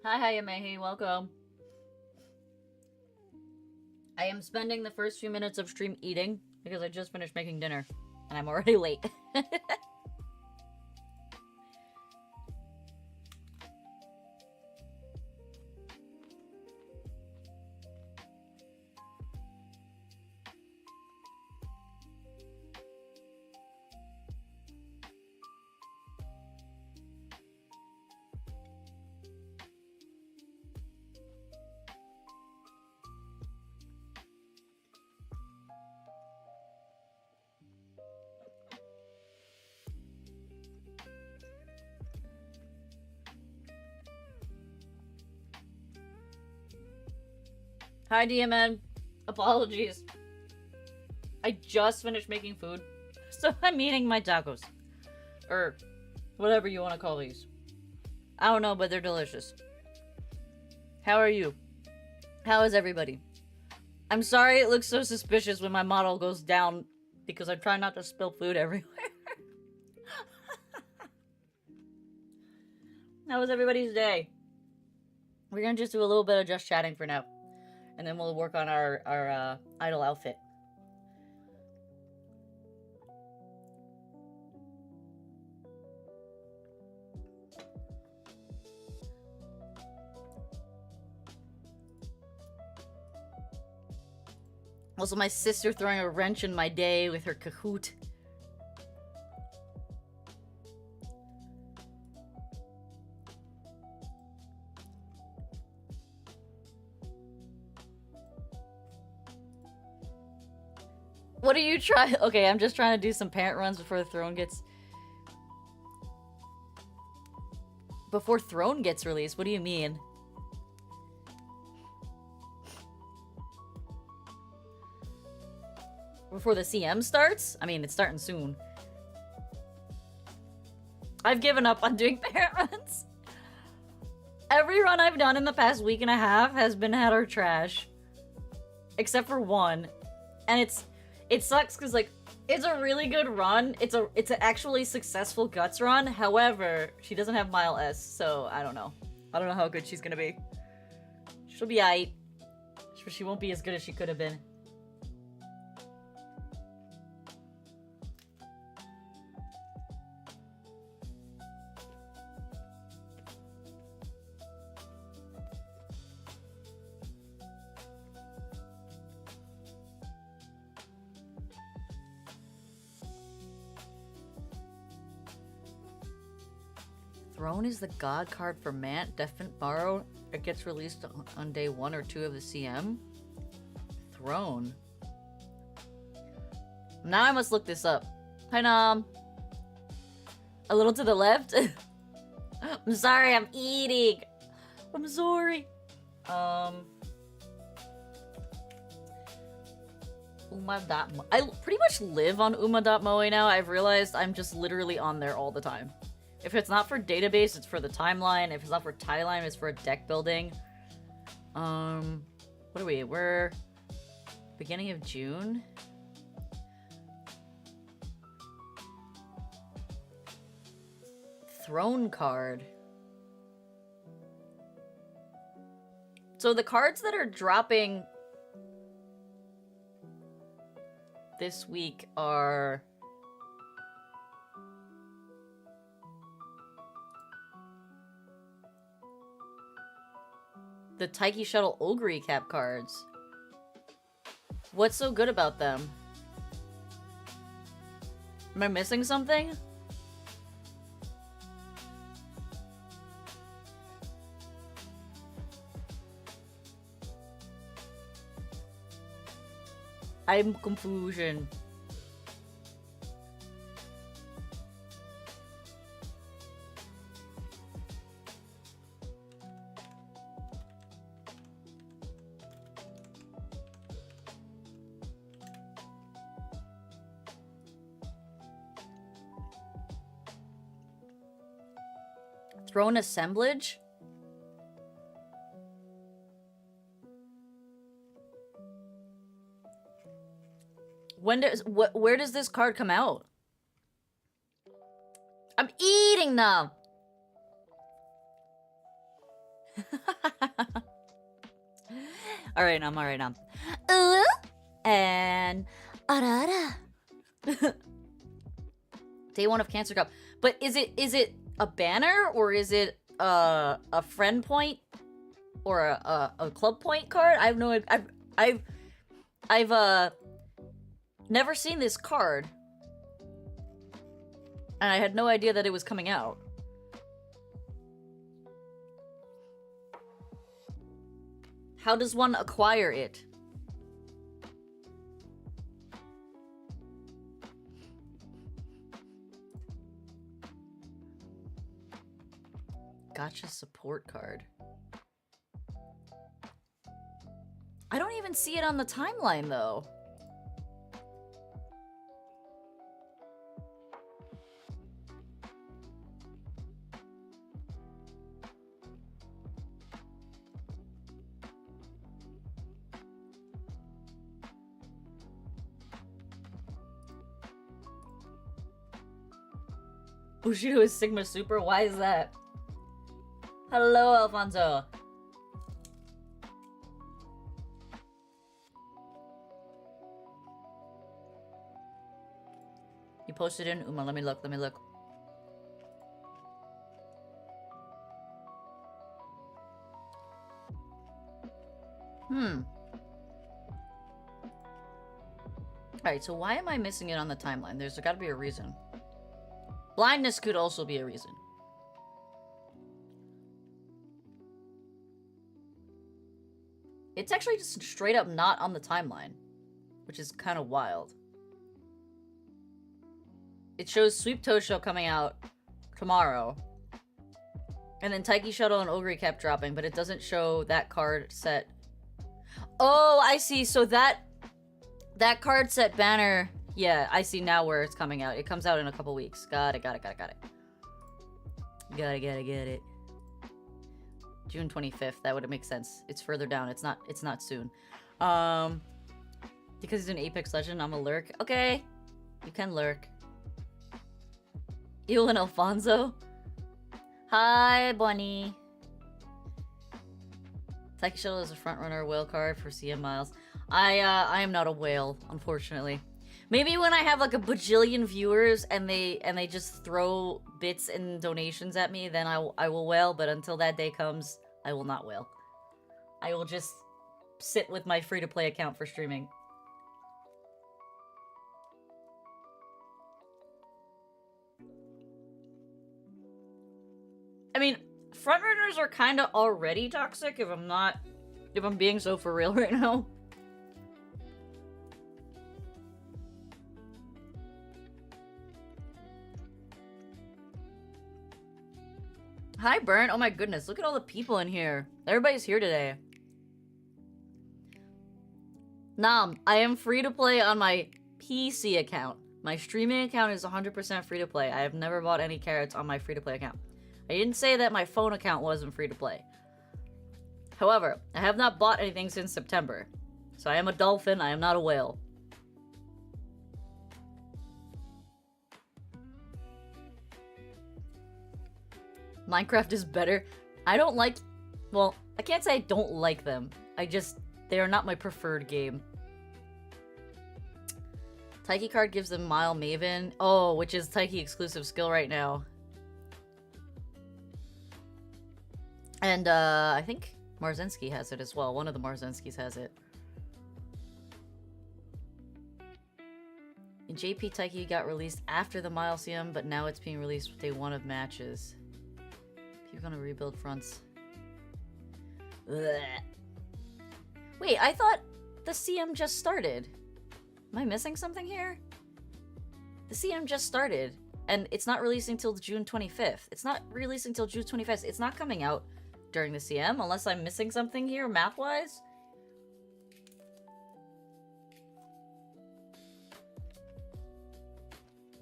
Hi, Mehi. Welcome. I am spending the first few minutes of stream eating because I just finished making dinner and I'm already late. Hi, DMN. Apologies. I just finished making food, so I'm eating my tacos. Or whatever you want to call these. I don't know, but they're delicious. How are you? How is everybody? I'm sorry it looks so suspicious when my model goes down because I'm trying not to spill food everywhere. How was everybody's day? We're gonna just do a little bit of just chatting for now. And then we'll work on our idol outfit. Also, my sister throwing a wrench in my day with her Kahoot. What are you trying? Okay, I'm just trying to do some parent runs before the throne gets... Before Throne gets released? What do you mean? Before the CM starts? I mean, it's starting soon. I've given up on doing parent runs. Every run I've done in the past week and a half has been head or trash. Except for one. And it sucks because, like, it's a really good run. It's an actually successful Guts run. However, she doesn't have Mile S, so I don't know. I don't know how good she's gonna be. She'll be aight. She won't be as good as she could have been. Throne is the god card for Mant. Definite borrow. It gets released on day 1 or 2 of the CM. Throne. Now I must look this up. Hi, Nom. A little to the left. I'm sorry, I'm eating. I'm sorry. Uma.moe. I pretty much live on Uma.moe now. I've realized I'm just literally on there all the time. If it's not for database, it's for the timeline. If it's not for timeline, it's for deck building. What are we? We're beginning of June. Throne card. So the cards that are dropping this week are... the Taiki Shuttle Ogre recap cards. What's so good about them? Am I missing something? I'm confusion. Throne assemblage? When does where does this card come out? I'm eating them. Alright, I'm alright now. And arara. Day 1 of Cancer Cup. But is it a banner or is it a friend point or a club point card? I have no I've never seen this card. And I had no idea that it was coming out. How does one acquire it? Gotcha support card. I don't even see it on the timeline, though. Bushido is Sigma Super? Why is that? Hello, Alfonso. You posted in Uma. Let me look. Let me look. Alright, so why am I missing it on the timeline? There's gotta be a reason. Blindness could also be a reason. It's actually just straight up not on the timeline, which is kind of wild. It shows Sweep Tosho coming out tomorrow. And then Taiki Shuttle and Ogre kept dropping, but it doesn't show that card set. Oh, I see. So that card set banner, yeah, I see now where it's coming out. It comes out in a couple weeks. Got it. Got it. June 25th. That would make sense. It's further down. It's not soon. Because he's an Apex Legend, I'm a lurk. Okay. You can lurk. Eel and Alfonso. Hi, Bunny. Taiki Shuttle is a frontrunner whale card for CM Miles. I am not a whale, unfortunately. Maybe when I have like a bajillion viewers and they just throw bits and donations at me, then I will whale, but until that day comes, I will not whale. I will just sit with my free-to-play account for streaming. I mean, frontrunners are kind of already toxic if I'm being so for real right now. Hi, Burnt. Oh my goodness, look at all the people in here. Everybody's here today. Nam, I am free to play on my PC account. My streaming account is 100% free to play. I have never bought any carrots on my free to play account. I didn't say that my phone account wasn't free to play. However, I have not bought anything since September. So I am a dolphin, I am not a whale. Minecraft is better. I don't like... Well, I can't say I don't like them. They are not my preferred game. Taiki card gives them Mile Maven. Oh, which is Taiki exclusive skill right now. And, I think Marzinski has it as well. One of the Marzinskis has it. And JP Taiki got released after the Mileseum, but now it's being released with day 1 of matches. You're gonna rebuild fronts. Blech. Wait, I thought the CM just started. Am I missing something here? The CM just started, and it's not releasing till June 25th. It's not releasing till June 25th. It's not coming out during the CM, unless I'm missing something here, math-wise.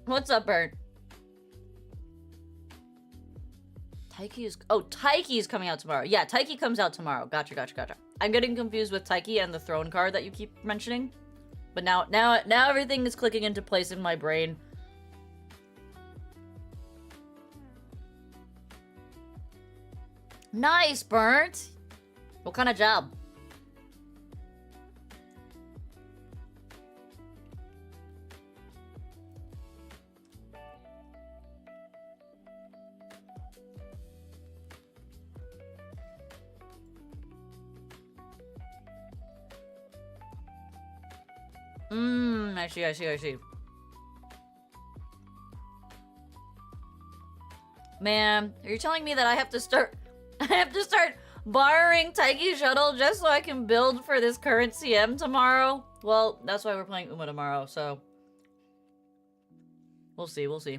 What's up, Bert? Taiki is... Oh, Taiki is coming out tomorrow. Yeah, Taiki comes out tomorrow. Gotcha. I'm getting confused with Taiki and the throne card that you keep mentioning. But now everything is clicking into place in my brain. Nice, Burnt! What kind of job? I see, I see, I see. Man, are you telling me that I have to start borrowing Taiki Shuttle just so I can build for this current CM tomorrow? Well, that's why we're playing Uma tomorrow, so we'll see, we'll see.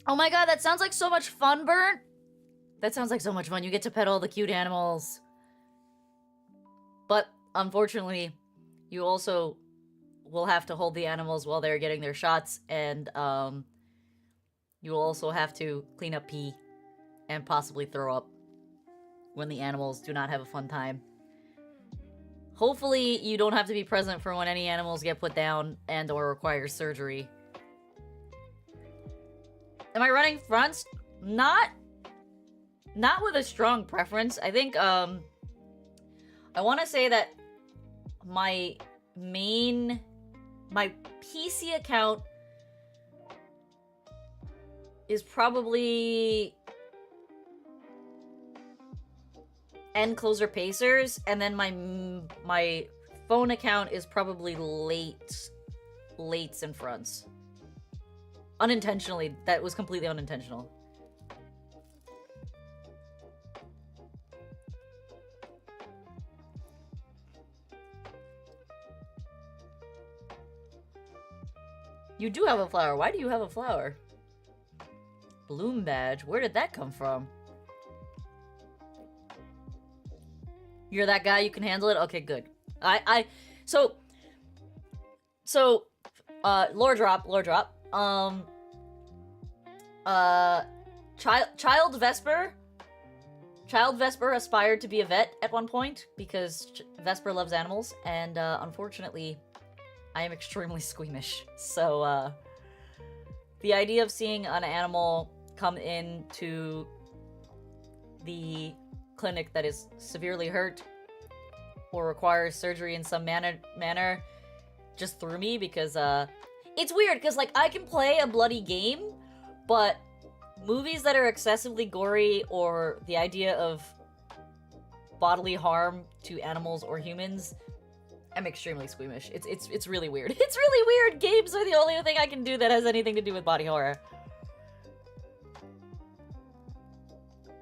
Oh my god, that sounds like so much fun, Burnt! That sounds like so much fun. You get to pet all the cute animals. But, unfortunately, you also will have to hold the animals while they're getting their shots, and, you will also have to clean up pee and possibly throw up when the animals do not have a fun time. Hopefully, you don't have to be present for when any animals get put down and or require surgery. Am I running fronts? Not with a strong preference. I think, I want to say that my PC account is probably end closer pacers, and then my phone account is probably lates and fronts. Unintentionally, that was completely unintentional. You do have a flower. Why do you have a flower? Bloom badge. Where did that come from? You're that guy, you can handle it? Okay, good. Lore drop. Child Vesper aspired to be a vet at one point because Vesper loves animals, and unfortunately, I am extremely squeamish. So, the idea of seeing an animal come into the clinic that is severely hurt or requires surgery in some manner just threw me, because it's weird because, like, I can play a bloody game, but movies that are excessively gory or the idea of bodily harm to animals or humans, I'm extremely squeamish. It's really weird. It's really weird. Games are the only thing I can do that has anything to do with body horror.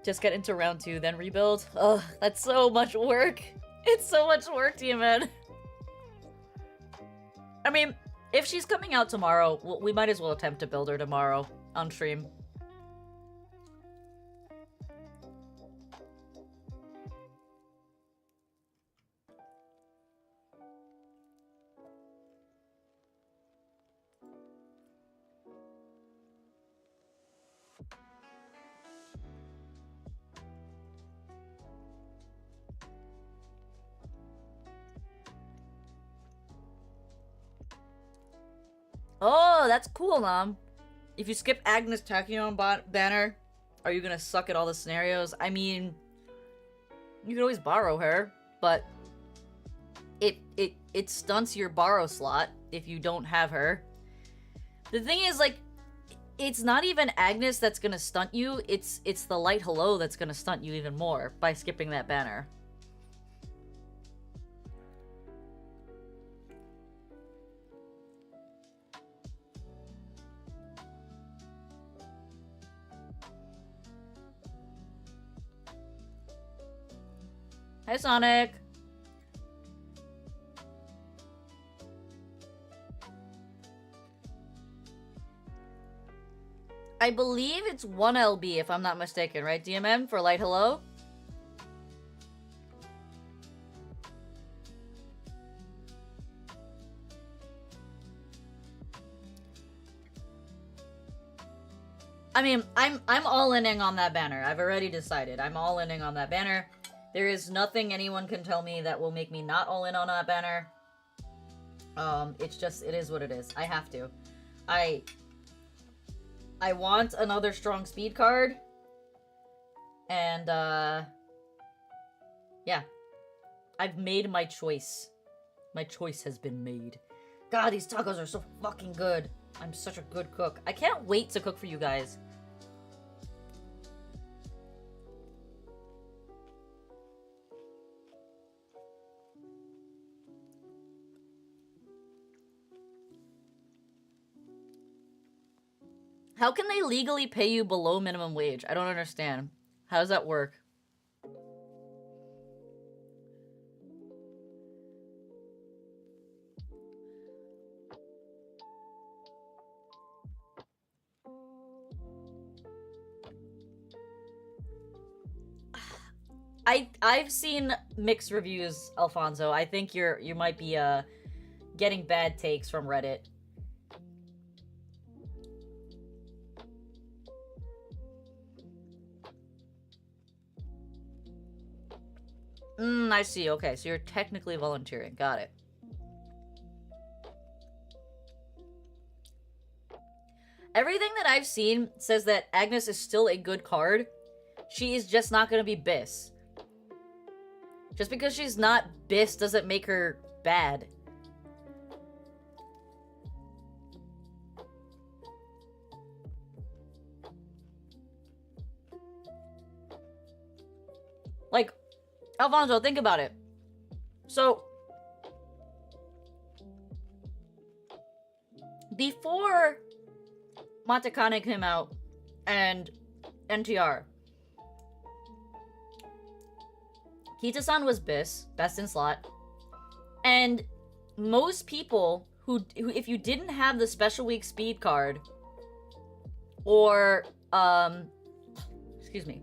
Just get into round 2, then rebuild. Ugh, that's so much work. It's so much work, DMN. I mean, if she's coming out tomorrow, we might as well attempt to build her tomorrow on stream. Oh, that's cool, Nom. If you skip Agnes Tachyon banner, are you gonna suck at all the scenarios? I mean, you can always borrow her, but it stunts your borrow slot if you don't have her. The thing is, like, it's not even Agnes that's gonna stunt you, it's the light hello that's gonna stunt you even more by skipping that banner. Hi, Sonic. I believe it's 1 LB, if I'm not mistaken, right, DMM, for light hello? I mean, I'm all-inning on that banner. I've already decided. I'm all-inning on that banner. There is nothing anyone can tell me that will make me not all in on that banner. It's just, it is what it is. I have to. I want another strong speed card. And, yeah. I've made my choice. My choice has been made. God, these tacos are so fucking good. I'm such a good cook. I can't wait to cook for you guys. How can they legally pay you below minimum wage? I don't understand. How does that work? I've seen mixed reviews, Alfonso. I think you might be getting bad takes from Reddit. I see. Okay, so you're technically volunteering. Got it. Everything that I've seen says that Agnes is still a good card. She is just not gonna be Biss. Just because she's not Biss doesn't make her bad. Like, Alfonso, think about it. So, before Matakane came out and NTR, Kita-san was Biss, best in slot, and most people who if you didn't have the special week speed card, or excuse me,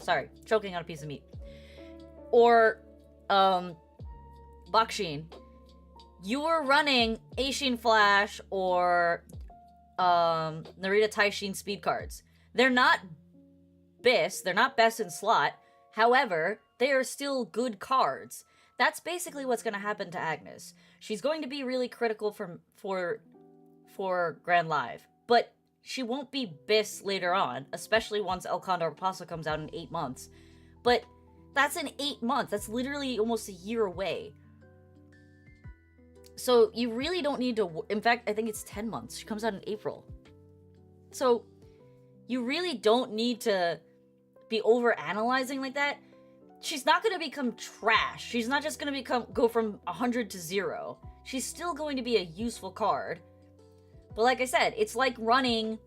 sorry, choking on a piece of meat, or Bakshin, you were running Eishin Flash or Narita Taishin speed cards. They're not Biss, they're not best in slot. However, they are still good cards. That's basically what's going to happen to Agnes. She's going to be really critical for Grand Live, but she won't be Biss later on, especially once El Condor Pasa comes out in 8 months. But that's in 8 months. That's literally almost a year away. So you really don't need to... In fact, I think it's 10 months. She comes out in April. So you really don't need to be over-analyzing like that. She's not going to become trash. She's not just going to go from 100 to 0. She's still going to be a useful card. But like I said, it's like running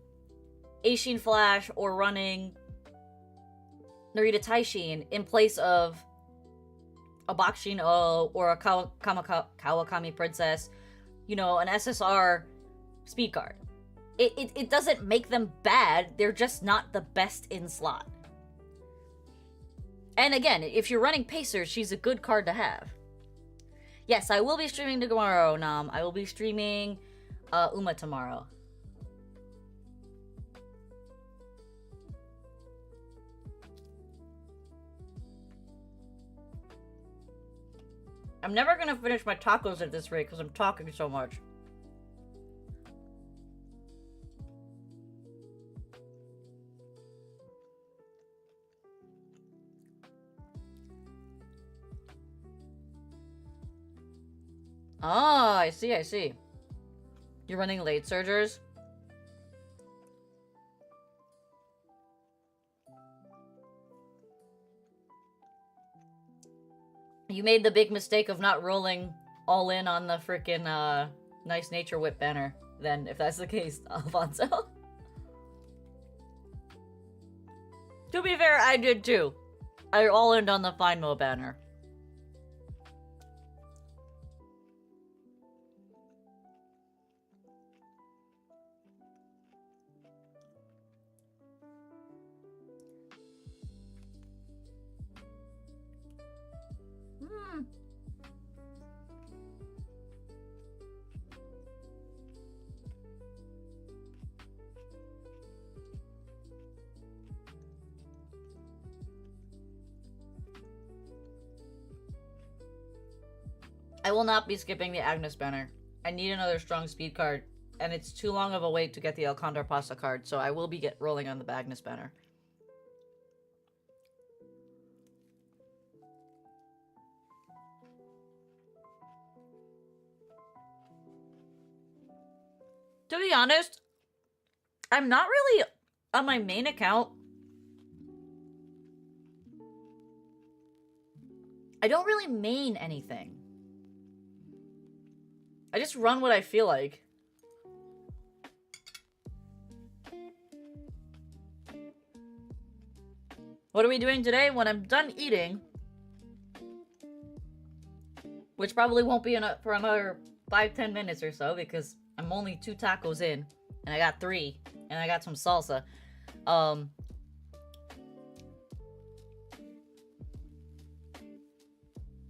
Eishin Flash or running Narita Taishin in place of a Bakshin O or a Kawakami Princess, you know, an SSR speed card. It doesn't make them bad, they're just not the best in slot. And again, if you're running Pacers, she's a good card to have. Yes, I will be streaming tomorrow, Nam. I will be streaming Uma tomorrow. I'm never gonna finish my tacos at this rate because I'm talking so much. Ah, I see, I see. You're running late surgers? You made the big mistake of not rolling all in on the freaking nice nature whip banner, then, if that's the case, Alfonso. To be fair, I did too. I all in on the Fine Mo banner. I will not be skipping the Agnes banner. I need another strong speed card and it's too long of a wait to get the El Condor Pasta card, so I will be rolling on the Magnus banner. To be honest, I'm not really on my main account. I don't really main anything. I just run what I feel like. What are we doing today? When I'm done eating, which probably won't be enough for another 5-10 minutes or so, because I'm only 2 tacos in, and I got 3, and I got some salsa.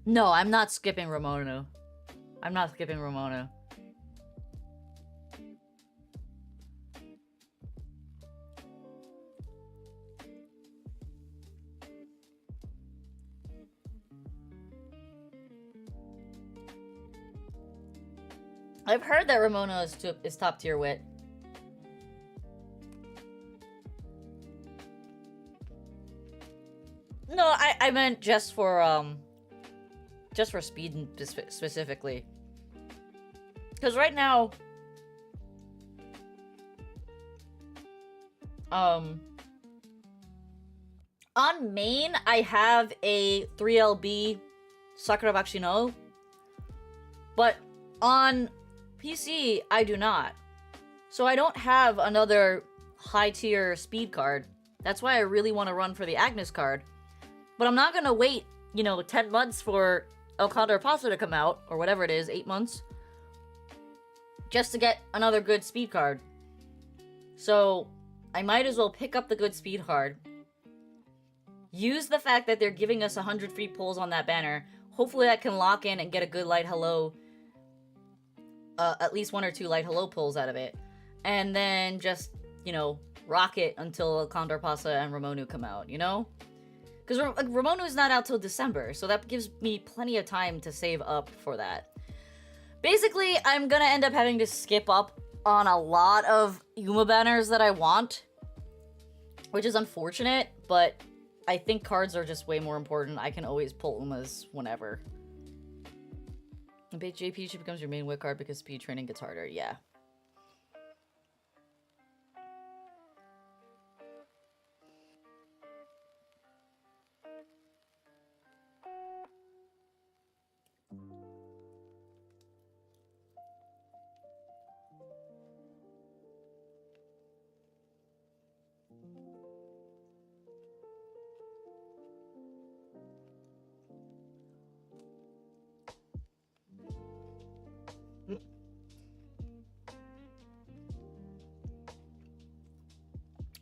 No, I'm not skipping Ramona. I'm not skipping Ramona. I've heard that Ramona is top tier wit. No, I meant just for speed specifically. Because right now, on main, I have a 3LB Sakurabashi no, but on PC, I do not. So I don't have another high-tier speed card. That's why I really want to run for the Agnes card. But I'm not gonna wait, 10 months for El Condor Pasta to come out, or whatever it is, 8 months, just to get another good speed card. So I might as well pick up the good speed card, use the fact that they're giving us 100 free pulls on that banner. Hopefully I can lock in and get a good light hello, at least 1 or 2 light hello pulls out of it. And then just, rock it until Condor Pasta and Ramonu come out, Because Ramonu is not out till December, so that gives me plenty of time to save up for that. Basically, I'm gonna end up having to skip up on a lot of Uma banners that I want, which is unfortunate, but I think cards are just way more important. I can always pull Umas whenever. JP should becomes your main wit card because speed training gets harder. Yeah.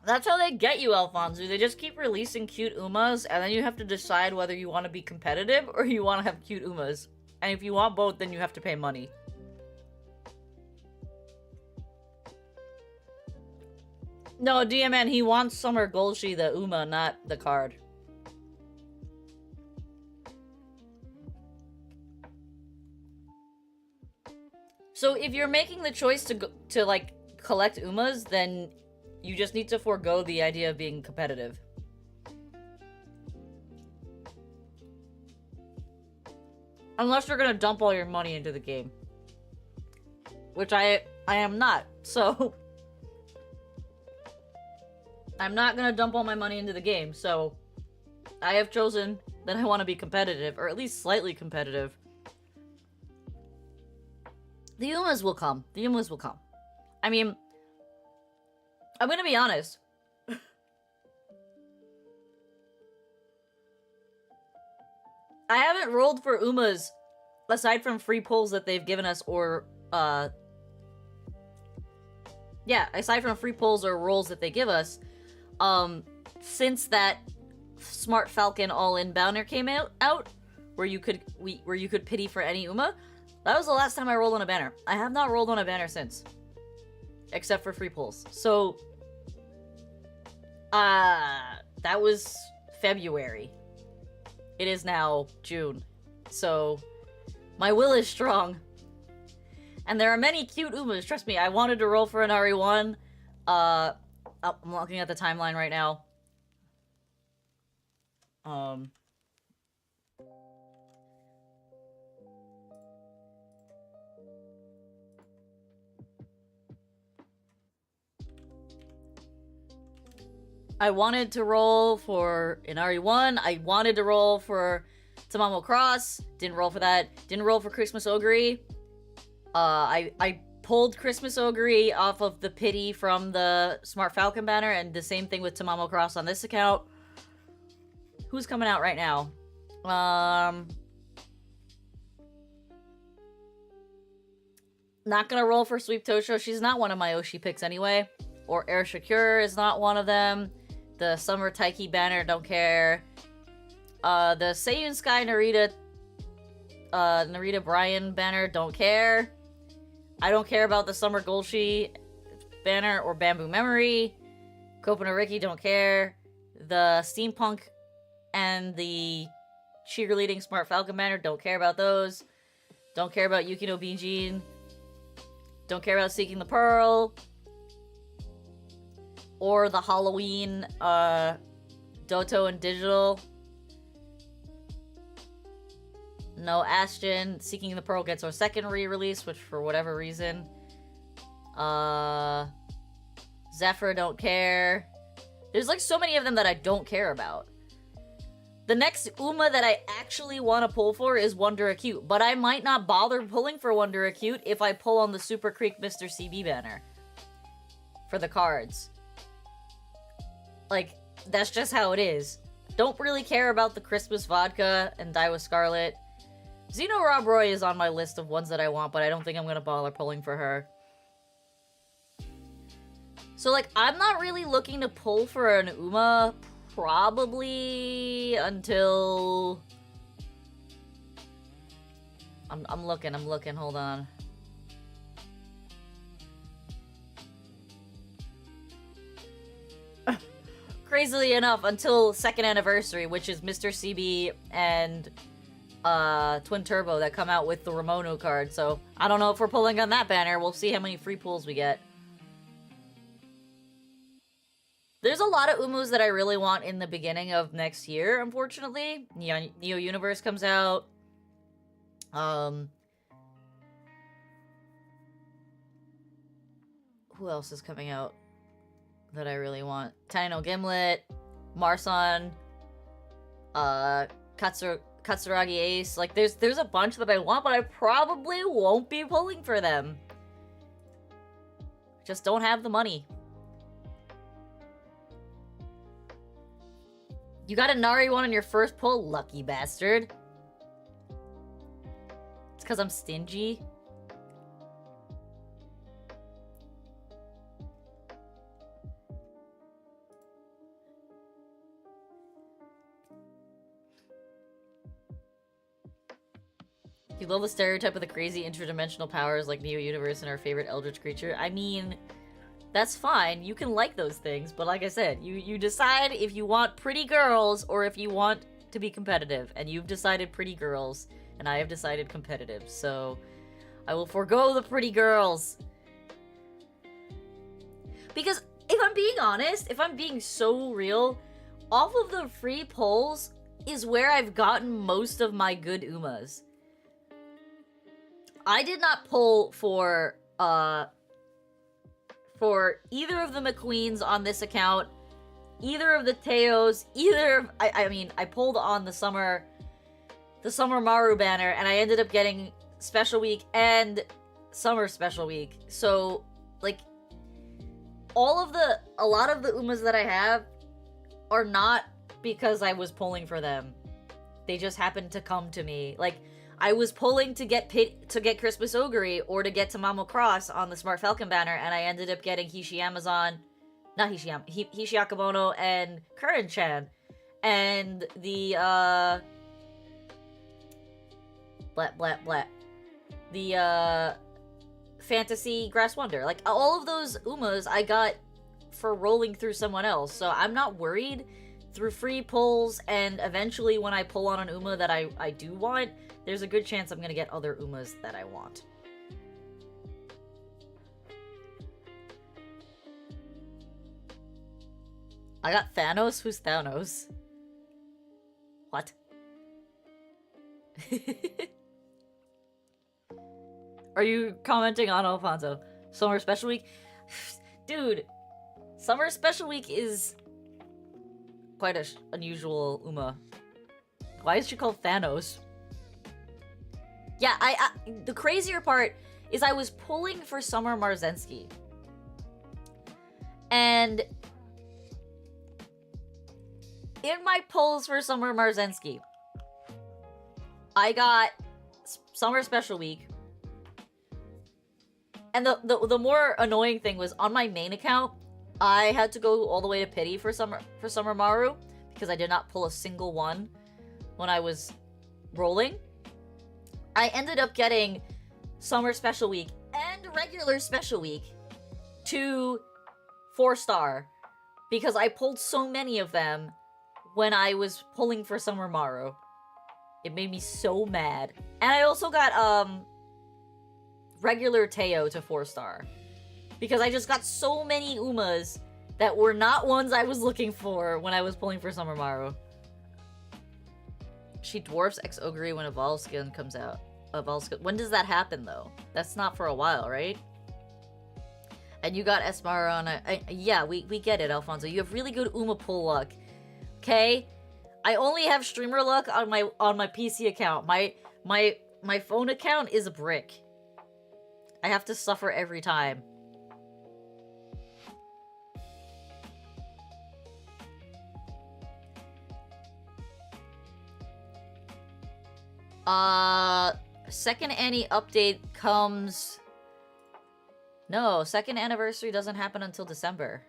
That's how they get you, Alfonso. They just keep releasing cute Umas, and then you have to decide whether you want to be competitive or you want to have cute Umas. And if you want both, then you have to pay money. No, DMN, he wants Summer Golshi, the Uma, not the card. So if you're making the choice to like collect Umas, then you just need to forego the idea of being competitive. Unless you're gonna dump all your money into the game. Which I am not, so... I'm not gonna dump all my money into the game, so... I have chosen that I want to be competitive, or at least slightly competitive. The Umas will come. The Umas will come. I mean... I'm gonna be honest. I haven't rolled for Umas, aside from free pulls that they've given us, or, yeah, aside from free pulls or rolls that they give us, since that Smart Falcon all-in banner came out, where you could pity for any Uma. That was the last time I rolled on a banner. I have not rolled on a banner since. Except for free pulls. So, that was February. It is now June. So, my will is strong. And there are many cute Umas, trust me. I wanted to roll for an RE1. I'm looking at the timeline right now. I wanted to roll for an RE1. I wanted to roll for Tamamo Cross. Didn't roll for that. Didn't roll for Christmas Ogre. I pulled Christmas Ogre off of the pity from the Smart Falcon banner, and the same thing with Tamamo Cross on this account. Who's coming out right now? Not gonna roll for Sweep Tosho. She's not one of my Oshi picks anyway. Or Air Shakure is not one of them. The Summer Taiki banner, don't care. The Seiyun Sky Narita Bryan banner, don't care. I don't care about the Summer Golshi banner or Bamboo Memory. Kopanoriki, don't care. The Steampunk and the Cheerleading Smart Falcon banner, don't care about those. Don't care about Yukino Bijin. Don't care about Seeking the Pearl. Or the Halloween Doto and Digital. No, Ashton. Seeking the Pearl gets our second re-release, which for whatever reason. Zephyr, don't care. There's like so many of them that I don't care about. The next Uma that I actually want to pull for is Wonder Acute, but I might not bother pulling for Wonder Acute if I pull on the Super Creek Mr. CB banner for the cards. Like, that's just how it is. Don't really care about the Christmas Vodka and Daiwa Scarlet. Xeno Rob Roy is on my list of ones that I want, but I don't think I'm going to bother pulling for her. So, like, I'm not really looking to pull for an Uma probably until... I'm looking, hold on. Crazily enough, until 2nd anniversary, which is Mr. CB and Twin Turbo that come out with the Ramono card. So, I don't know if we're pulling on that banner. We'll see how many free pulls we get. There's a lot of Umus that I really want in the beginning of next year, unfortunately. Neo Universe comes out. Who else is coming out that I really want? Tiny no Gimlet, Marson, Katsuragi Ace. Like, there's a bunch that I want, but I probably won't be pulling for them. Just don't have the money. You got a Nari one on your first pull? Lucky bastard. It's because I'm stingy. You love the stereotype of the crazy interdimensional powers like Neo Universe and our favorite eldritch creature. I mean, that's fine. You can like those things, but like I said, you decide if you want pretty girls or if you want to be competitive. And you've decided pretty girls, and I have decided competitive. So, I will forego the pretty girls. Because, if I'm being honest, if I'm being so real, off of the free pulls is where I've gotten most of my good Umas. I did not pull for either of the McQueens on this account, either of the Teos, I mean, I pulled on the Summer Maru banner, and I ended up getting Special Week and Summer Special Week. So, like, a lot of the Umas that I have are not because I was pulling for them. They just happened to come to me. Like, I was pulling to get Christmas Ogre or to get Tamamo Cross on the Smart Falcon banner, and I ended up getting Hishiakamono and Curran-chan. And the, the Fantasy Grass Wonder. Like, all of those Umas I got for rolling through someone else, so I'm not worried. Through free pulls, and eventually when I pull on an Uma that I do want, there's a good chance I'm gonna get other Umas that I want. I got Thanos? Who's Thanos? What? Are you commenting on Alfonso? Summer Special Week? Dude, Summer Special Week is quite a unusual Uma. Why is she called Thanos? Yeah, the crazier part is I was pulling for Summer Marzensky. And in my pulls for Summer Marzensky, I got Summer Special Week. And the more annoying thing was on my main account, I had to go all the way to pity for Summer Maru because I did not pull a single one when I was rolling. I ended up getting Summer Special Week and regular Special Week to 4-star because I pulled so many of them when I was pulling for Summer Maru. It made me so mad. And I also got regular Teo to 4-star because I just got so many Umas that were not ones I was looking for when I was pulling for Summer Maru. She dwarfs Ex-Ogre when Evolve Skin comes out. When does that happen, though? That's not for a while, right? And you got Esmara on yeah, we get it, Alfonso. You have really good Uma pull luck. Okay? I only have streamer luck on my PC account. My phone account is a brick. I have to suffer every time. Second Annie update comes... No, second anniversary doesn't happen until December.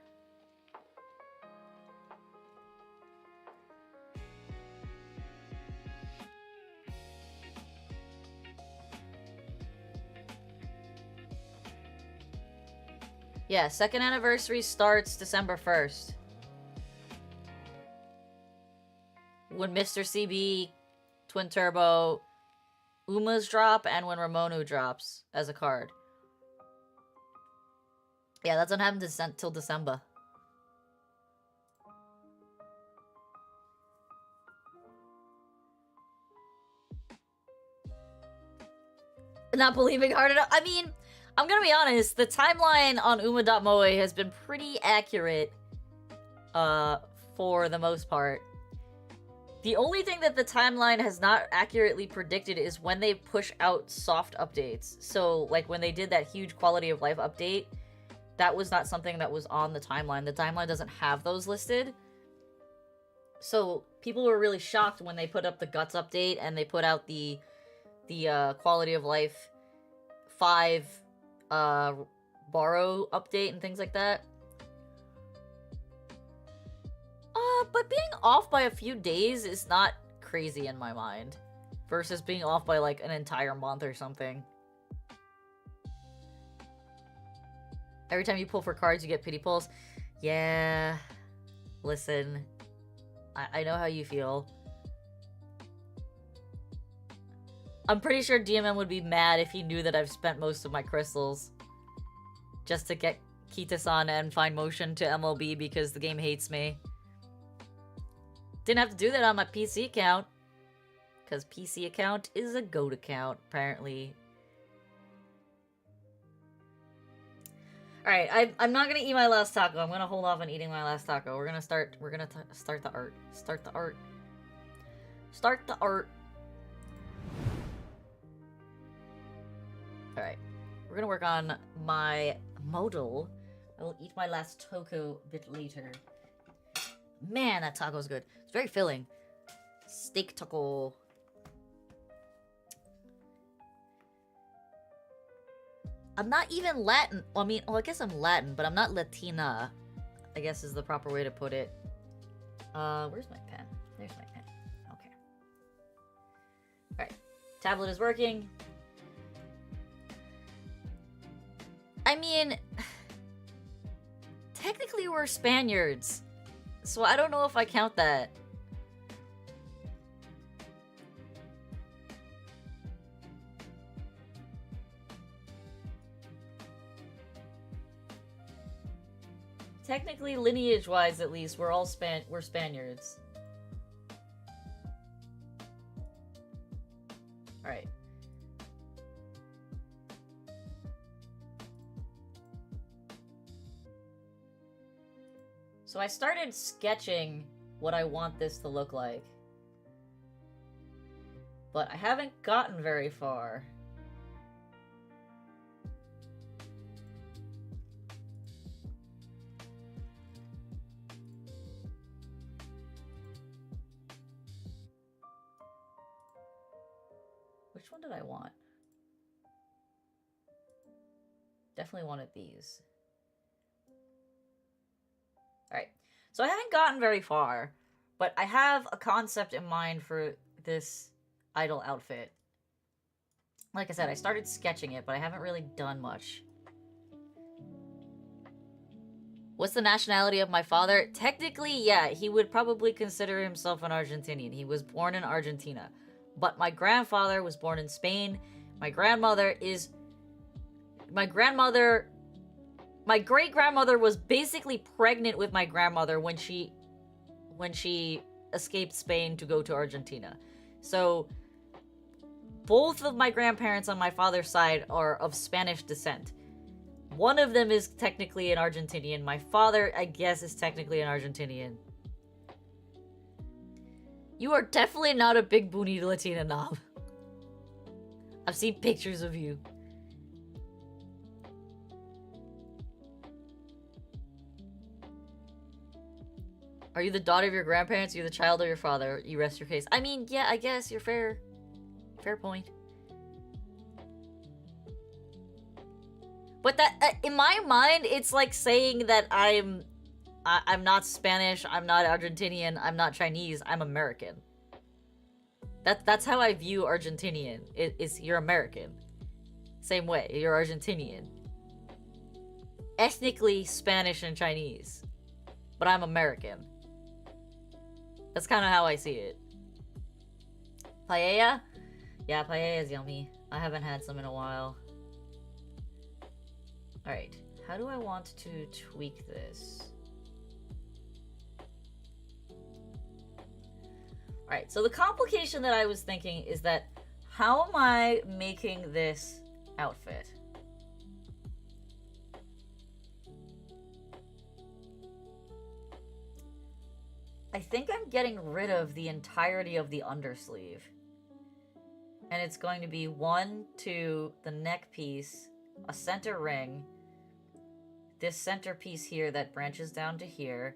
Yeah, second anniversary starts December 1st. When Mr. CB, Twin Turbo, Uma's drop, and when Ramonu drops as a card. Yeah, that doesn't happen till December. Not believing hard enough. I mean, I'm gonna be honest, the timeline on Uma.moe has been pretty accurate, for the most part. The only thing that the timeline has not accurately predicted is when they push out soft updates. So, like, when they did that huge quality of life update, that was not something that was on the timeline. The timeline doesn't have those listed. So, people were really shocked when they put up the Guts update and they put out the quality of life 5 borrow update and things like that. But being off by a few days is not crazy in my mind. Versus being off by, like, an entire month or something. Every time you pull for cards, you get pity pulls. Yeah. Listen. I know how you feel. I'm pretty sure DMM would be mad if he knew that I've spent most of my crystals just to get Kita-san and Fine Motion to MLB because the game hates me. Didn't have to do that on my PC account. Because PC account is a GOAT account, apparently. Alright, I'm not gonna eat my last taco. I'm gonna hold off on eating my last taco. We're gonna start the art. Start the art. Start the art. Alright. We're gonna work on my modal. I will eat my last taco a bit later. Man, that taco's good. It's very filling. Steak taco. I'm not even Latin. Well, I mean, well, I guess I'm Latin, but I'm not Latina. I guess is the proper way to put it. Where's my pen? There's my pen. Okay. Alright. Tablet is working. I mean, technically we're Spaniards. So I don't know if I count that. technically, lineage-wise at least, we're Spaniards. Alright. So I started sketching what I want this to look like. But I haven't gotten very far. Which one did I want? Definitely wanted these. Alright, so I haven't gotten very far, but I have a concept in mind for this idol outfit. Like I said, I started sketching it, but I haven't really done much. What's the nationality of my father? Technically, yeah, he would probably consider himself an Argentinian. He was born in Argentina. But my grandfather was born in Spain. My great-grandmother was basically pregnant with my grandmother when she escaped Spain to go to Argentina. So both of my grandparents on my father's side are of Spanish descent. One of them is technically an Argentinian. My father, I guess, is technically an Argentinian. You are definitely not a big booty Latina knob. I've seen pictures of you. Are you the daughter of your grandparents? You're the child of your father. You rest your case. I mean, yeah, I guess you're fair. Fair point. But that, in my mind, it's like saying that I'm not Spanish, I'm not Argentinian, I'm not Chinese, I'm American. That's how I view Argentinian. You're American. Same way, you're Argentinian. Ethnically Spanish and Chinese. But I'm American. That's kind of how I see it. Paella? Yeah, paella is yummy. I haven't had some in a while. Alright, how do I want to tweak this? Alright, so the complication that I was thinking is that how am I making this outfit? I think I'm getting rid of the entirety of the undersleeve. And it's going to be one to the neck piece, a center ring, this center piece here that branches down to here,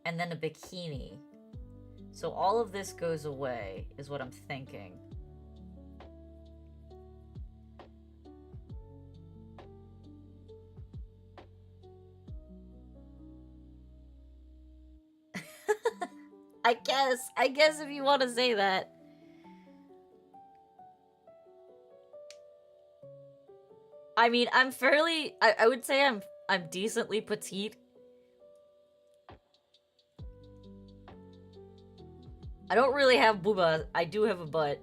and then a bikini. So all of this goes away, is what I'm thinking. I guess if you want to say that. I mean, I'm fairly, I would say I'm decently petite. I don't really have booba. I do have a butt.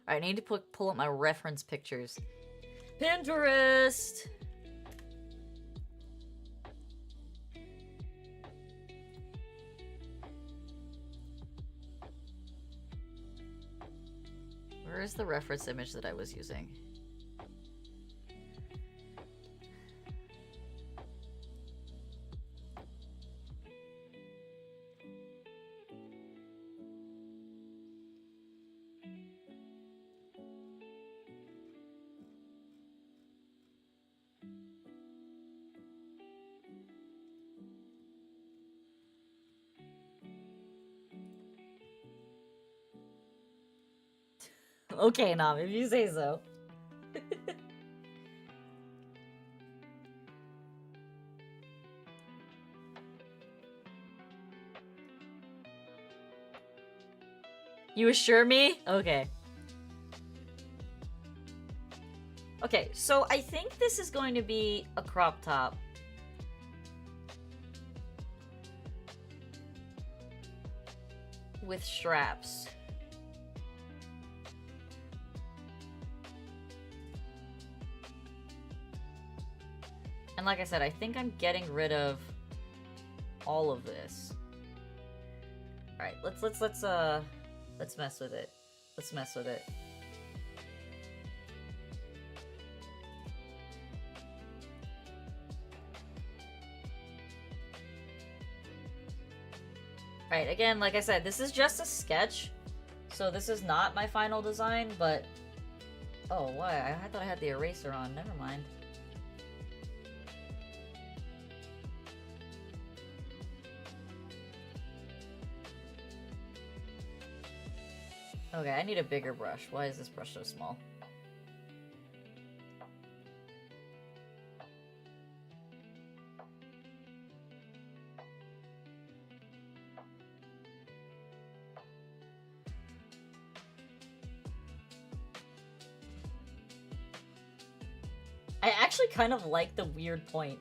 Alright, I need to pull up my reference pictures. Pinterest! Where is the reference image that I was using? Okay, Nam, if you say so. You assure me? Okay. Okay, so I think this is going to be a crop top. With straps. And like I said, I think I'm getting rid of all of this. Alright, let's mess with it. Let's mess with it. Alright, again, like I said, this is just a sketch. So this is not my final design, but... Oh, why? I thought I had the eraser on. Never mind. Okay, I need a bigger brush. Why is this brush so small? I actually kind of like the weird point.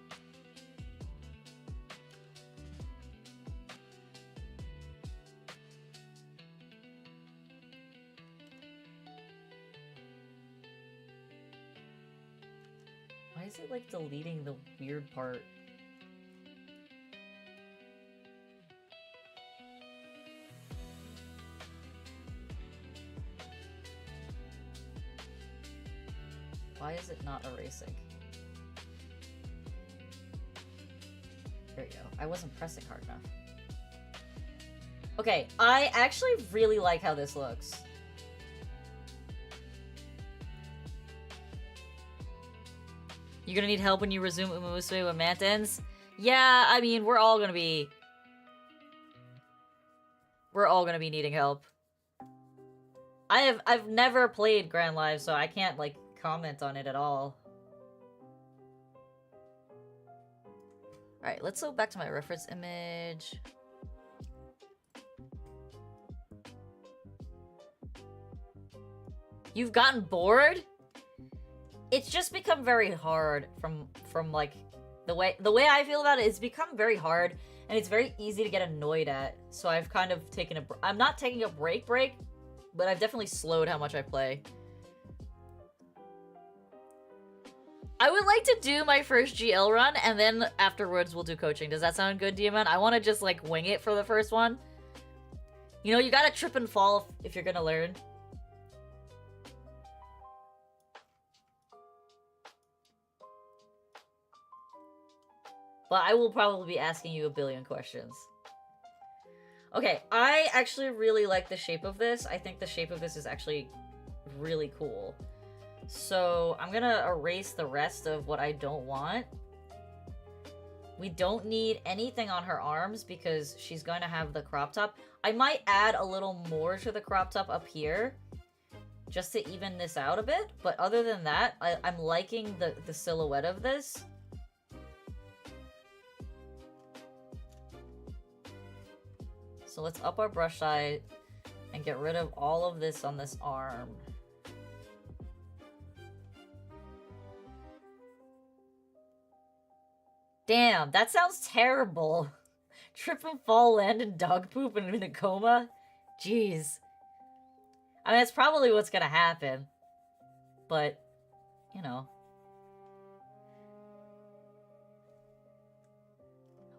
Why is it like deleting the weird part? Why is it not erasing? There you go. I wasn't pressing hard enough. Okay, I actually really like how this looks. You're gonna need help when you resume Umamusume when Mant ends? Yeah, I mean, we're all gonna be needing help. I've never played Grand Live, so I can't, like, comment on it at all. Alright, let's go back to my reference image. You've gotten bored? It's just become very hard from like the way I feel about it. It's become very hard and it's very easy to get annoyed at. So I've kind of taken a I'm not taking a break, but I've definitely slowed how much I play. I would like to do my first GL run, and then afterwards we'll do coaching. Does that sound good, Diamond? I want to just, like, wing it for the first one. You know, you gotta trip and fall if you're gonna learn. But I will probably be asking you a billion questions. Okay, I actually really like the shape of this. I think the shape of this is actually really cool. So I'm gonna erase the rest of what I don't want. We don't need anything on her arms because she's going to have the crop top. I might add a little more to the crop top up here just to even this out a bit. But other than that, I'm liking the silhouette of this. So let's up our brush size and get rid of all of this on this arm. Damn, that sounds terrible. Trip and fall, land in dog poop, and in a coma? Jeez. I mean, that's probably what's gonna happen. But, you know.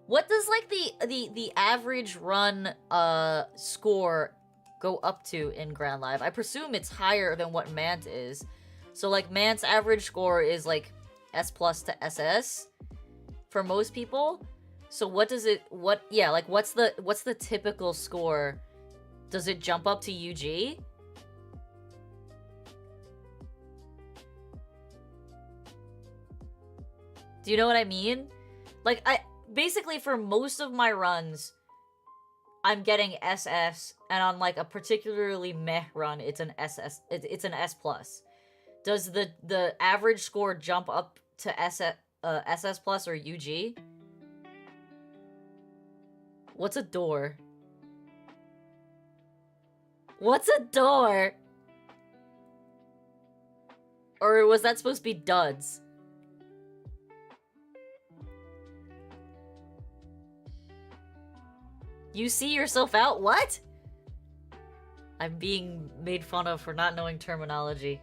What does, like, the average run score go up to in Grand Live? I presume it's higher than what Mant is. So, like, Mant's average score is, like, S+ to SS for most people. So what does it, yeah, like, what's the typical score? Does it jump up to UG? Do you know what I mean? Like, basically, for most of my runs, I'm getting SS, and on, like, a particularly meh run, it's an SS, it's an S+. Does the average score jump up to SS plus or UG? What's a door? What's a door? Or was that supposed to be duds? You see yourself out? What? I'm being made fun of for not knowing terminology.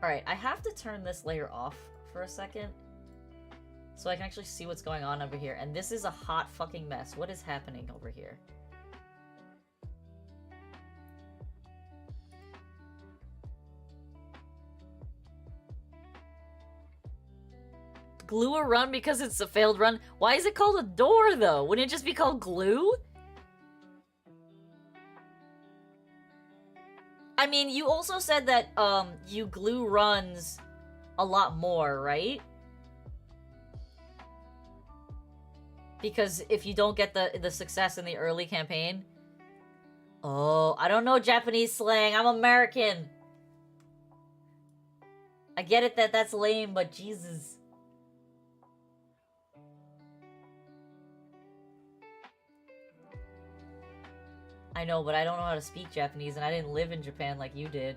Alright, I have to turn this layer off for a second so I can actually see what's going on over here. And this is a hot fucking mess. What is happening over here? Glue a run because it's a failed run? Why is it called a door, though? Wouldn't it just be called glue? I mean, you also said that, you glue runs a lot more, right? Because if you don't get the success in the early campaign... Oh, I don't know Japanese slang. I'm American. I get it that that's lame, but Jesus. I know, but I don't know how to speak Japanese, and I didn't live in Japan like you did.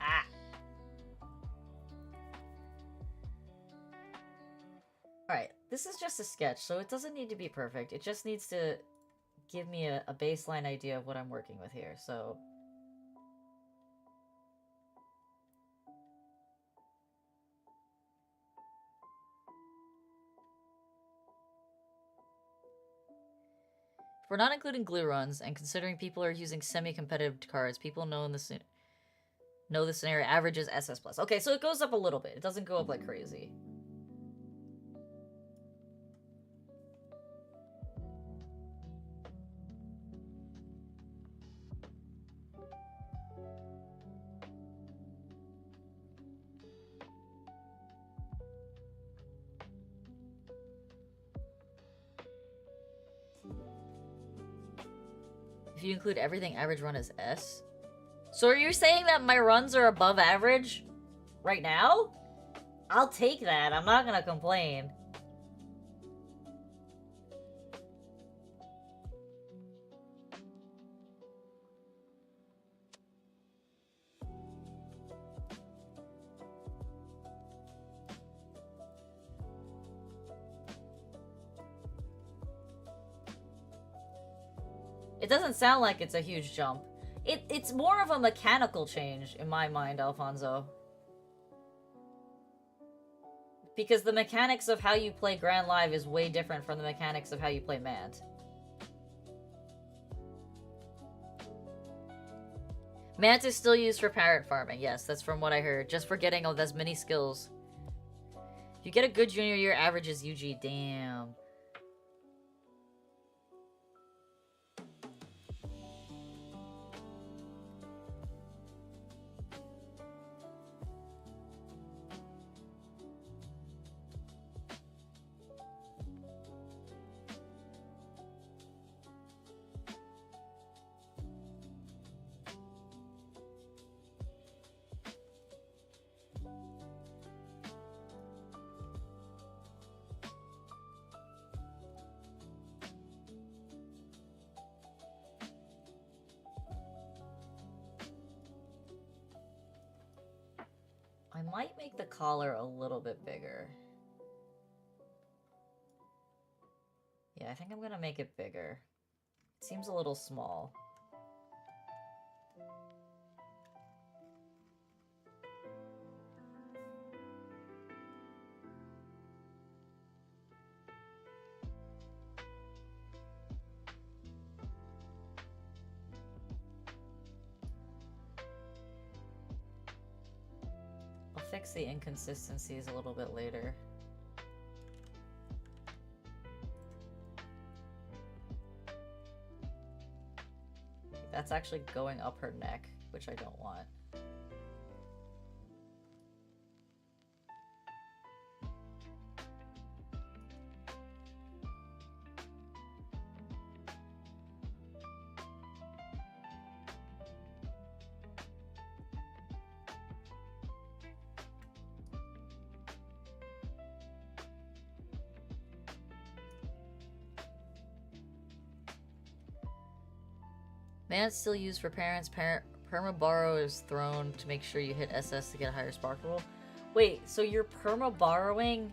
Ah! Alright, this is just a sketch, so it doesn't need to be perfect. It just needs to give me a baseline idea of what I'm working with here, so... If we're not including glue runs, and considering people are using semi-competitive cards, people know the scenario averages SS+. Okay, so it goes up a little bit. It doesn't go up like crazy. If you include everything, average run is S. So are you saying that my runs are above average right now? I'll take that. I'm not gonna complain. It doesn't sound like it's a huge jump. It's more of a mechanical change in my mind, Alfonso. Because the mechanics of how you play Grand Live is way different from the mechanics of how you play Mant. Mant is still used for parrot farming. Yes, that's from what I heard. Just for getting all those many skills. If you get a good junior year, average is UG. Damn. I might make the collar a little bit bigger. Yeah, I think I'm gonna make it bigger. It seems a little small. I'll fix the inconsistencies a little bit later. That's actually going up her neck, which I don't want. Man's still used for parents Perma borrow is thrown to make sure you hit SS to get a higher spark roll. Wait, so you're perma borrowing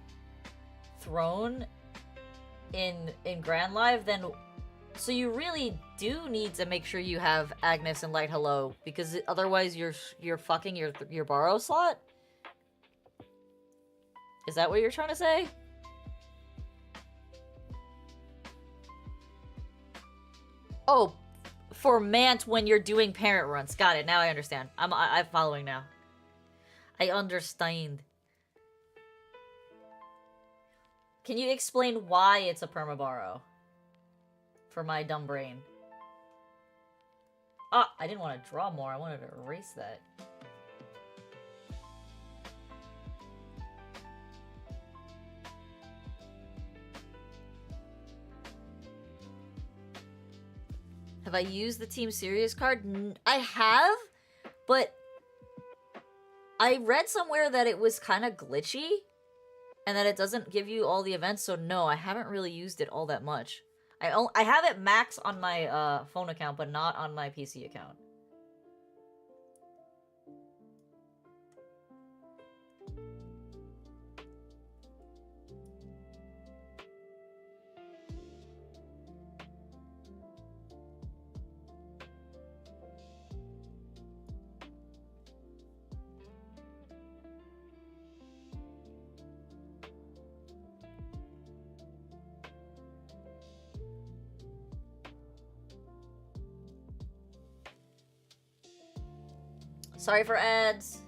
throne in Grand Live, then so you really do need to make sure you have Agnes and Light Hello, because otherwise you're fucking your borrow slot? Is that what you're trying to say? Oh, for Mant when you're doing parent runs. Got it. Now I understand. I'm following now. I understand. Can you explain why it's a permaborrow? For my dumb brain. Ah, I didn't want to draw more. I wanted to erase that. Have I used the Team Serious card? I have, but I read somewhere that it was kind of glitchy and that it doesn't give you all the events, so no, I haven't really used it all that much. I have it max on my phone account, but not on my PC account. Sorry for ads.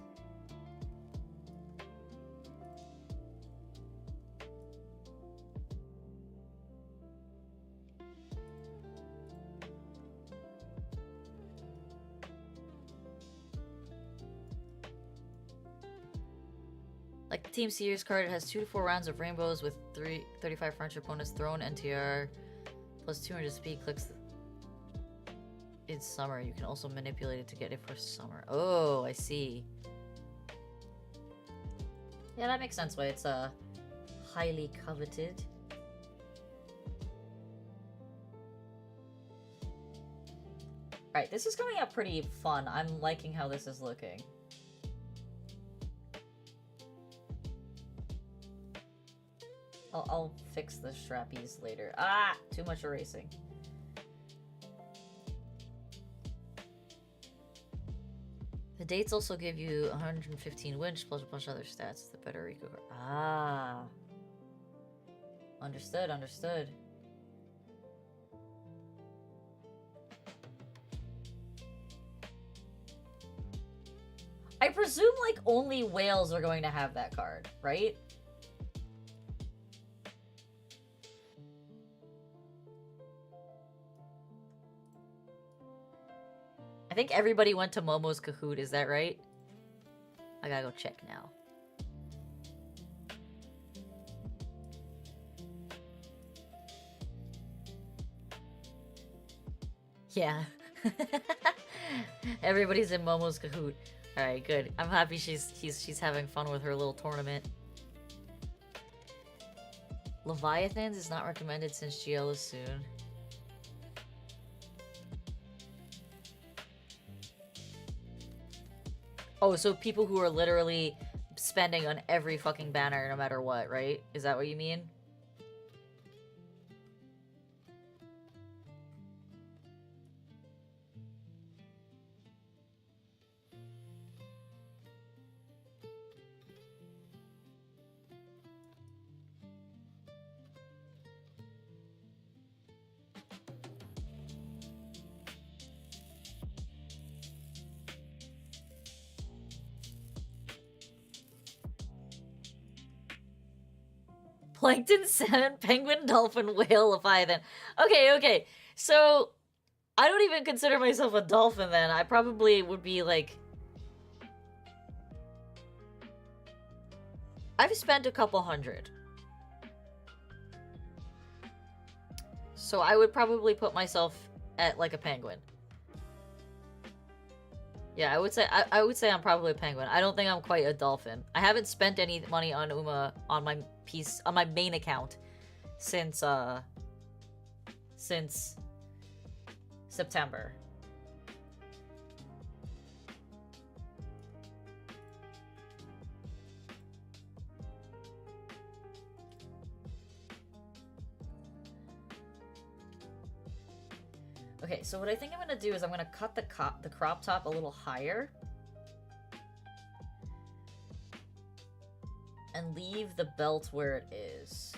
Like the Team Series card, it has 2 to 4 rounds of rainbows with 35 friendship bonus, thrown NTR, plus 200 speed clicks. It's summer. You can also manipulate it to get it for summer. Oh, I see. Yeah, that makes sense why it's highly coveted. Alright, this is coming out pretty fun. I'm liking how this is looking. I'll fix the strappies later. Ah! Too much erasing. The dates also give you 115 winch plus a bunch of other stats. The better Rico. Ah. Understood, understood. I presume, like, only whales are going to have that card, right? I think everybody went to Momo's Kahoot, is that right? I gotta go check now. Yeah. Everybody's in Momo's Kahoot. Alright, good. I'm happy she's having fun with her little tournament. Leviathans is not recommended since GL is soon. Oh, so people who are literally spending on every fucking banner no matter what, right? Is that what you mean? Plankton, salmon, penguin, dolphin, whale, leviathan. Okay, okay. So, I don't even consider myself a dolphin then. I probably would be like... I've spent a couple hundred. So I would probably put myself at like a penguin. Yeah, I would say I'm probably a penguin. I don't think I'm quite a dolphin. I haven't spent any money on Uma on my main account since September. Okay, so what I think I'm gonna do is I'm gonna cut the crop top a little higher. And leave the belt where it is.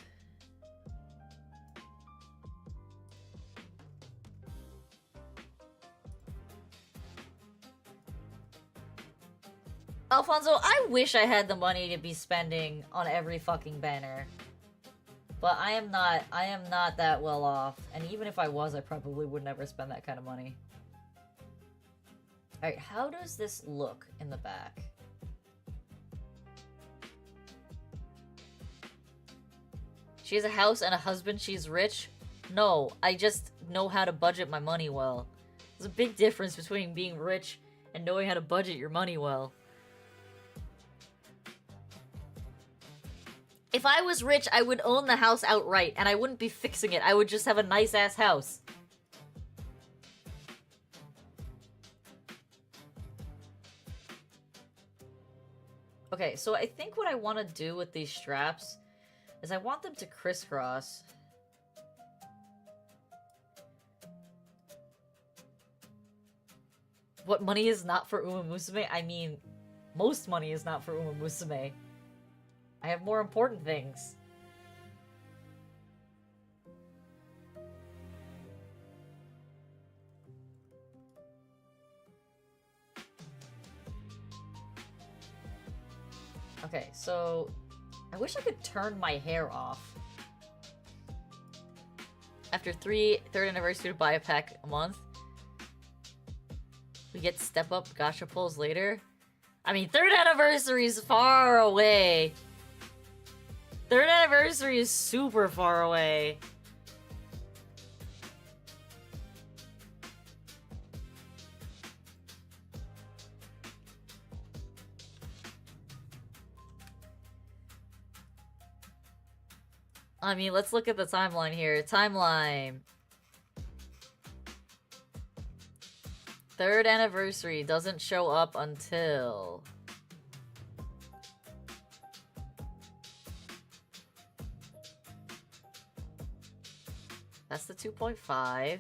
Alfonso, I wish I had the money to be spending on every fucking banner. But I am not that well off. And even if I was, I probably would never spend that kind of money. Alright, how does this look in the back? She has a house and a husband, she's rich? No, I just know how to budget my money well. There's a big difference between being rich and knowing how to budget your money well. If I was rich, I would own the house outright, and I wouldn't be fixing it. I would just have a nice-ass house. Okay, so I think what I want to do with these straps is I want them to crisscross. What money is not for Uma Musume? I mean, most money is not for Uma Musume. I have more important things. Okay, so I wish I could turn my hair off. After third anniversary to buy a pack a month. We get step up gacha pulls later. I mean, third anniversary is far away. Third anniversary is super far away. I mean, let's look at the timeline here. Timeline. Third anniversary doesn't show up until... That's the 2.5.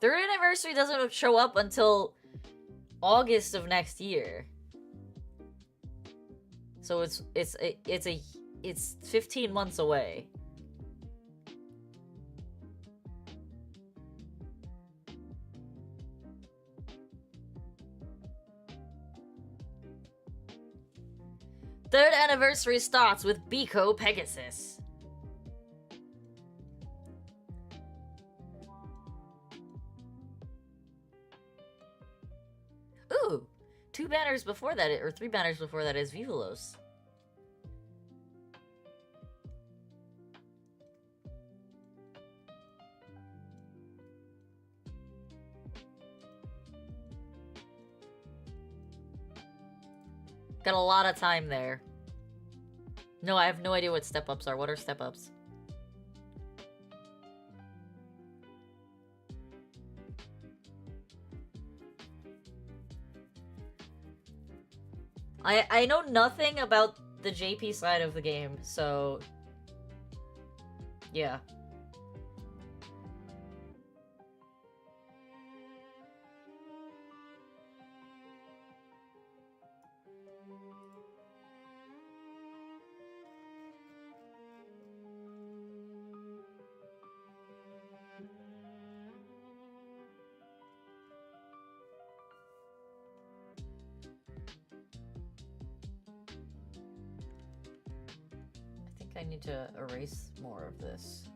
Third anniversary doesn't show up until August of next year. So it's 15 months away. Third anniversary starts with Biko Pegasus. Ooh, 2 banners before that, or 3 banners before that is Vivalos. Got a lot of time there. No, I have no idea what step-ups are. What are step-ups? I know nothing about the JP side of the game, so... yeah. I need to erase more of this.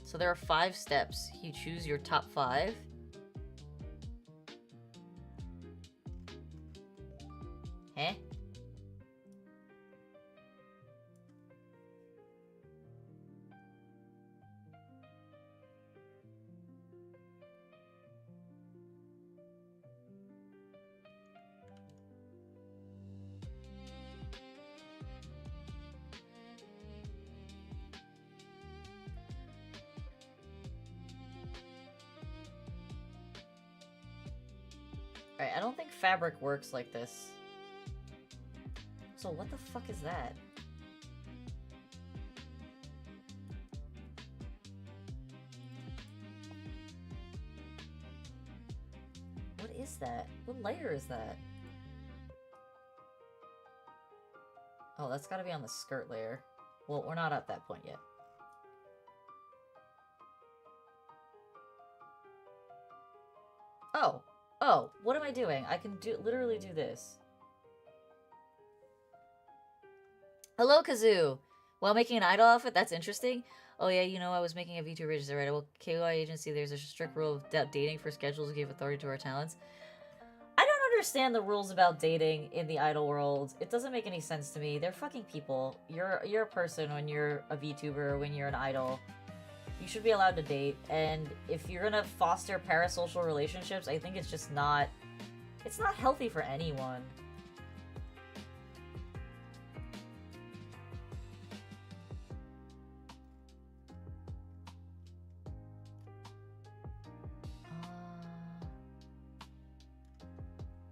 So there are 5 steps. You choose your top 5. Huh? Alright, I don't think fabric works like this. So what the fuck is that? What is that? What layer is that? Oh, that's gotta be on the skirt layer. Well, we're not at that point yet. Oh! Oh, what am I doing? I can literally do this. Hello, Kazoo! While making an idol outfit? That's interesting. Oh yeah, you know, I was making a VTuber register, right? Well, KY agency, there's a strict rule of dating for schedules to give authority to our talents. I don't understand the rules about dating in the idol world. It doesn't make any sense to me. They're fucking people. You're a person when you're a VTuber, when you're an idol. You should be allowed to date, and if you're gonna foster parasocial relationships, I think it's just not... It's not healthy for anyone.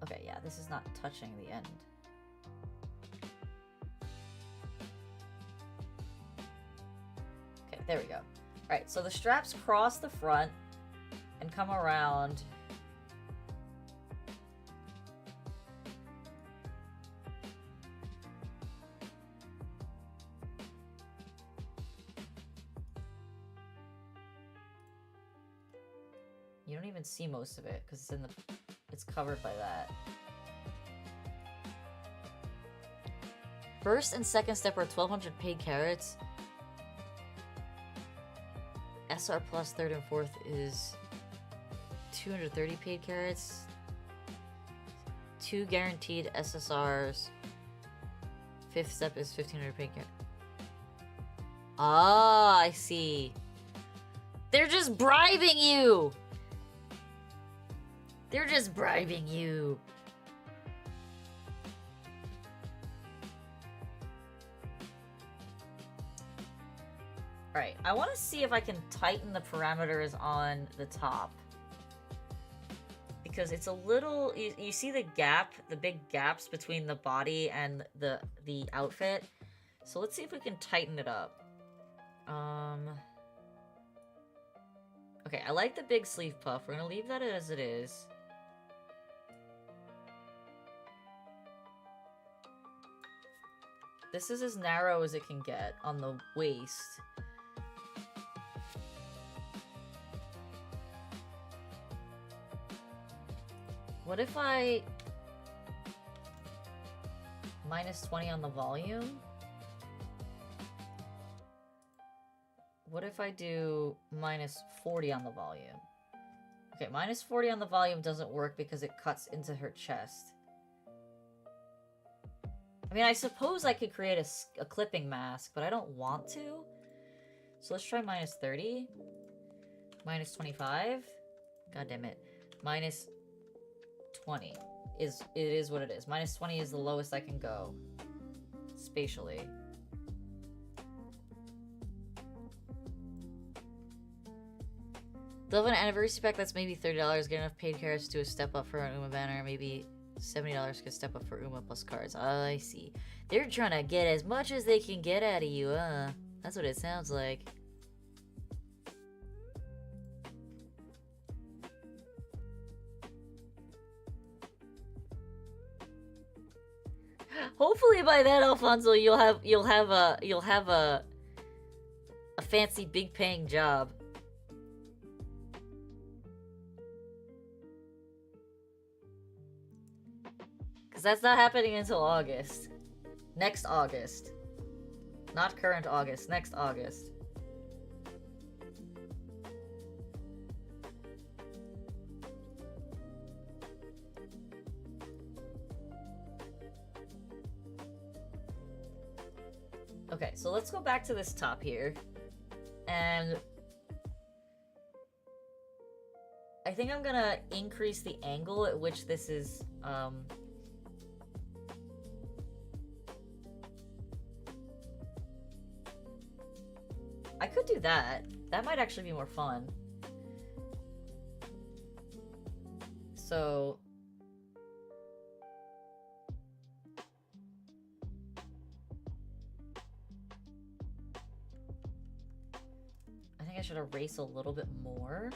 Okay, yeah, this is not touching the end. Okay, there we go. Alright, so the straps cross the front and come around. You don't even see most of it because it's in the... It's covered by that. First and second step are 1,200 paid carats. SR plus third and fourth is 230 paid carats. 2 guaranteed SSRs. Fifth step is 1,500 paid carats. Ah, I see. They're just bribing you! They're just bribing you. Alright, I want to see if I can tighten the parameters on the top. Because it's a little... You see the gap? The big gaps between the body and the outfit? So let's see if we can tighten it up. Okay, I like the big sleeve puff. We're gonna leave that as it is. This is as narrow as it can get on the waist. What if I... minus 20 on the volume? What if I do minus 40 on the volume? Okay, minus 40 on the volume doesn't work because it cuts into her chest. I mean, I suppose I could create a clipping mask, but I don't want to. So let's try minus 30. Minus 25. God damn it. Minus 20 is... It is what it is. Minus 20 is the lowest I can go. Spatially. They'll have an anniversary pack that's maybe $30. Get enough paid carats to a step up for an Uma banner. Maybe $70 could step up for Uma plus cards. I see. They're trying to get as much as they can get out of you, That's what it sounds like. Hopefully by then, Alfonso, you'll have a fancy big paying job. Because that's not happening until August. Next August. Not current August, next August. Okay, so let's go back to this top here. And I think I'm gonna increase the angle at which this is, I could do that. That might actually be more fun. So, should erase a little bit more.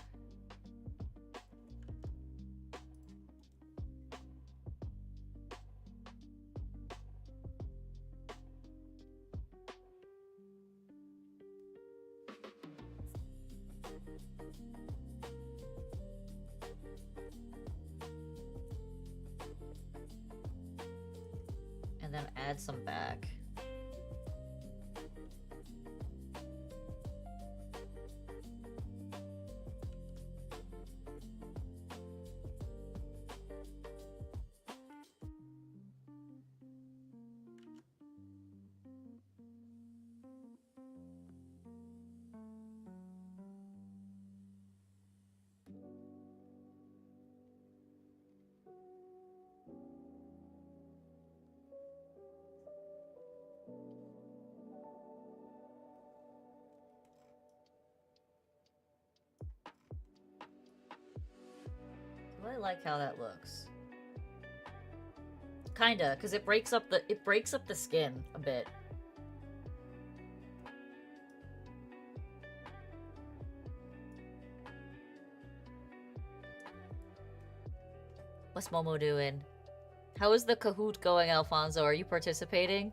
And then add some back. I like how that looks. Kinda, because it breaks up the skin a bit. What's Momo doing? How is the Kahoot going, Alfonso? Are you participating?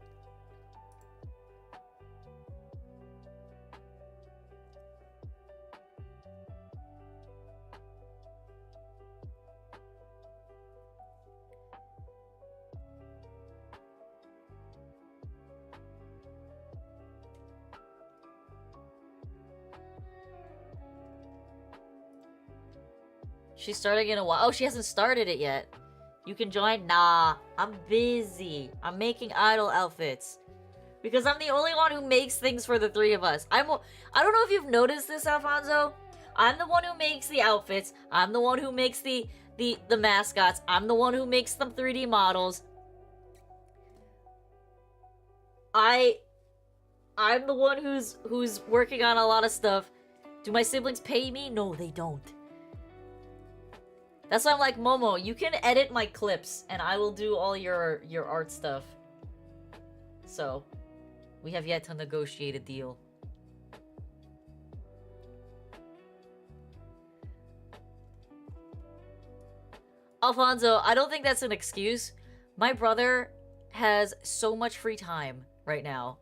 She's starting in a while. Oh, she hasn't started it yet. You can join? Nah, I'm busy. I'm making idol outfits. Because I'm the only one who makes things for the three of us. I don't know if you've noticed this, Alfonso. I'm the one who makes the outfits. I'm the one who makes the mascots. I'm the one who makes them 3D models. I'm the one who's working on a lot of stuff. Do my siblings pay me? No, they don't. That's why I'm like, Momo, you can edit my clips, and I will do all your art stuff. So, we have yet to negotiate a deal. Alfonso, I don't think that's an excuse. My brother has so much free time right now.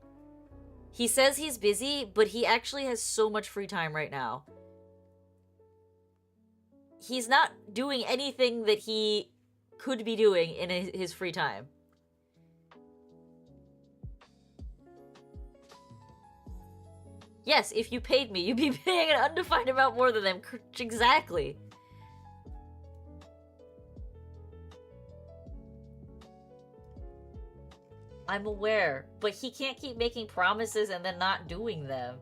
He says he's busy, but he actually has so much free time right now. He's not doing anything that he could be doing in his free time. Yes, if you paid me, you'd be paying an undefined amount more than them. Exactly. I'm aware, but he can't keep making promises and then not doing them.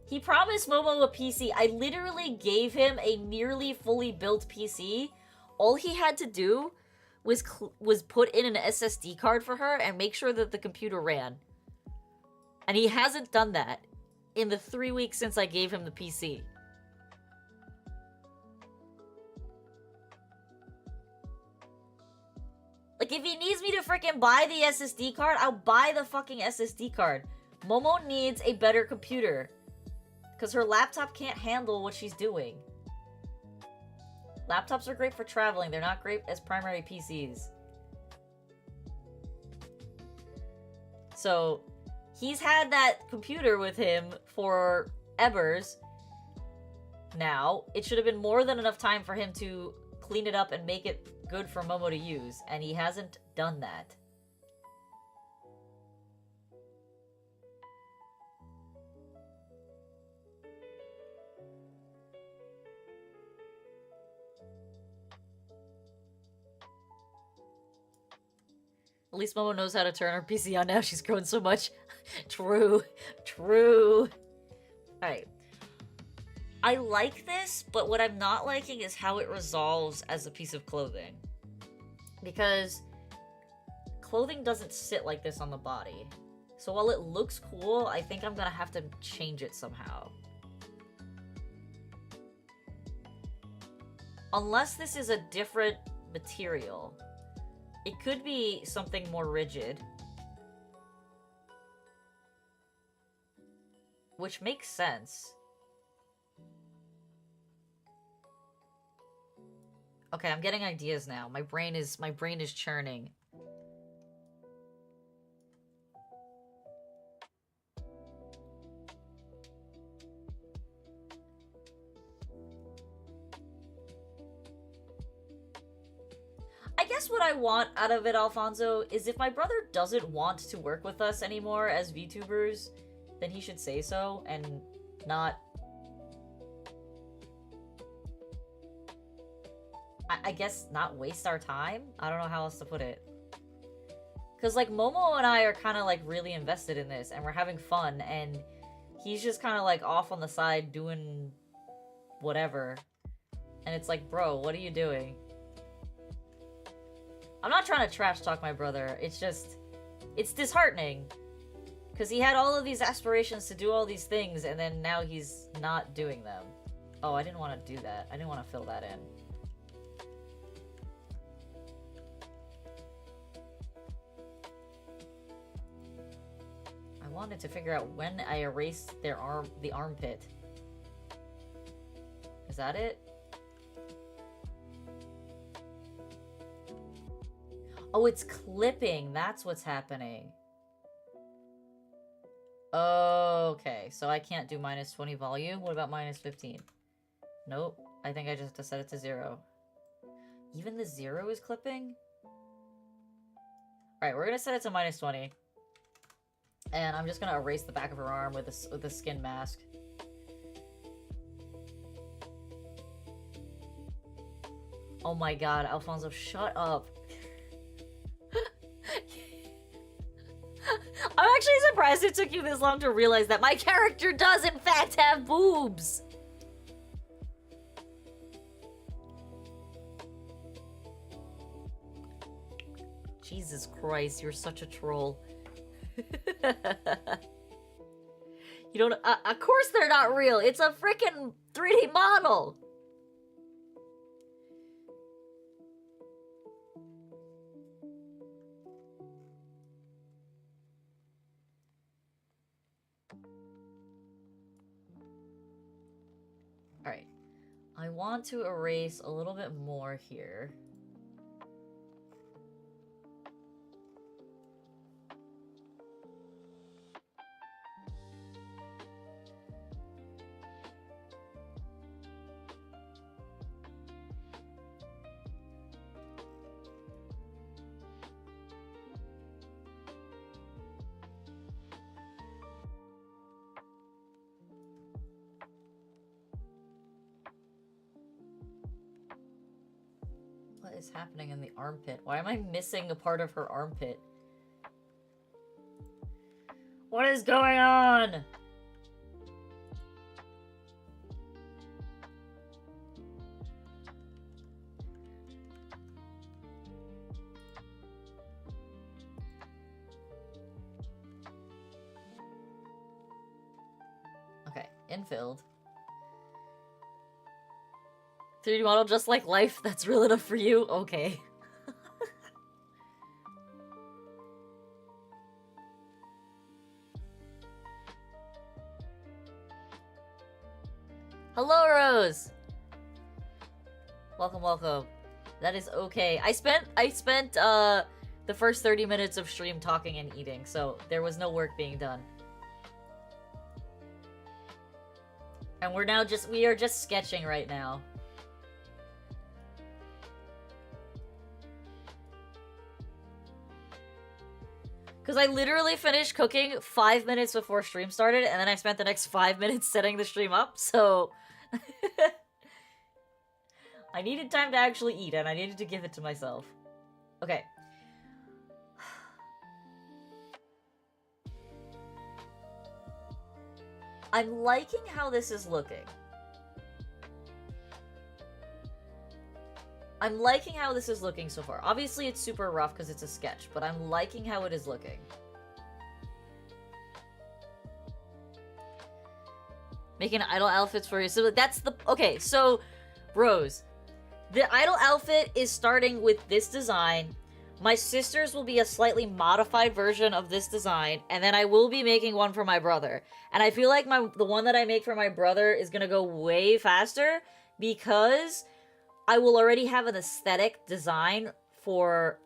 He promised Momo a PC. I literally gave him a nearly fully built PC. All he had to do was put in an SSD card for her and make sure that the computer ran. And he hasn't done that in the 3 weeks since I gave him the PC. Like, if he needs me to freaking buy the SSD card, I'll buy the fucking SSD card. Momo needs a better computer. Because her laptop can't handle what she's doing. Laptops are great for traveling. They're not great as primary PCs. So, he's had that computer with him for evers. Now, it should have been more than enough time for him to clean it up and make it good for Momo to use. And he hasn't done that. At least Momo knows how to turn her PC on now. She's grown so much. True. True. Alright. I like this, but what I'm not liking is how it resolves as a piece of clothing. Because clothing doesn't sit like this on the body. So while it looks cool, I think I'm gonna have to change it somehow. Unless this is a different material. It could be something more rigid. Which makes sense. Okay, I'm getting ideas now. My brain is churning. I guess what I want out of it, Alfonso, is if my brother doesn't want to work with us anymore as VTubers, then he should say so and not... I guess not waste our time? I don't know how else to put it. Because, like, Momo and I are kind of, like, really invested in this, and we're having fun, and he's just kind of, like, off on the side doing whatever. And it's like, bro, what are you doing? I'm not trying to trash talk my brother, it's just... It's disheartening. Because he had all of these aspirations to do all these things, and then now he's not doing them. Oh, I didn't want to do that. I didn't want to fill that in. I wanted to figure out when I erased the armpit. Is that it? Oh, it's clipping. That's what's happening. Okay, so I can't do minus 20 volume. What about minus 15? Nope. I think I just have to set it to 0. Even the 0 is clipping? Alright, we're gonna set it to minus 20. And I'm just gonna erase the back of her arm with a skin mask. Oh my god, Alfonso, shut up. I'm actually surprised it took you this long to realize that my character does in fact have boobs! Jesus Christ, you're such a troll. You don't- of course they're not real! It's a freaking 3D model! Alright. I want to erase a little bit more here. What is happening in the armpit? Why am I missing a part of her armpit? What is going on? Okay, infilled. 3D model just like life, that's real enough for you? Okay. Hello, Rose! Welcome, welcome. That is okay. I spent the first 30 minutes of stream talking and eating, so there was no work being done. And we are just sketching right now. Because I literally finished cooking 5 minutes before stream started, and then I spent the next 5 minutes setting the stream up, so... I needed time to actually eat, and I needed to give it to myself. Okay. I'm liking how this is looking. I'm liking how this is looking so far. Obviously, it's super rough because it's a sketch, but I'm liking how it is looking. Making idol outfits for you. So that's the... Okay, so, Rose. The idol outfit is starting with this design, My sister's will be a slightly modified version of this design, and then I will be making one for my brother. And I feel like the one that I make for my brother is gonna go way faster because I will already have an aesthetic design for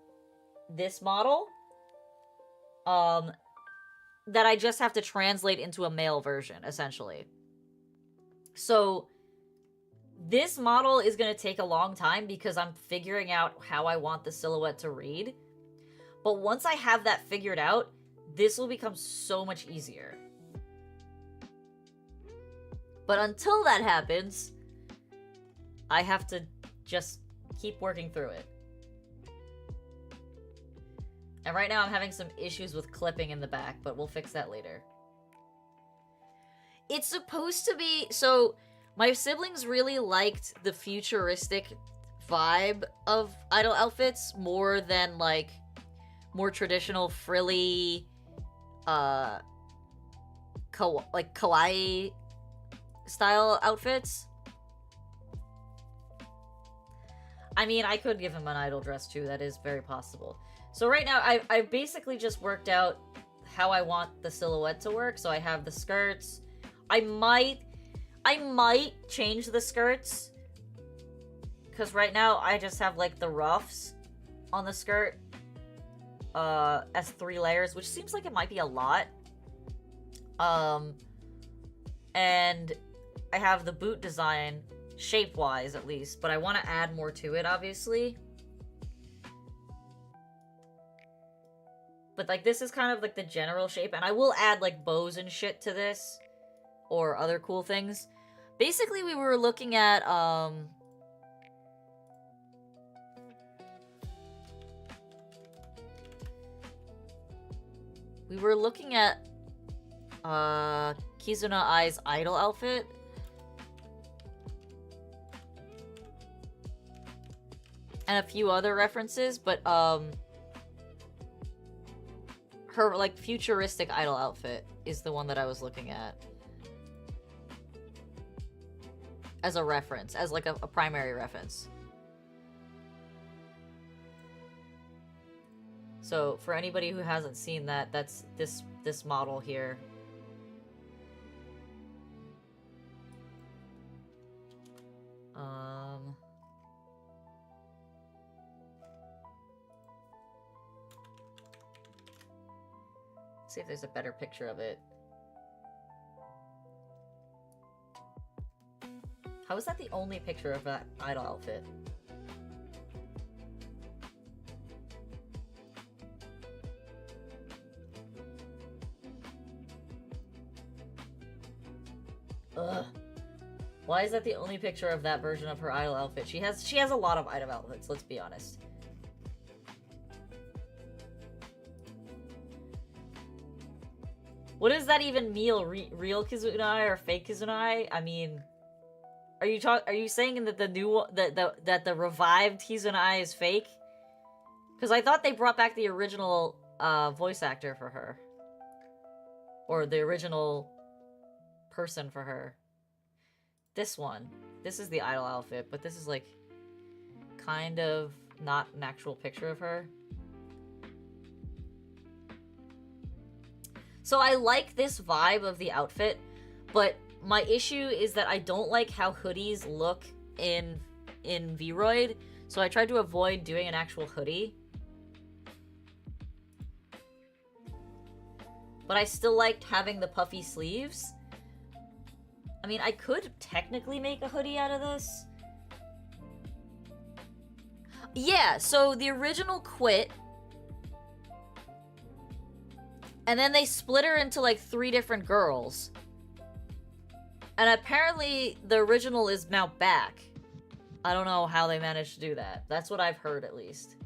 this model. That I just have to translate into a male version, essentially. So this model is going to take a long time because I'm figuring out how I want the silhouette to read. But once I have that figured out, this will become so much easier. But until that happens, I have to just keep working through it. And right now I'm having some issues with clipping in the back, but we'll fix that later. It's supposed to be... So, my siblings really liked the futuristic vibe of idol outfits more than, like, more traditional frilly, kawaii style outfits. I mean, I could give him an idol dress too, that is very possible. So right now, I've basically just worked out how I want the silhouette to work. So I have the skirts. I might change the skirts. Because right now, I just have, like, the ruffs on the skirt. As 3 layers, which seems like it might be a lot. And I have the boot design, shape-wise at least. But I want to add more to it, obviously. But, like, this is kind of, like, the general shape. And I will add, like, bows and shit to this. Or other cool things. Basically, we were looking at, we were looking at, Kizuna Ai's idol outfit. And a few other references, but, her, like, futuristic idol outfit is the one that I was looking at. As a reference, as, like, a primary reference. So, for anybody who hasn't seen that, that's this model here. Let's see if there's a better picture of it. How is that the only picture of that idol outfit? Ugh. Why is that the only picture of that version of her idol outfit? She has a lot of idol outfits, let's be honest. What does that even mean? Real Kizunai or fake Kizunai? I mean, are you saying that the new one, that the revived Kizunai is fake? Because I thought they brought back the original voice actor for her, or the original person for her. This one. This is the idol outfit, but this is, like, kind of not an actual picture of her. So I like this vibe of the outfit, but my issue is that I don't like how hoodies look in VROID, so I tried to avoid doing an actual hoodie. But I still liked having the puffy sleeves. I mean, I could technically make a hoodie out of this. Yeah, so the original quit. And then they split her into, like, 3 different girls. And apparently the original is now back. I don't know how they managed to do that. That's what I've heard, at least.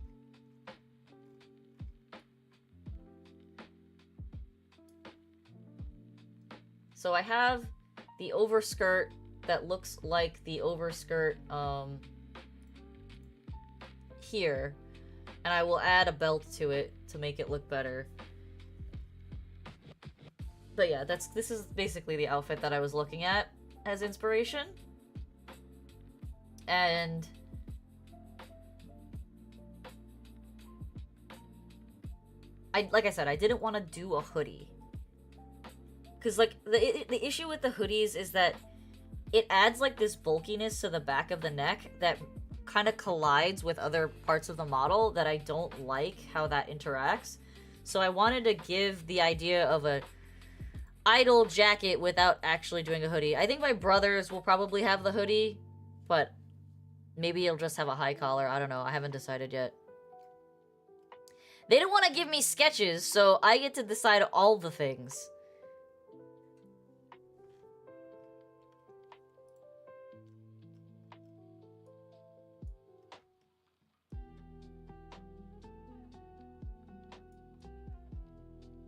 So I have the overskirt that looks like the overskirt here, and I will add a belt to it to make it look better. But yeah, this is basically the outfit that I was looking at as inspiration. And like I said, I didn't want to do a hoodie. Because, like, the issue with the hoodies is that it adds, like, this bulkiness to the back of the neck that kind of collides with other parts of the model that I don't like how that interacts. So I wanted to give the idea of a idle jacket without actually doing a hoodie. I think my brothers will probably have the hoodie, but maybe it'll just have a high collar. I don't know. I haven't decided yet. They don't want to give me sketches, so I get to decide all the things.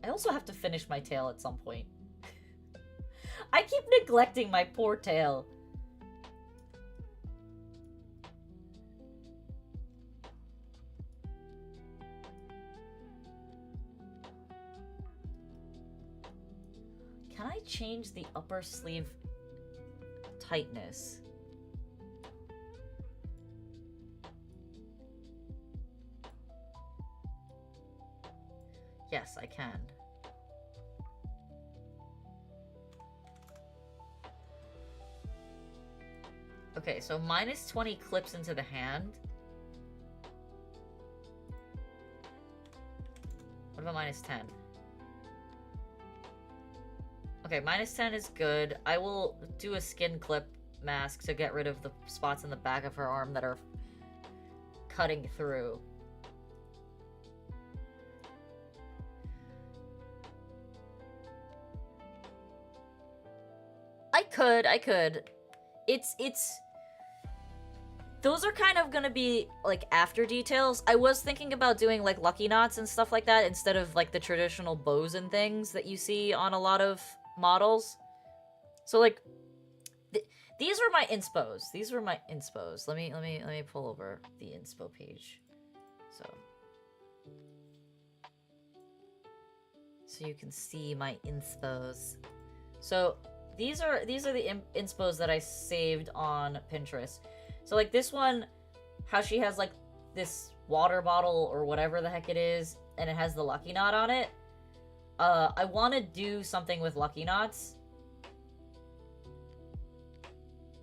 I also have to finish my tail at some point. I keep neglecting my poor tail. Can I change the upper sleeve tightness? Yes, I can. Okay, so minus 20 clips into the hand. What about minus 10? Okay, minus 10 is good. I will do a skin clip mask to get rid of the spots in the back of her arm that are cutting through. I could. It's... Those are kind of gonna be, like, after details. I was thinking about doing, like, lucky knots and stuff like that instead of, like, the traditional bows and things that you see on a lot of models. So, like, these were my inspos. These were my inspos. Let me pull over the inspo page. So you can see my inspos. So these are the inspos that I saved on Pinterest. So, like, this one, how she has, like, this water bottle or whatever the heck it is, and it has the lucky knot on it. I want to do something with lucky knots.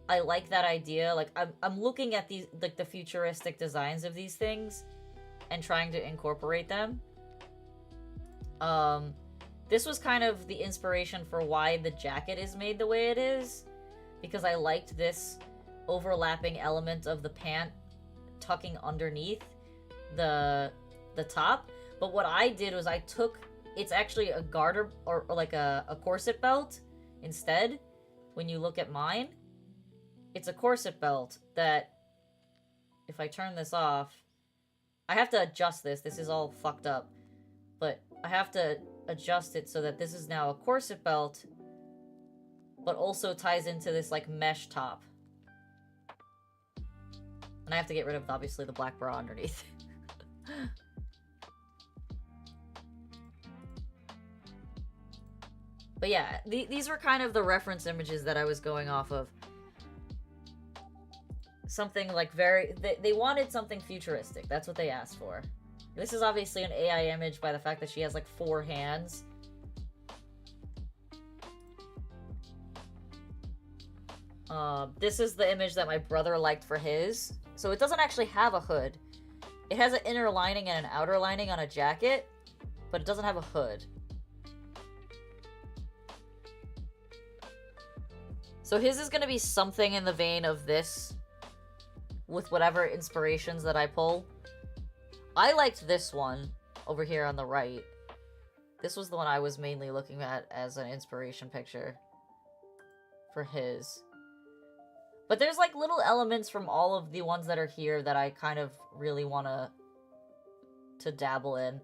I like that idea. Like, I'm looking at these, like, the futuristic designs of these things and trying to incorporate them. This was kind of the inspiration for why the jacket is made the way it is, because I liked this overlapping element of the pant tucking underneath the top. But what I did was I took, it's actually a garter or like a corset belt instead. When you look at mine, it's a corset belt that, if I turn this off, I have to adjust this. This is all fucked up, but I have to adjust it so that this is now a corset belt, but also ties into this, like, mesh top. And I have to get rid of, obviously, the black bra underneath. But yeah, these were kind of the reference images that I was going off of. Something, like, very... They wanted something futuristic. That's what they asked for. This is obviously an AI image by the fact that she has, like, 4 hands. This is the image that my brother liked for his. So it doesn't actually have a hood. It has an inner lining and an outer lining on a jacket, but it doesn't have a hood. So his is going to be something in the vein of this, with whatever inspirations that I pull. I liked this one over here on the right. This was the one I was mainly looking at as an inspiration picture for his. But there's, like, little elements from all of the ones that are here that I kind of really want to dabble in.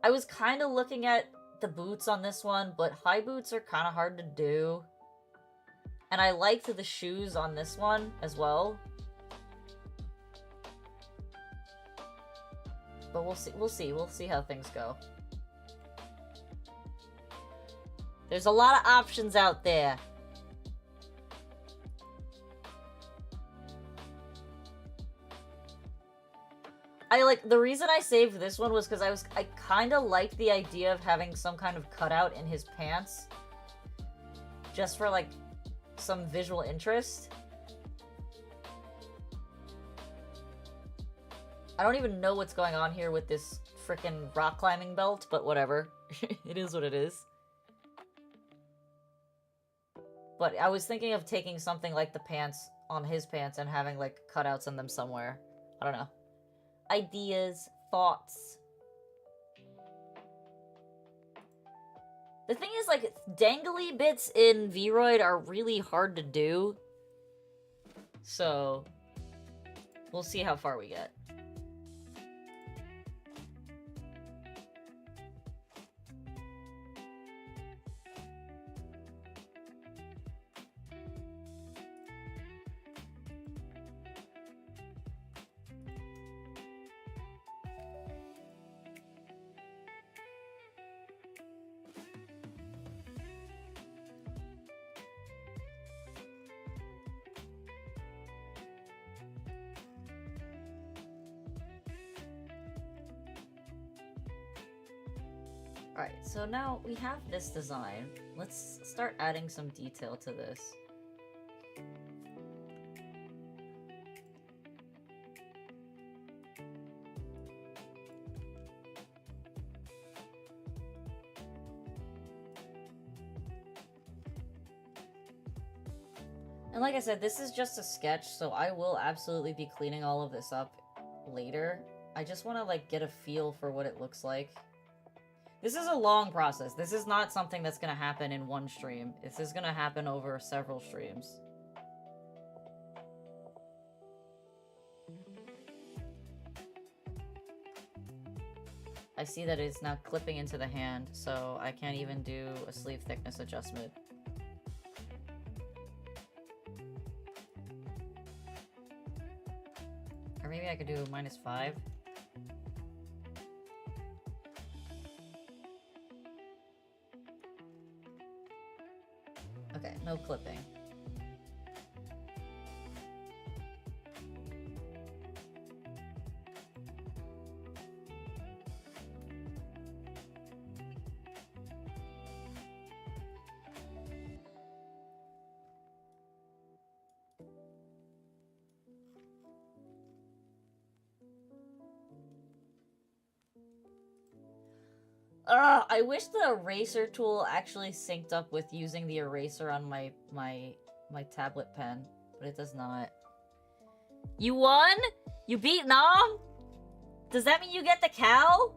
I was kind of looking at the boots on this one, but high boots are kind of hard to do. And I liked the shoes on this one as well. But we'll see how things go. There's a lot of options out there. like, the reason I saved this one was because I kind of liked the idea of having some kind of cutout in his pants. Just for, like, some visual interest. I don't even know what's going on here with this frickin' rock climbing belt, but whatever. It is what it is. But I was thinking of taking something like the pants on his pants and having, like, cutouts in them somewhere. I don't know. Ideas, thoughts. The thing is, like, dangly bits in VROID are really hard to do. So, we'll see how far we get. Alright, so now we have this design. Let's start adding some detail to this. And like I said, this is just a sketch, so I will absolutely be cleaning all of this up later. I just want to, like, get a feel for what it looks like. This is a long process. This is not something that's gonna happen in one stream. This is gonna happen over several streams. I see that it's now clipping into the hand, so I can't even do a sleeve thickness adjustment. Or maybe I could do -5. Okay, no clipping. I wish the eraser tool actually synced up with using the eraser on my tablet pen, but it does not. You won? You beat Nom? Does that mean you get the cow?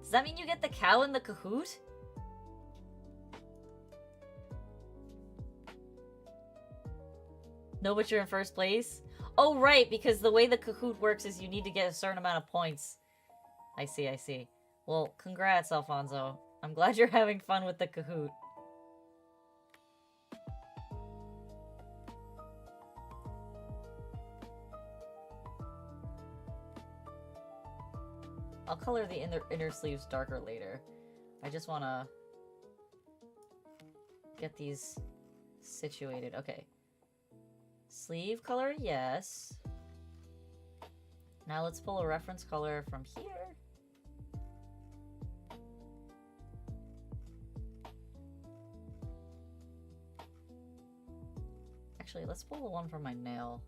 Does that mean you get the cow in the Kahoot? No, but you're in first place? Oh, right, because the way the Kahoot works is you need to get a certain amount of points. I see, I see. Well, congrats, Alfonso. I'm glad you're having fun with the Kahoot. I'll color the inner sleeves darker later. I just want to get these situated. Okay. Sleeve color, yes. Now let's pull a reference color from here. Actually, let's pull the one from my nail.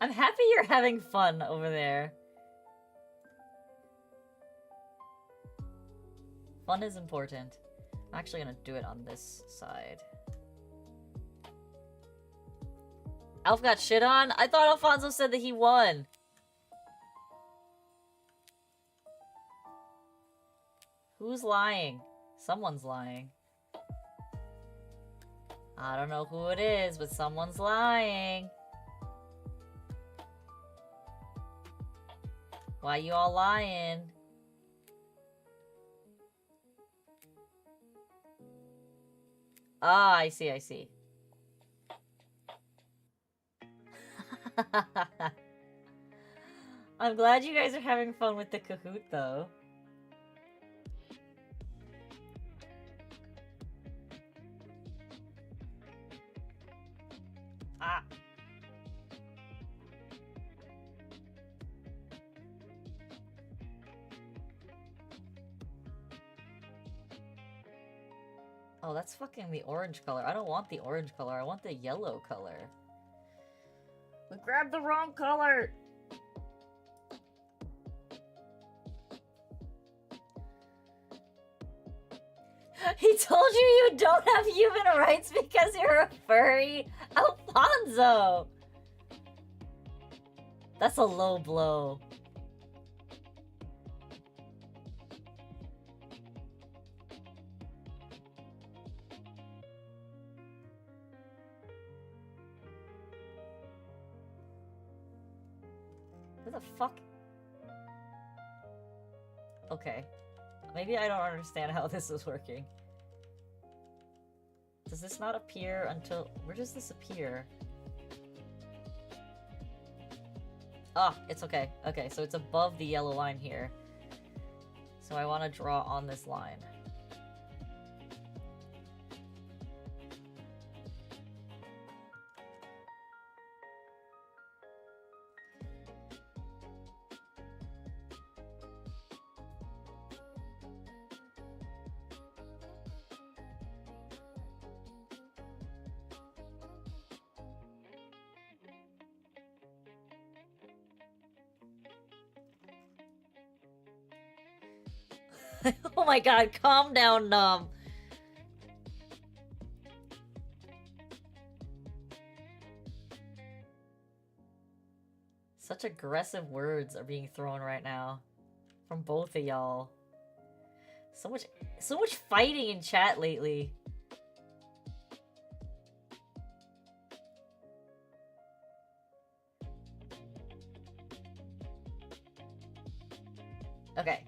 I'm happy you're having fun over there. Fun is important. I'm actually gonna do it on this side. Alf got shit on? I thought Alfonso said that he won. Who's lying? Someone's lying. I don't know who it is, but someone's lying. Why you all lying? Ah, I see, I see. I'm glad you guys are having fun with the Kahoot, though. Ah. Oh, that's fucking the orange color. I don't want the orange color. I want the yellow color. We grabbed the wrong color! He told you you don't have human rights because you're a furry? Alfonso! That's a low blow. What the fuck? Okay. Maybe I don't understand how this is working. Does this not appear until... Where does this appear? Ah, it's okay. Okay, so it's above the yellow line here. So I want to draw on this line. Oh my god, calm down, Numb. Such aggressive words are being thrown right now. From both of y'all. So much fighting in chat lately. Okay.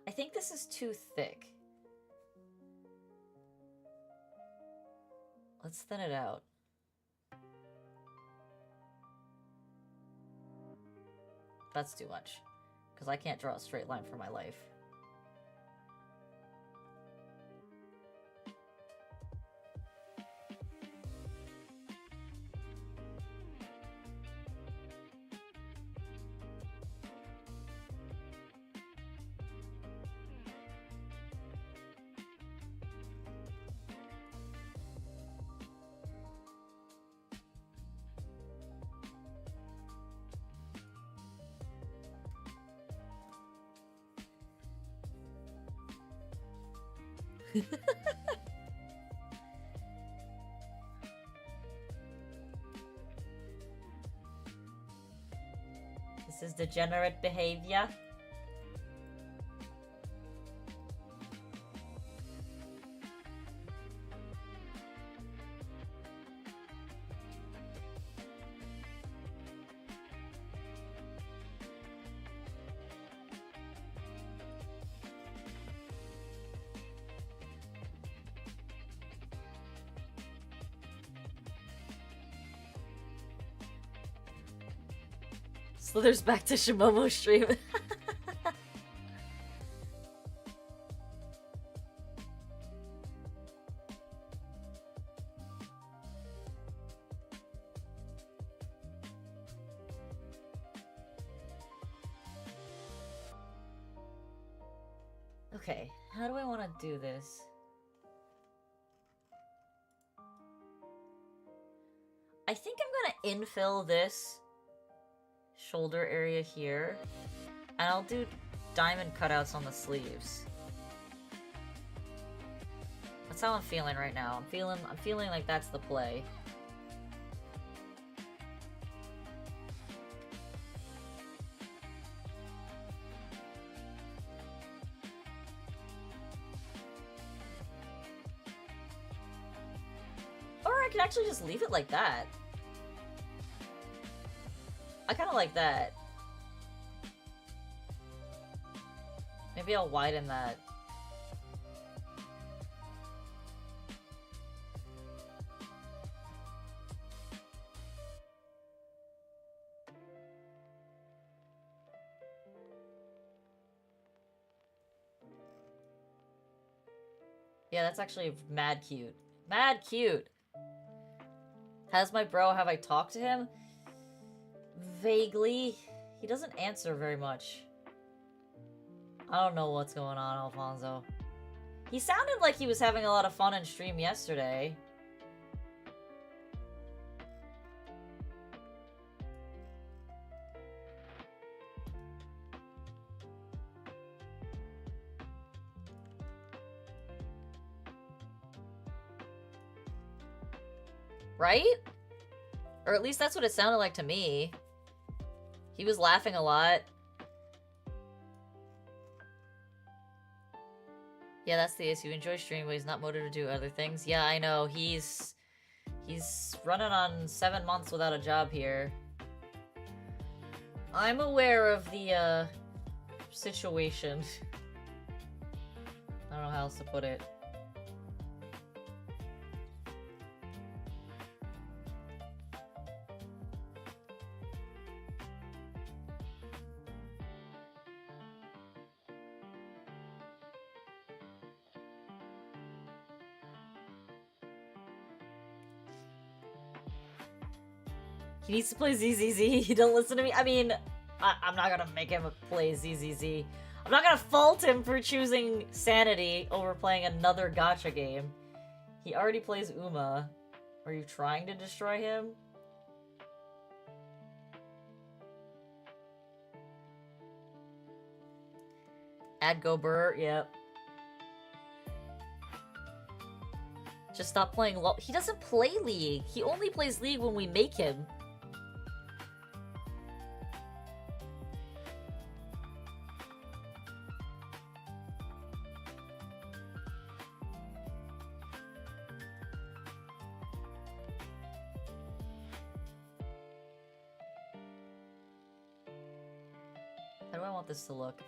I think this is too thick. Let's thin it out. That's too much. Because I can't draw a straight line for my life. This is degenerate behavior. Slithers back to Shimomo stream. Okay, how do I want to do this? I think I'm gonna infill this shoulder area here, and I'll do diamond cutouts on the sleeves. That's how I'm feeling right now. I'm feeling like that's the play. Or I could actually just leave it like that. I kind of like that. Maybe I'll widen that. Yeah, that's actually mad cute. Mad cute! Has my bro, have I talked to him? Vaguely. He doesn't answer very much. I don't know what's going on, Alfonso. He sounded like he was having a lot of fun in stream yesterday. Right? Or at least that's what it sounded like to me. He was laughing a lot. Yeah, that's the issue. Enjoy stream, but he's not motivated to do other things. Yeah, I know. He's running on 7 months without a job here. I'm aware of the, situation. I don't know how else to put it. He needs to play ZZZ. He don't listen to me. I mean, I'm not gonna make him play ZZZ. I'm not gonna fault him for choosing Sanity over playing another gacha game. He already plays Uma. Are you trying to destroy him? Add Gobert, yep. Just stop playing LoL. He doesn't play League. He only plays League when we make him. How do I want this to look?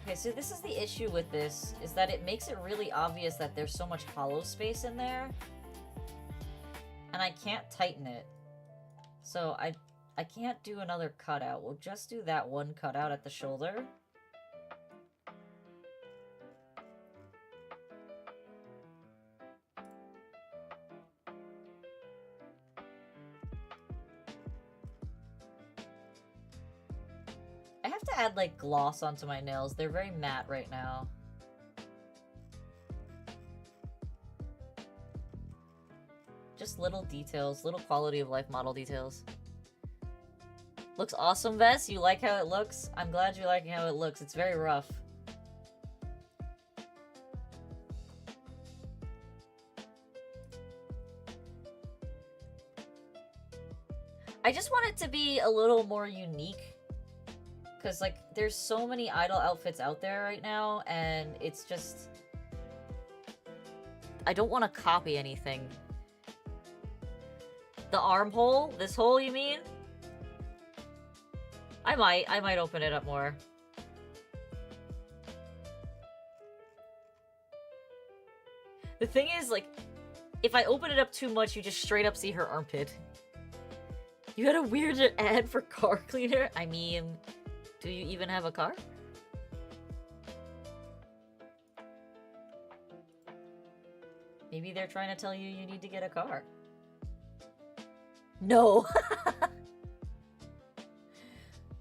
Okay, so this is the issue with this, is that it makes it really obvious that there's so much hollow space in there. And I can't tighten it. So I can't do another cutout. We'll just do that one cutout at the shoulder. I have to add, like, gloss onto my nails. They're very matte right now. Just little details, little quality of life model details. Looks awesome, Vess. You like how it looks? I'm glad you like how it looks. It's very rough. I just want it to be a little more unique. Because, like, there's so many idol outfits out there right now, and it's just... I don't want to copy anything. The armhole? This hole, you mean? I might open it up more. The thing is, like, if I open it up too much, you just straight up see her armpit. You had a weird ad for car cleaner? I mean... Do you even have a car? Maybe they're trying to tell you you need to get a car. No!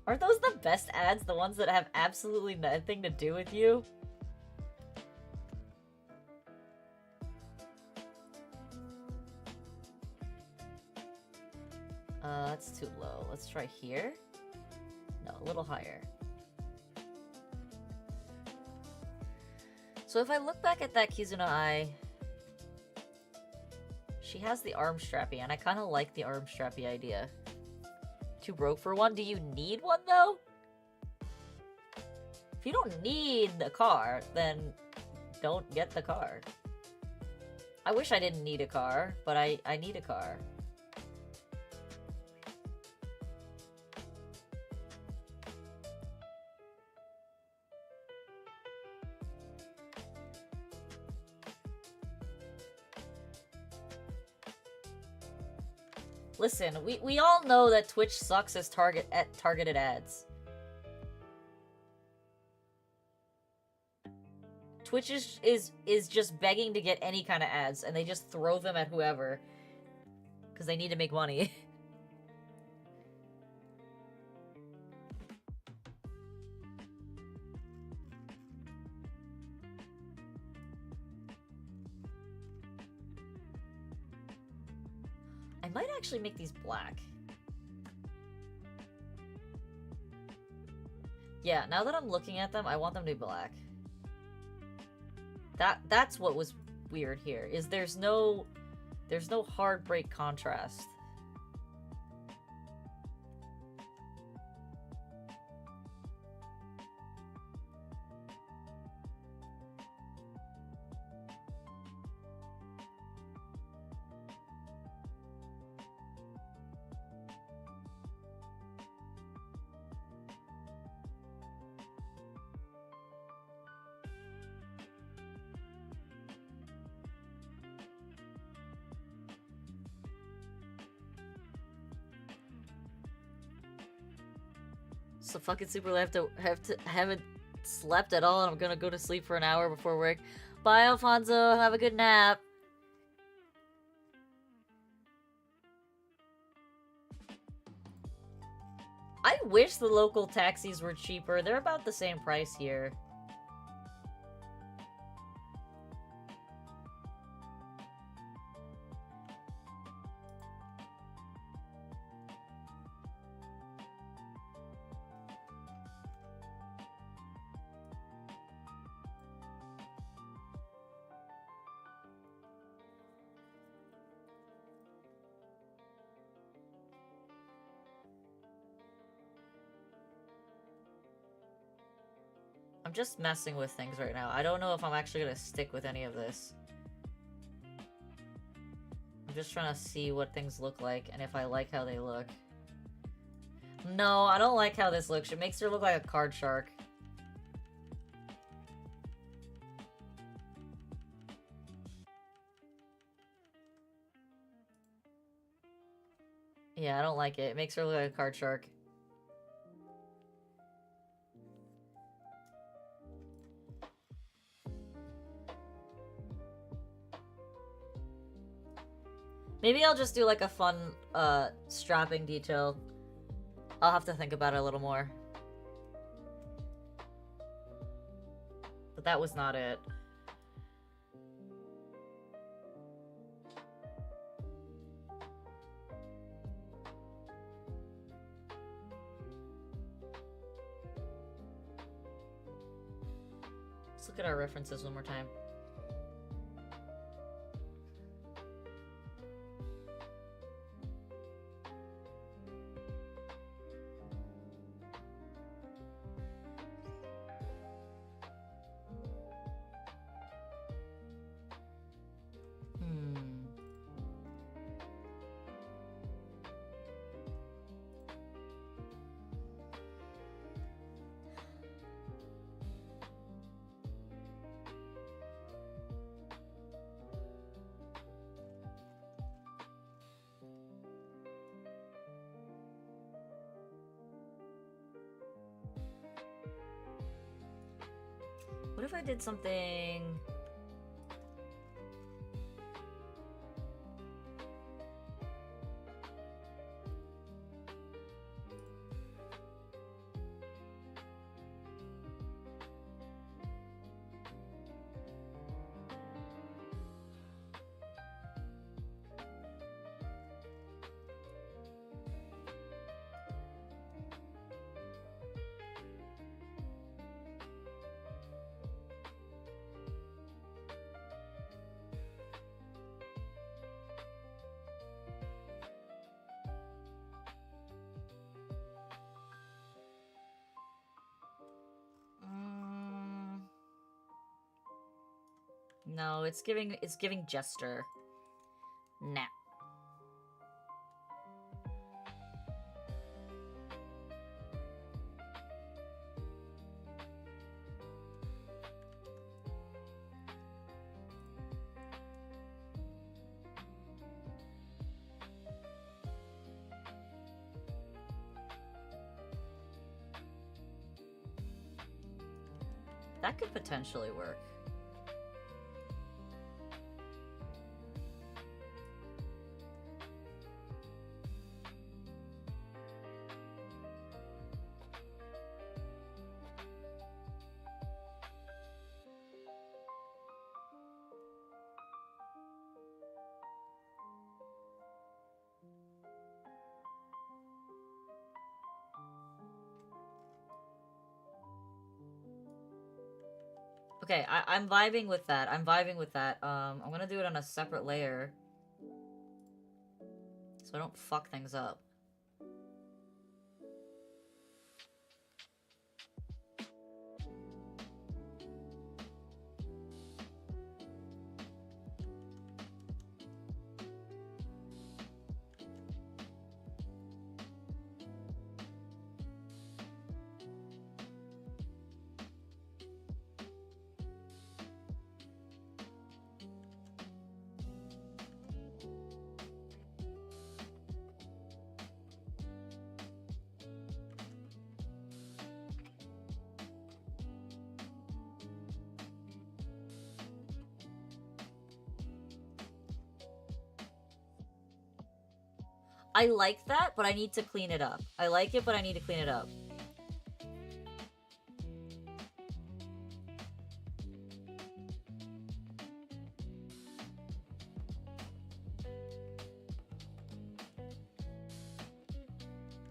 Aren't those the best ads? The ones that have absolutely nothing to do with you? That's too low. Let's try here. No, a little higher. So if I look back at that Kizuna Eye, she has the arm strappy, and I kind of like the arm strappy idea. Too broke for one? Do you need one, though? If you don't need the car, then don't get the car. I wish I didn't need a car, but I need a car. Listen, we all know that Twitch sucks as targeted ads. Twitch is just begging to get any kind of ads, and they just throw them at whoever. Because they need to make money. I might actually make these black. Yeah, now that I'm looking at them, I want them to be black. That's what was weird here, is there's no hard break contrast. So fucking super haven't slept at all, and I'm gonna go to sleep for an hour before work. Bye, Alfonso. Have a good nap. I wish the local taxis were cheaper. They're about the same price here. I'm just messing with things right now. I don't know if I'm actually gonna stick with any of this. I'm just trying to see what things look like and if I like how they look. No, I don't like how this looks. It makes her look like a card shark. Yeah, I don't like it. It makes her look like a card shark. Maybe I'll just do like a fun, strapping detail. I'll have to think about it a little more. But that was not it. Let's look at our references one more time. What if I did something... No, it's giving jester. Nah. That could potentially work. Okay, I'm vibing with that. I'm vibing with that. I'm gonna do it on a separate layer. So I don't fuck things up. I like that, but I need to clean it up. I like it, but I need to clean it up.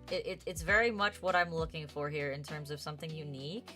It's very much what I'm looking for here in terms of something unique.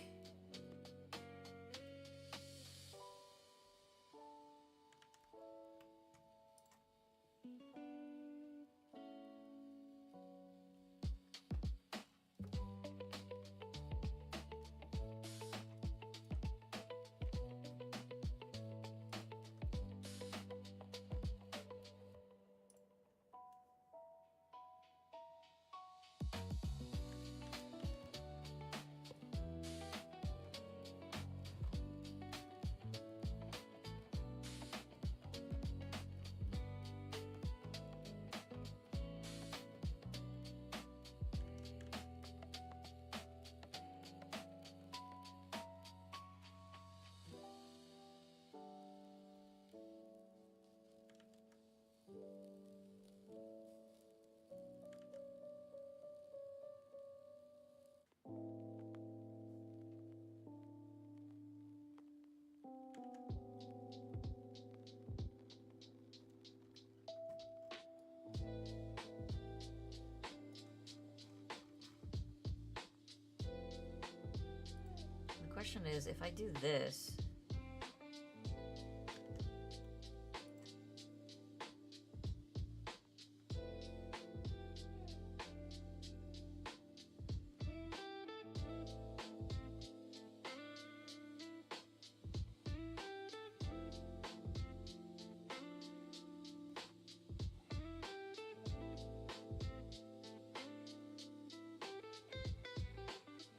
The question is, if I do this...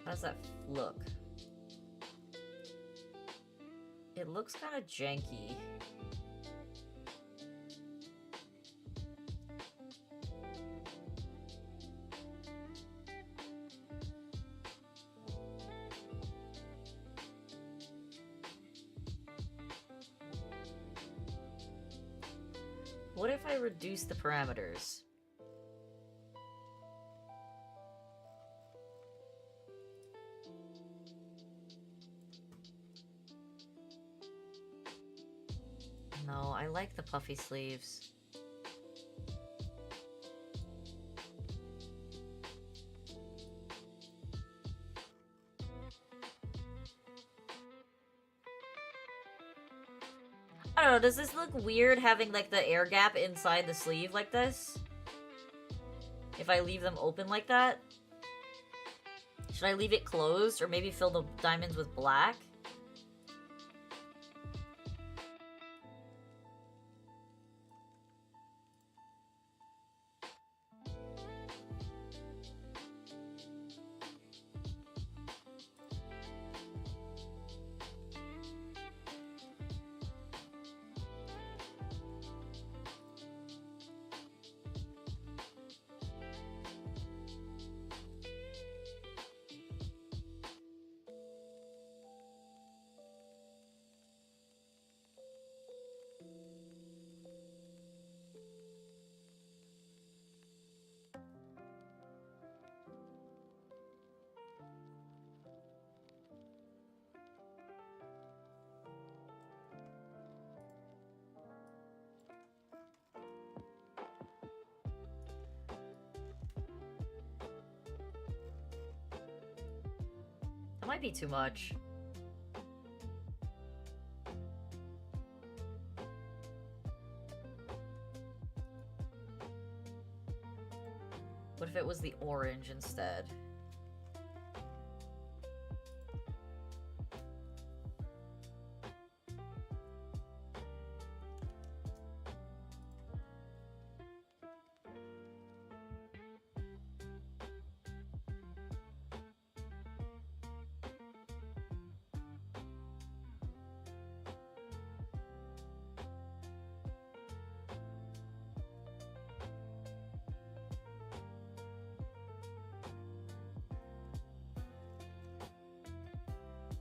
How does that look? It looks kind of janky. What if I reduce the parameters? No, I like the puffy sleeves. I don't know, does this look weird having like the air gap inside the sleeve like this? If I leave them open like that? Should I leave it closed or maybe fill the diamonds with black? might be too much. What if it was the orange instead?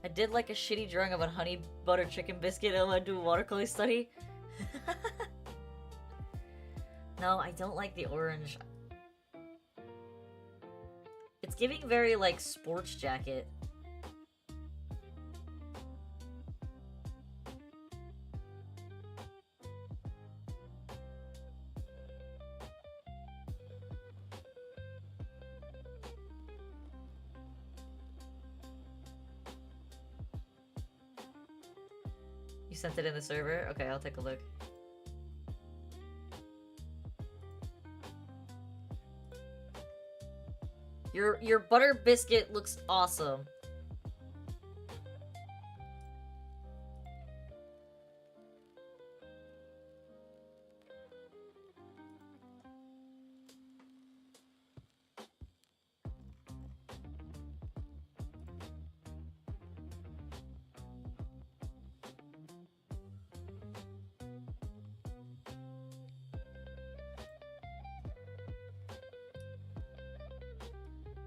I did like a shitty drawing of a honey butter chicken biscuit and I went to a watercolor study. No, I don't like the orange. It's giving very, like, sports jacket. You sent it in the server? Okay, I'll take a look. Your butter biscuit looks awesome.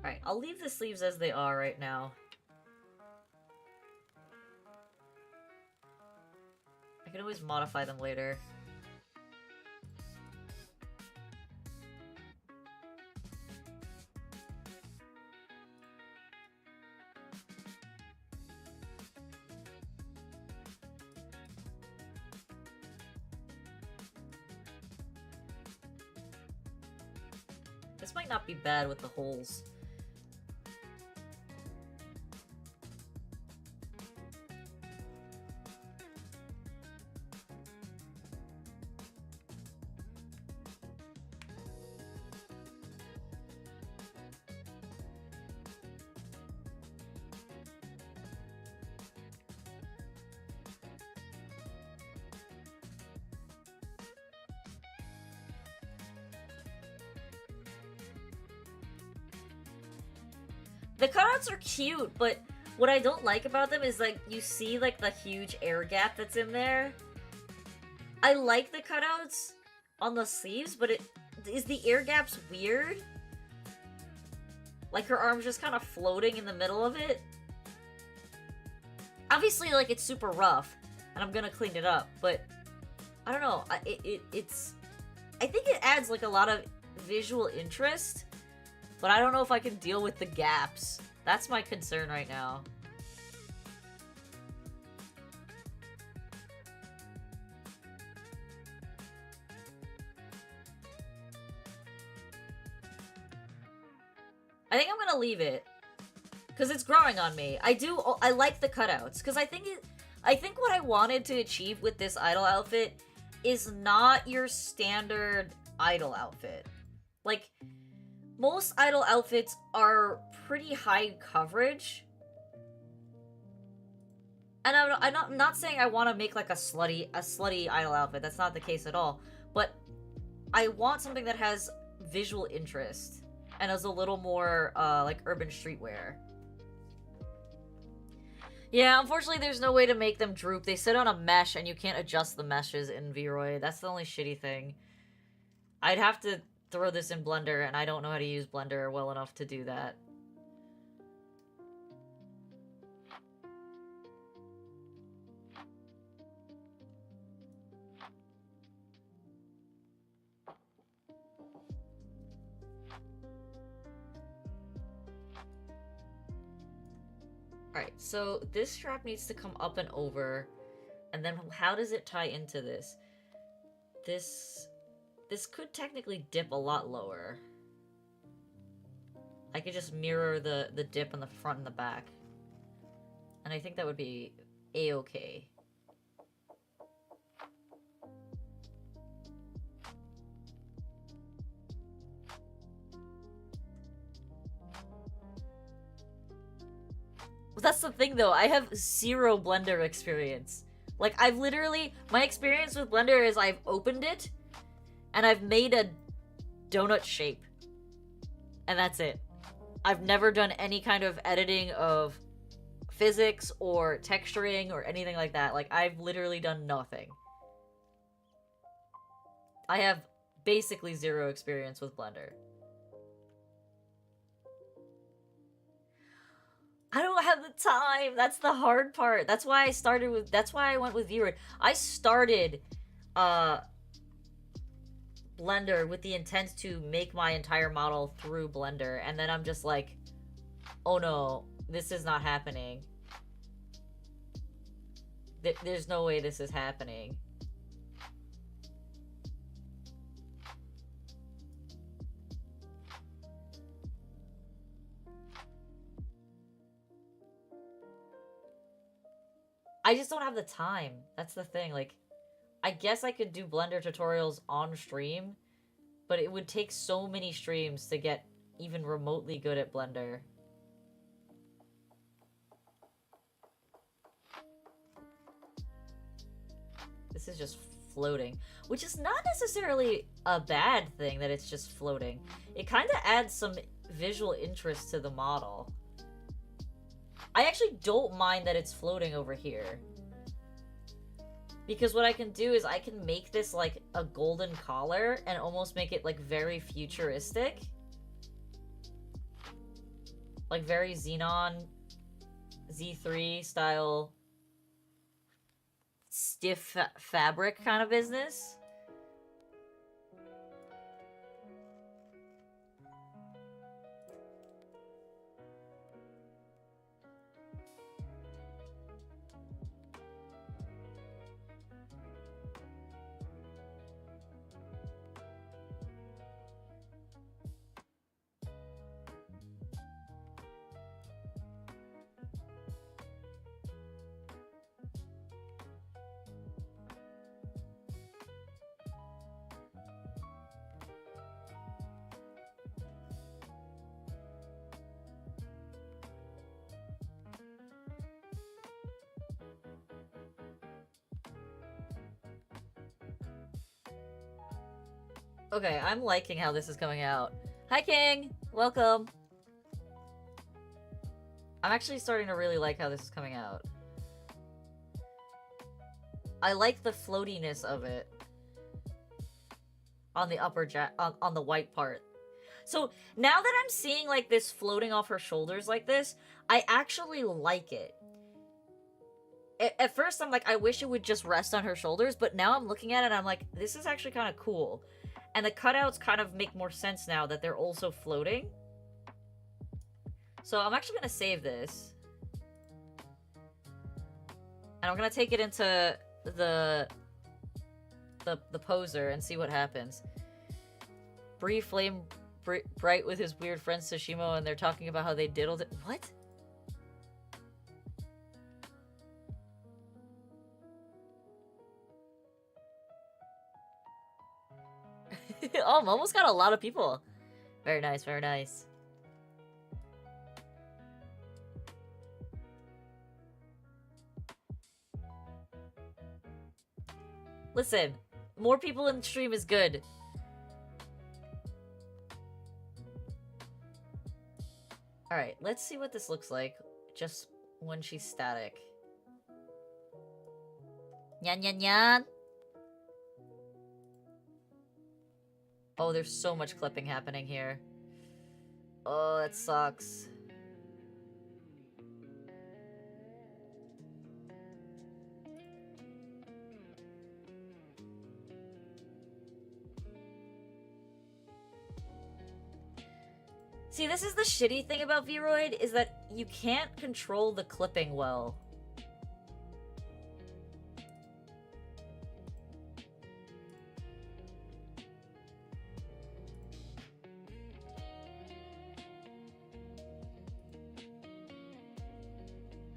Alright, I'll leave the sleeves as they are right now. I can always modify them later. This might not be bad with the holes. The cutouts are cute, but what I don't like about them is, like, you see, like, the huge air gap that's in there. I like the cutouts on the sleeves, but is the air gaps weird? Like, her arm's just kind of floating in the middle of it? Obviously, like, it's super rough, and I'm gonna clean it up, but I don't know. It's... I think it adds, like, a lot of visual interest. But I don't know if I can deal with the gaps. That's my concern right now. I think I'm gonna leave it. Because it's growing on me. I like the cutouts. Because I think what I wanted to achieve with this idol outfit is not your standard idol outfit. Like... most idol outfits are pretty high coverage. And I'm not saying I want to make like a slutty idol outfit. That's not the case at all. But I want something that has visual interest and is a little more like urban streetwear. Yeah, unfortunately there's no way to make them droop. They sit on a mesh and you can't adjust the meshes in VROID. That's the only shitty thing. I'd have to throw this in Blender, and I don't know how to use Blender well enough to do that. Alright, so this strap needs to come up and over, and then how does it tie into this? This could technically dip a lot lower. I could just mirror the dip in the front and the back. And I think that would be a-okay. That's the thing though, I have zero Blender experience. Like, I've literally, my experience with Blender is I've opened it, and I've made a donut shape. And that's it. I've never done any kind of editing of physics or texturing or anything like that. Like, I've literally done nothing. I have basically zero experience with Blender. I don't have the time. That's the hard part. That's why I started with, that's why I went with VROID. I started Blender with the intent to make my entire model through Blender, and then I'm just like, oh no, this is not happening. There's no way this is happening. I just don't have the time. That's the thing. Like, I guess I could do Blender tutorials on stream, but it would take so many streams to get even remotely good at Blender. This is just floating, which is not necessarily a bad thing that it's just floating. It kind of adds some visual interest to the model. I actually don't mind that it's floating over here. Because what I can do is I can make this like a golden collar and almost make it like very futuristic. Like very Xenon Z3 style stiff fabric kind of business. Okay, I'm liking how this is coming out. Hi, King! Welcome! I'm actually starting to really like how this is coming out. I like the floatiness of it. On the upper on the white part. So, now that I'm seeing, like, this floating off her shoulders like this, I actually like it. At first, I'm like, I wish it would just rest on her shoulders, but now I'm looking at it and I'm like, this is actually kind of cool. And the cutouts kind of make more sense now that they're also floating. So I'm actually going to save this. And I'm going to take it into the poser and see what happens. Bree flame bright with his weird friend Sashimo, and they're talking about how they diddled it. What? Oh, Momo's got a lot of people. Very nice, very nice. Listen, more people in the stream is good. Alright, let's see what this looks like just when she's static. Nyan nyan nyan! Oh, there's so much clipping happening here. Oh, that sucks. See, this is the shitty thing about VROID, is that you can't control the clipping well.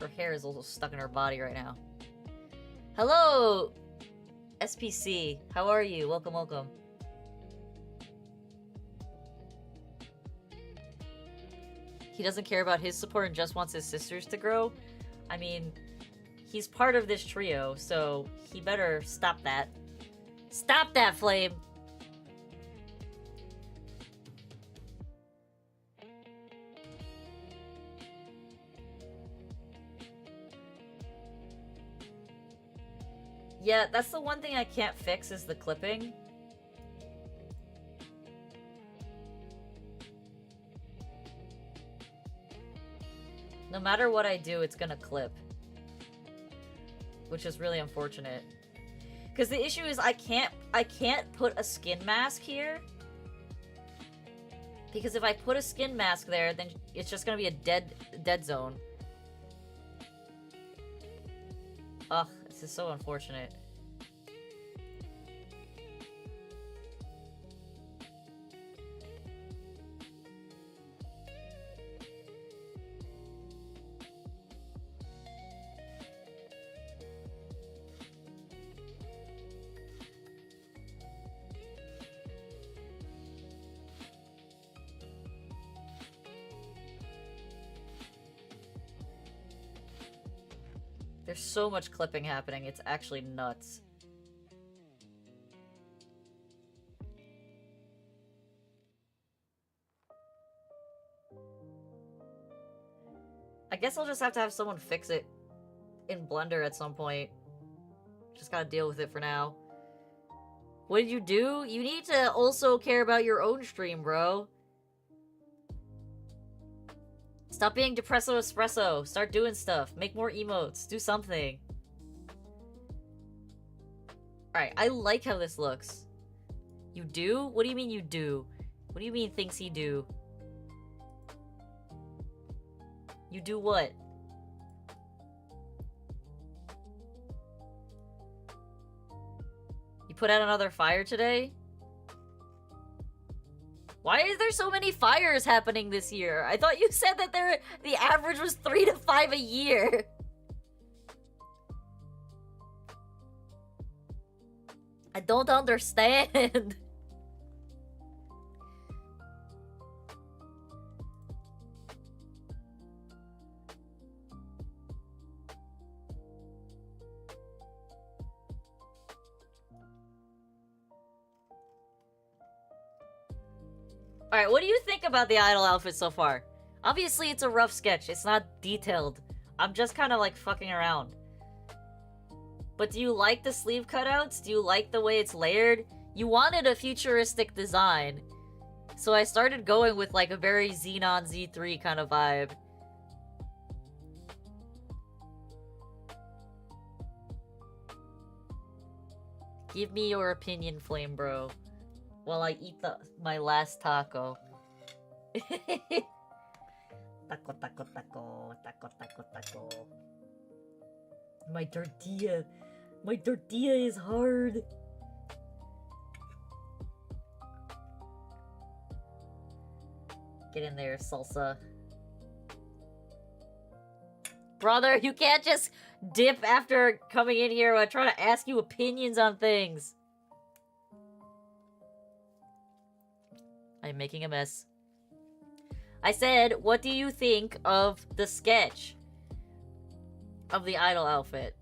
Her hair is also stuck in her body right now. Hello, SPC. How are you? Welcome, welcome. He doesn't care about his support and just wants his sisters to grow. I mean, he's part of this trio, so he better stop that. Stop that, Flame! Yeah, that's the one thing I can't fix is the clipping. No matter what I do, it's gonna clip. Which is really unfortunate. Because the issue is I can't put a skin mask here. Because if I put a skin mask there, then it's just gonna be a dead zone. Ugh, this is so unfortunate. There's so much clipping happening, it's actually nuts. I guess I'll just have to have someone fix it in Blender at some point. Just gotta deal with it for now. What did you do? You need to also care about your own stream, bro. Stop being depresso espresso. Start doing stuff. Make more emotes. Do something. Alright, I like how this looks. You do? What do you mean you do? What do you mean thinks he do? You do what? You put out another fire today? Why is there so many fires happening this year? I thought you said that the average was 3 to 5 a year. I don't understand. Alright, what do you think about the idol outfit so far? Obviously, it's a rough sketch. It's not detailed. I'm just kind of like fucking around. But do you like the sleeve cutouts? Do you like the way it's layered? You wanted a futuristic design. So I started going with like a very Xenon Z3 kind of vibe. Give me your opinion, Flame Bro. While I eat my last taco. Taco, taco, taco, taco, taco, taco. My tortilla is hard. Get in there, salsa. Brother, you can't just dip after coming in here while trying to ask you opinions on things. I'm making a mess. I said, what do you think of the sketch of the idol outfit?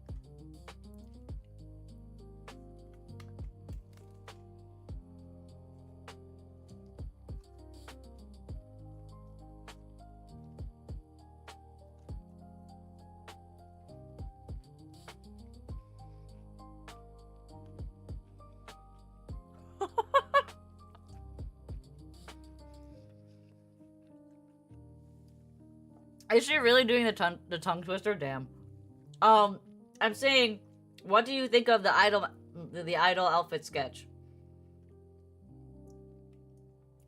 Is she really doing the tongue twister? Damn. I'm saying, what do you think of the idol outfit sketch?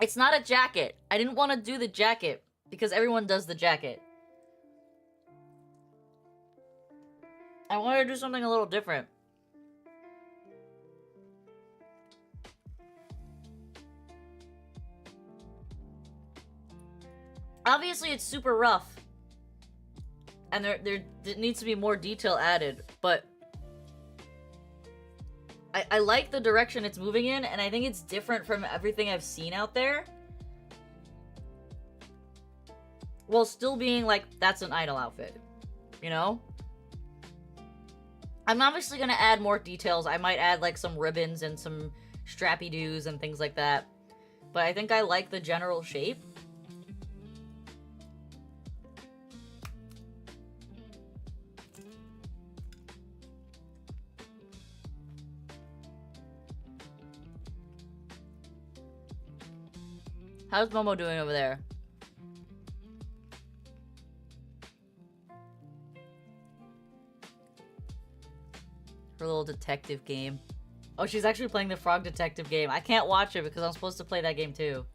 It's not a jacket. I didn't want to do the jacket because everyone does the jacket. I wanted to do something a little different. Obviously, it's super rough. And there needs to be more detail added, but I like the direction it's moving in, and I think it's different from everything I've seen out there. While still being like, that's an idol outfit. You know? I'm obviously gonna add more details. I might add like some ribbons and some strappy-doos and things like that. But I think I like the general shape. How's Momo doing over there? Her little detective game. Oh, she's actually playing the Frog Detective game. I can't watch it because I'm supposed to play that game too.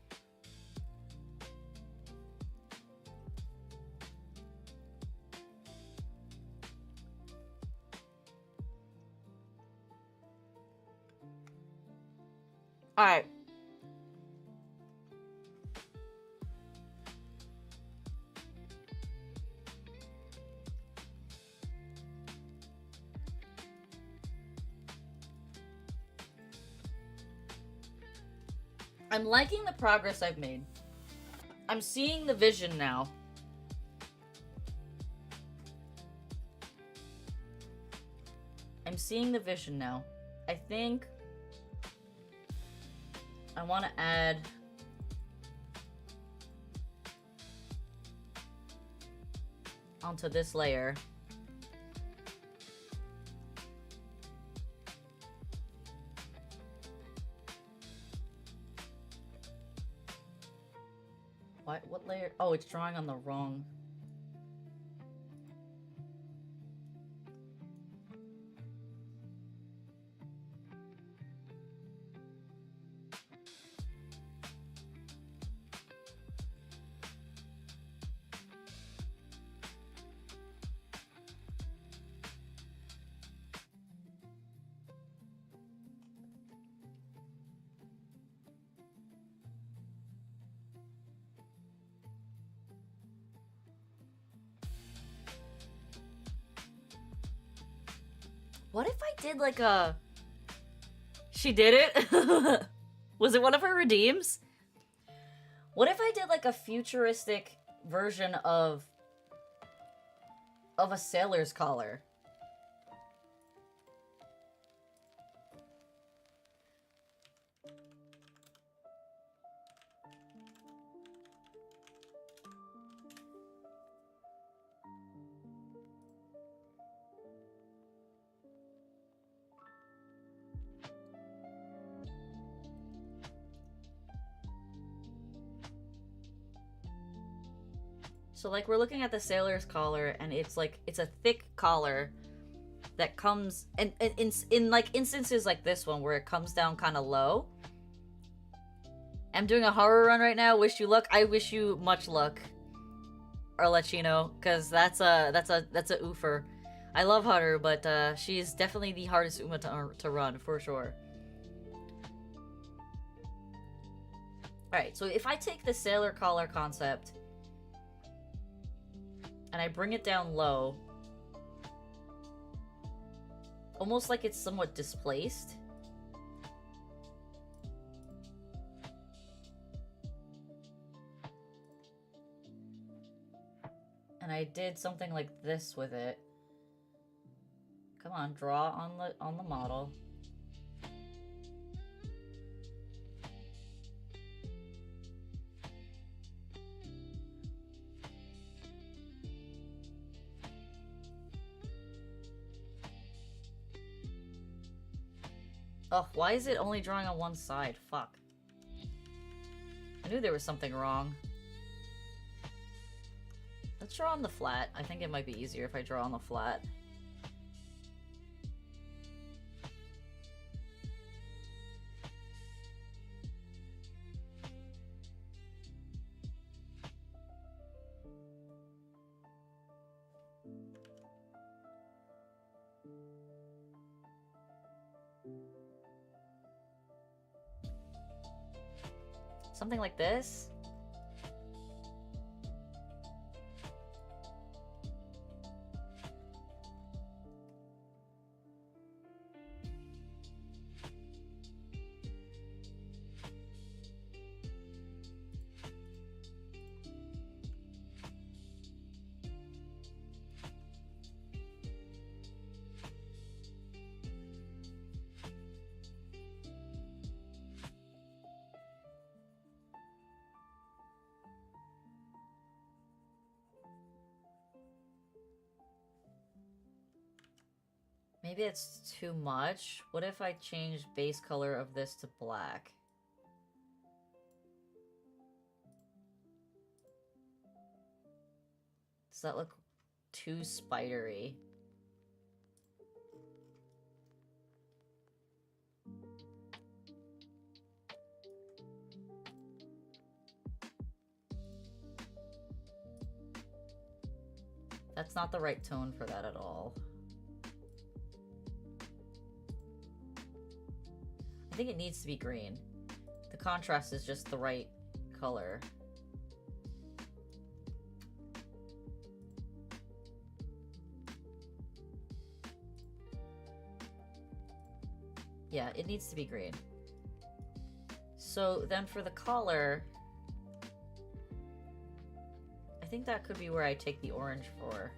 Alright. I'm liking the progress I've made. I'm seeing the vision now. I'm seeing the vision now. I think I want to add onto this layer. What layer? Oh, it's drawing on the wrong. What if I did like a... She did it? Was it one of her redeems? What if I did like a futuristic version of a sailor's collar? So like we're looking at the sailor's collar, and it's like it's a thick collar that comes and in like instances like this one where it comes down kind of low. I'm doing a horror run right now. Wish you luck. I wish you much luck, Arlecchino, because that's a oofer. I love Hutter, but she's definitely the hardest Uma to run for sure. Alright, so if I take the sailor collar concept and I bring it down low, almost like it's somewhat displaced. And I did something like this with it. Come on, draw on the model. Ugh, why is it only drawing on one side? Fuck. I knew there was something wrong. Let's draw on the flat. I think it might be easier if I draw on the flat. Something like this. Maybe it's too much. What if I change base color of this to black? Does that look too spidery? That's not the right tone for that at all. I think it needs to be green. The contrast is just the right color. Yeah, it needs to be green. So then for the collar, I think that could be where I take the orange for.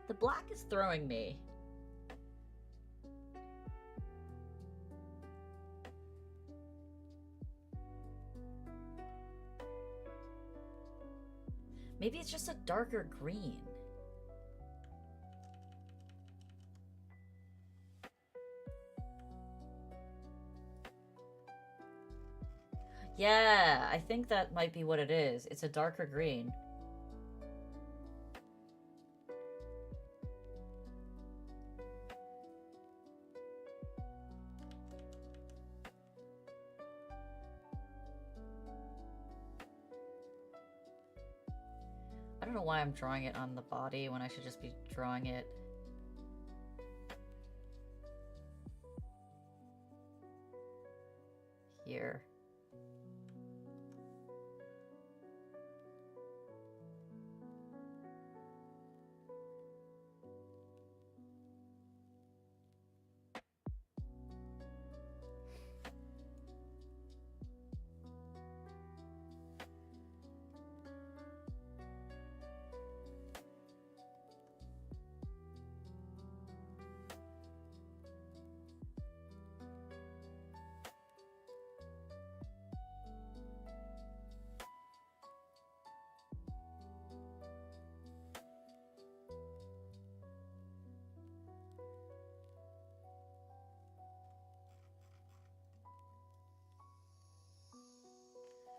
The black is throwing me. Maybe it's just a darker green. Yeah, I think that might be what it is. It's a darker green. I don't know why I'm drawing it on the body when I should just be drawing it here.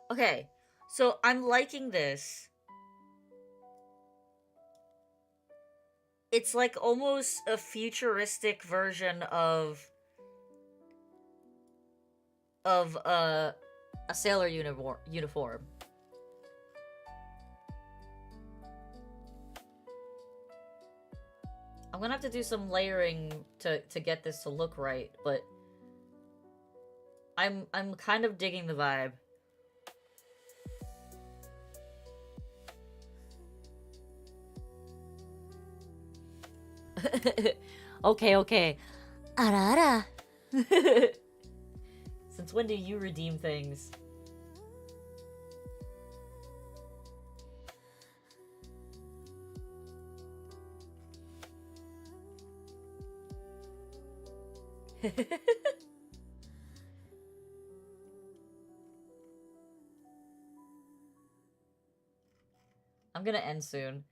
Okay, so I'm liking this. It's like almost a futuristic version of a sailor uniform. I'm gonna have to do some layering to get this to look right, but I'm kind of digging the vibe. Okay, okay. Ara ara. Since when do you redeem things? I'm gonna end soon.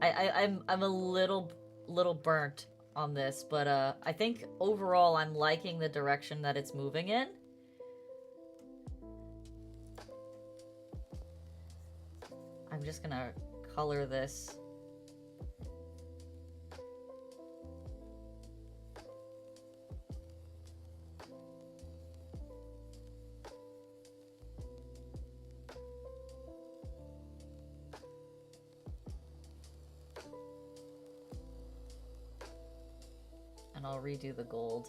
I'm a little burnt on this, but I think overall I'm liking the direction that it's moving in. I'm just gonna color this. And I'll redo the gold.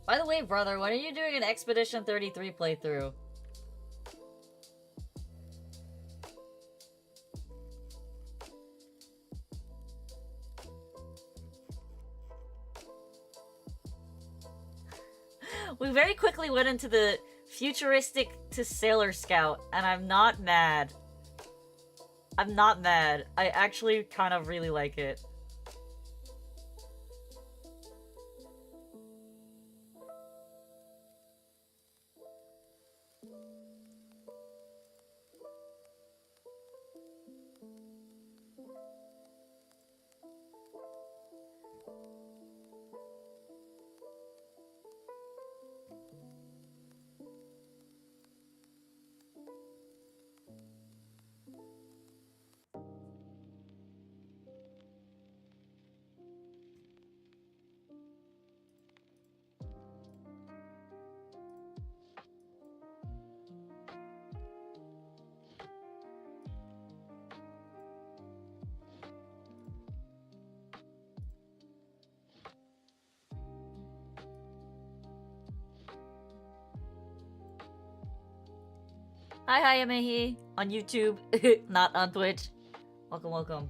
By the way, brother, when are you doing an Expedition 33 playthrough? We very quickly went into the futuristic to Sailor Scout, and I'm not mad. I'm not mad. I actually kind of really like it. Hi, Hayamehi. On YouTube, not on Twitch. Welcome, welcome.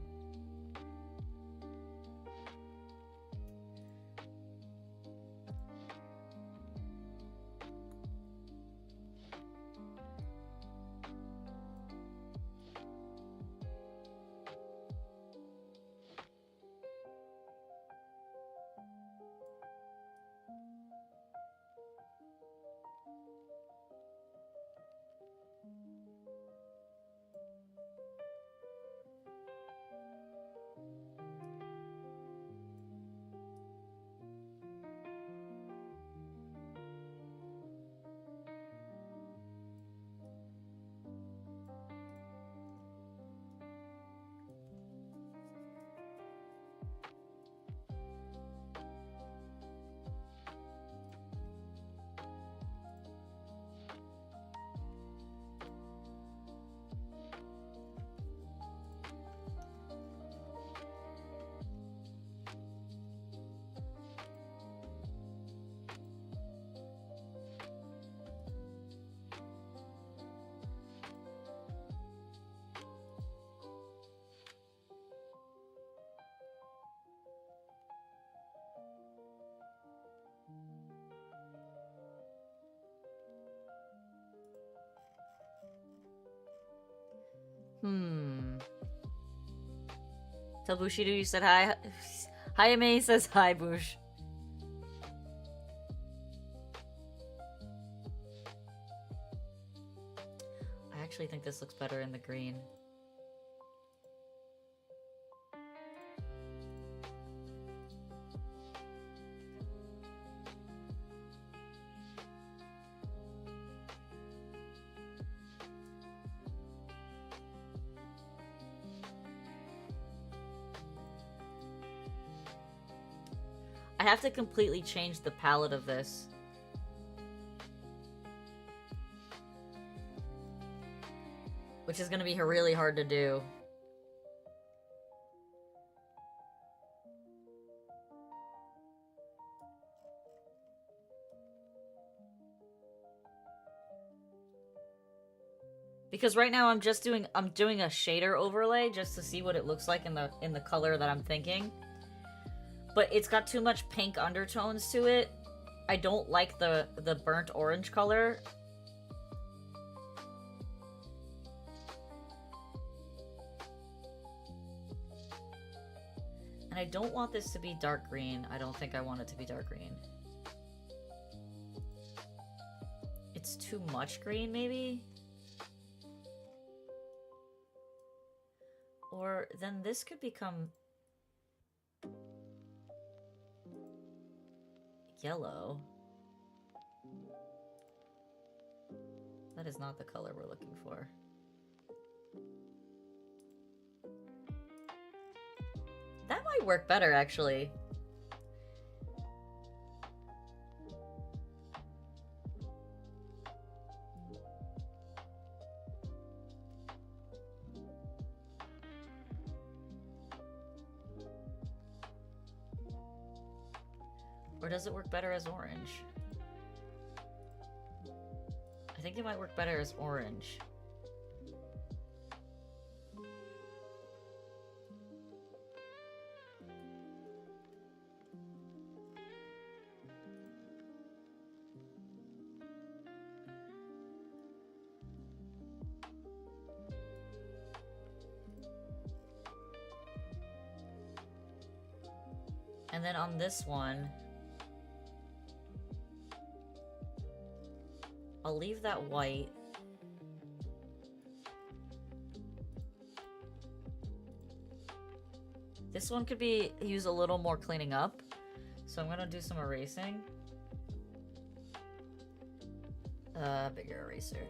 Tell Bushido you said hi. Hayame says hi, Bush. I actually think this looks better in the green. I have to completely change the palette of this. Which is going to be really hard to do. Because right now I'm doing a shader overlay just to see what it looks like in the color that I'm thinking. But it's got too much pink undertones to it. I don't like the burnt orange color. And I don't want this to be dark green. I don't think I want it to be dark green. It's too much green, maybe? Or then this could become yellow. That is not the color we're looking for. That might work better, actually. Or does it work better as orange? I think it might work better as orange. And then on this one, I'll leave that white. This one could use a little more cleaning up, so I'm gonna do some erasing. Bigger eraser.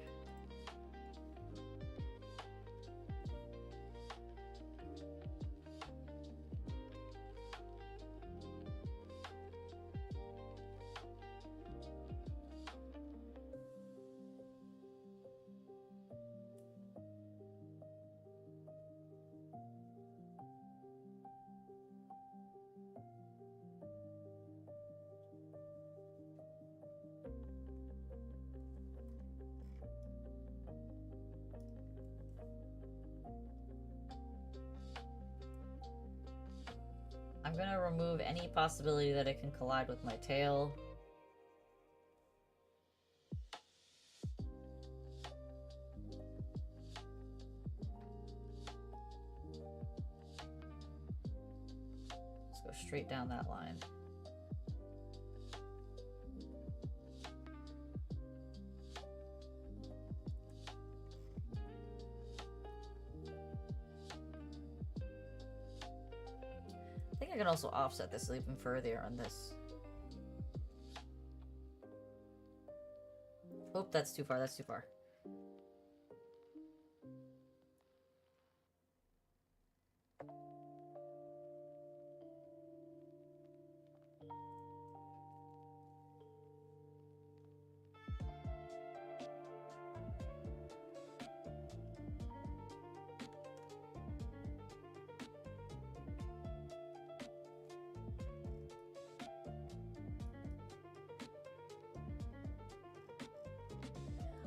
I'm gonna remove any possibility that it can collide with my tail. Let's go straight down that line. I think I can also offset this even further on this. Oh, that's too far, that's too far.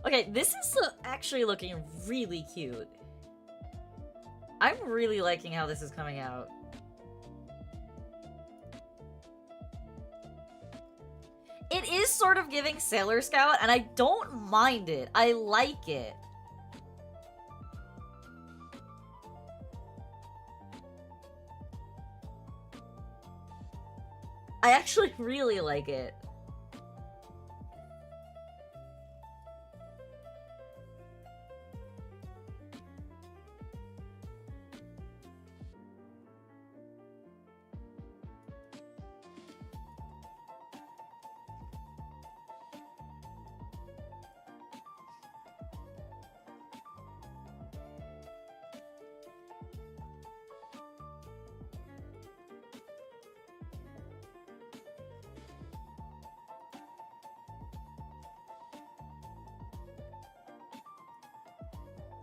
Okay, this is actually looking really cute. I'm really liking how this is coming out. It is sort of giving Sailor Scout, and I don't mind it. I like it. I actually really like it.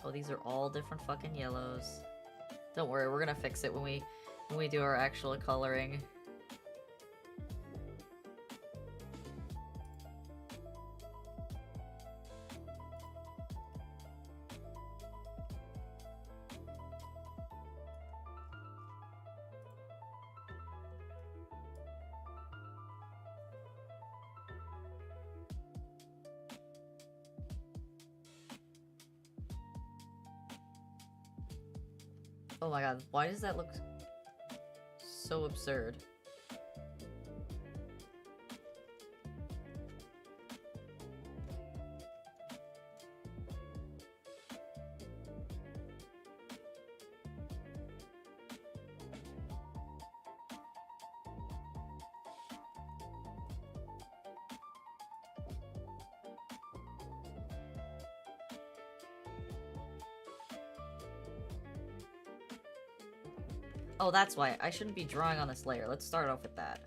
Oh, these are all different fucking yellows. Don't worry, we're gonna fix it when we do our actual coloring. Oh my god, why does that look so absurd? Oh, that's why. I shouldn't be drawing on this layer. Let's start off with that.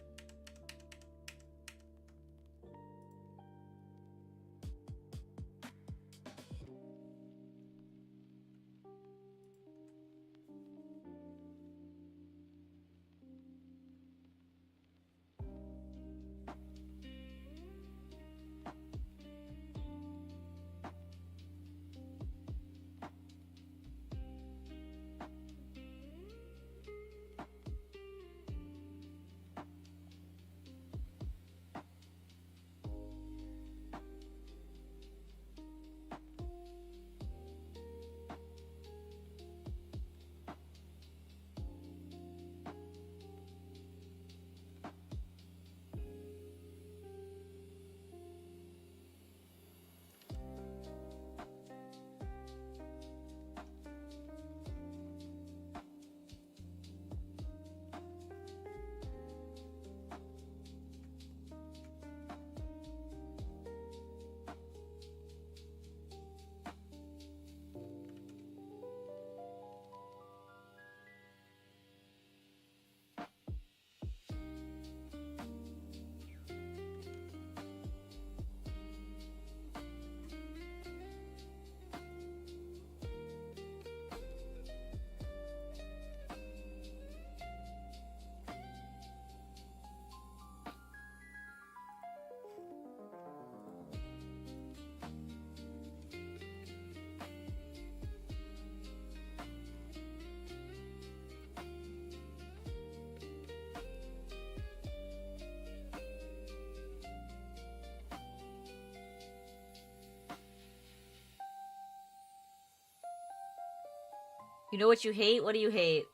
You know what you hate? What do you hate?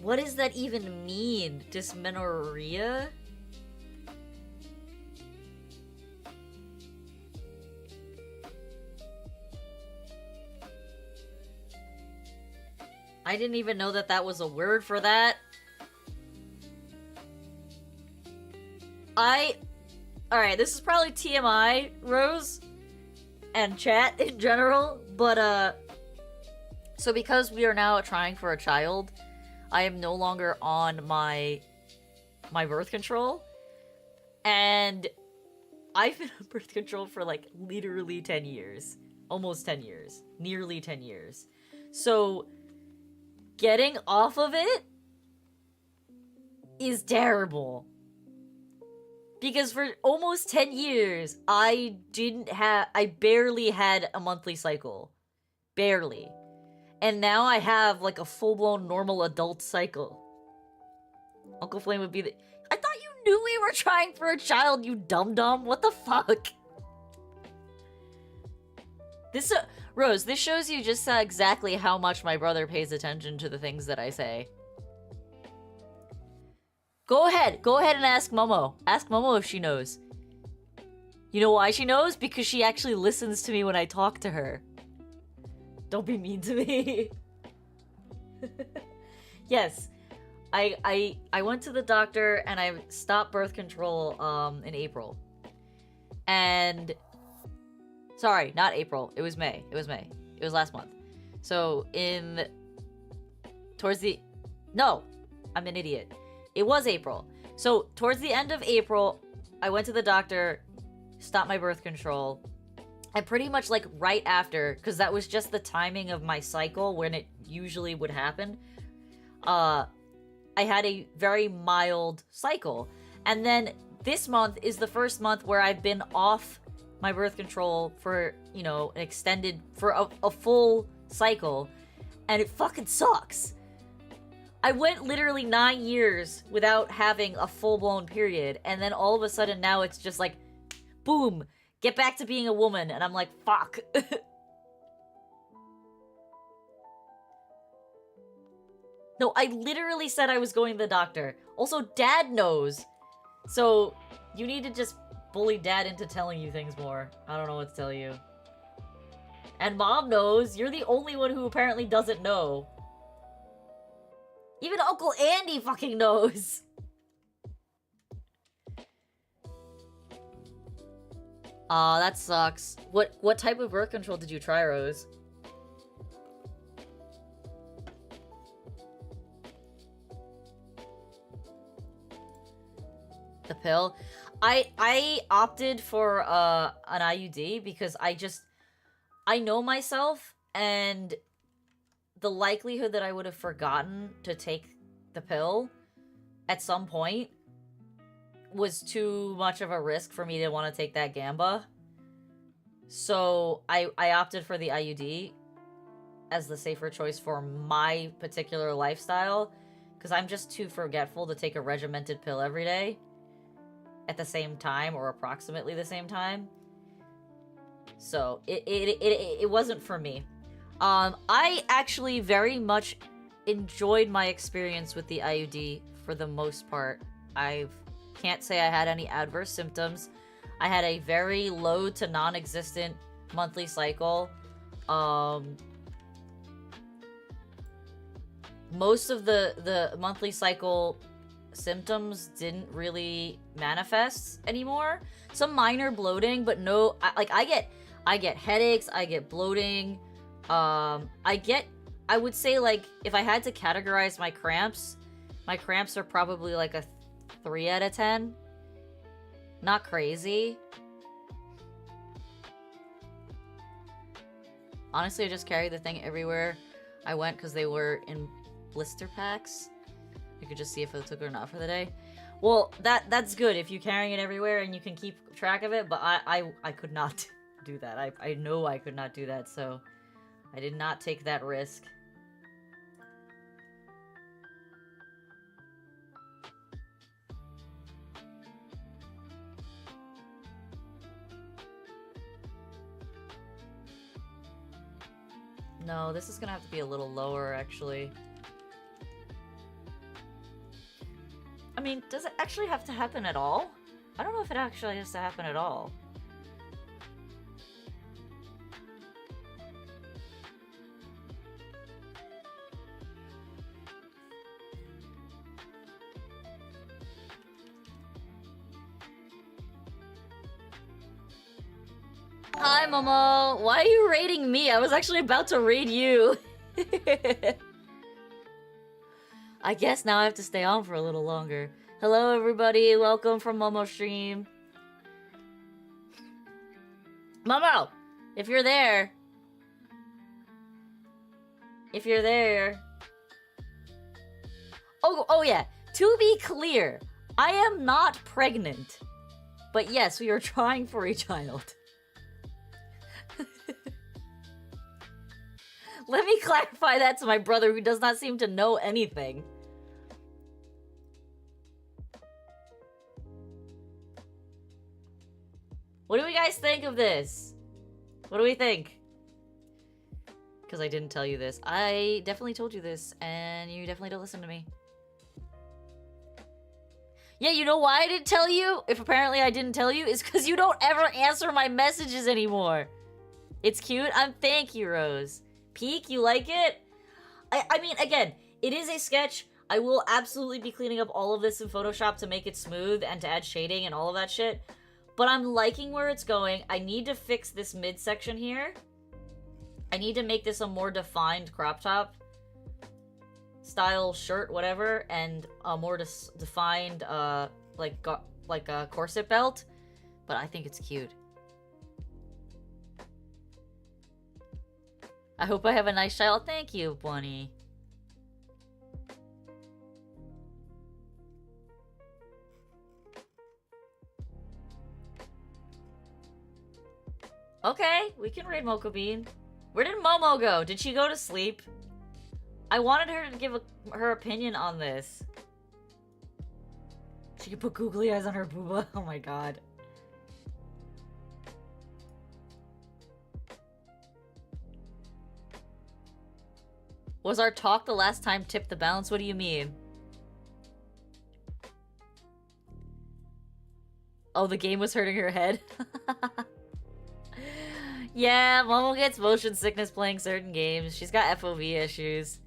What does that even mean? Dysmenorrhea? I didn't even know that that was a word for that. Alright, this is probably TMI, Rose, and chat in general, but, so because we are now trying for a child, I am no longer on my birth control, and I've been on birth control for, like, literally 10 years. Almost 10 years. Nearly 10 years. So, getting off of it is terrible. Because for almost 10 years, I barely had a monthly cycle. Barely. And now I have, like, a full-blown normal adult cycle. Uncle Flame would be the— I thought you knew we were trying for a child, you dum-dum! What the fuck? This, Rose, this shows you just exactly how much my brother pays attention to the things that I say. Go ahead and ask Momo. Ask Momo if she knows. You know why she knows? Because she actually listens to me when I talk to her. Don't be mean to me. Yes. I went to the doctor and I stopped birth control in April. And sorry, not April. It was May. It was last month. So towards the No, I'm an idiot. It was April. So towards the end of April, I went to the doctor, stopped my birth control, and pretty much like right after, because that was just the timing of my cycle when it usually would happen, I had a very mild cycle. And then this month is the first month where I've been off my birth control for, you know, an extended, for a full cycle, and it fucking sucks. I went literally 9 years without having a full-blown period, and then all of a sudden now it's just like, boom, get back to being a woman, and I'm like, fuck. No, I literally said I was going to the doctor. Also, Dad knows. So, you need to just bully Dad into telling you things more. I don't know what to tell you. And Mom knows. You're the only one who apparently doesn't know. Even Uncle Andy fucking knows. Aw, that sucks. What type of birth control did you try, Rose? The pill? I opted for an IUD because I know myself, and the likelihood that I would have forgotten to take the pill at some point was too much of a risk for me to want to take that gamba. So I opted for the IUD as the safer choice for my particular lifestyle, because I'm just too forgetful to take a regimented pill every day at the same time, or approximately the same time. So it wasn't for me. I actually very much enjoyed my experience with the IUD for the most part. I can't say I had any adverse symptoms. I had a very low to non-existent monthly cycle. Most of the monthly cycle symptoms didn't really manifest anymore. Some minor bloating, but no, I get headaches, I get bloating. I would say, like, if I had to categorize my cramps are probably like a 3 out of 10. Not crazy. Honestly, I just carried the thing everywhere I went because they were in blister packs. You could just see if it took or not for the day. Well, that's good if you're carrying it everywhere and you can keep track of it, but I could not do that. I know I could not do that, so I did not take that risk. No, this is gonna have to be a little lower, actually. I mean, does it actually have to happen at all? I don't know if it actually has to happen at all. Hi, Momo! Why are you raiding me? I was actually about to raid you. I guess now I have to stay on for a little longer. Hello, everybody. Welcome from Momo Stream. Momo! If you're there... If you're there... Oh yeah. To be clear, I am not pregnant. But yes, we are trying for a child. Let me clarify that to my brother, who does not seem to know anything. What do we guys think of this? What do we think? Because I didn't tell you this. I definitely told you this, and you definitely don't listen to me. Yeah, you know why I didn't tell you? If apparently I didn't tell you, is because you don't ever answer my messages anymore. It's cute. Thank you, Rose. Peek, you like it? I mean, again, it is a sketch. I will absolutely be cleaning up all of this in Photoshop to make it smooth and to add shading and all of that shit. But I'm liking where it's going. I need to fix this midsection here. I need to make this a more defined crop top. style shirt, whatever, and a more defined, like a corset belt. But I think it's cute. I hope I have a nice child. Thank you, Bunny. Okay, we can raid Mocha Bean. Where did Momo go? Did she go to sleep? I wanted her to give her opinion on this. She could put googly eyes on her booba. Oh my god. Was our talk the last time tipped the balance? What do you mean? Oh, the game was hurting her head? Yeah, Momo gets motion sickness playing certain games. She's got FOV issues.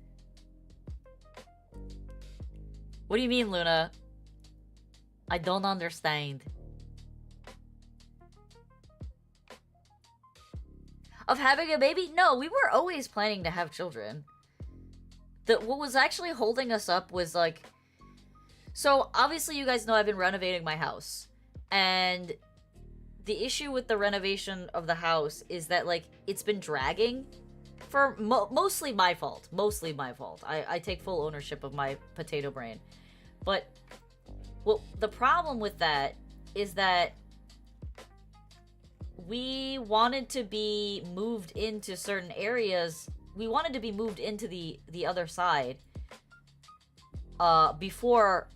What do you mean, Luna? I don't understand. Of having a baby? No, we were always planning to have children. What was actually holding us up was like... So, obviously you guys know I've been renovating my house. And the issue with the renovation of the house is that, like, it's been dragging for mostly my fault. Mostly my fault. I take full ownership of my potato brain. But, well, the problem with that is that we wanted to be moved into certain areas. We wanted to be moved into the other side before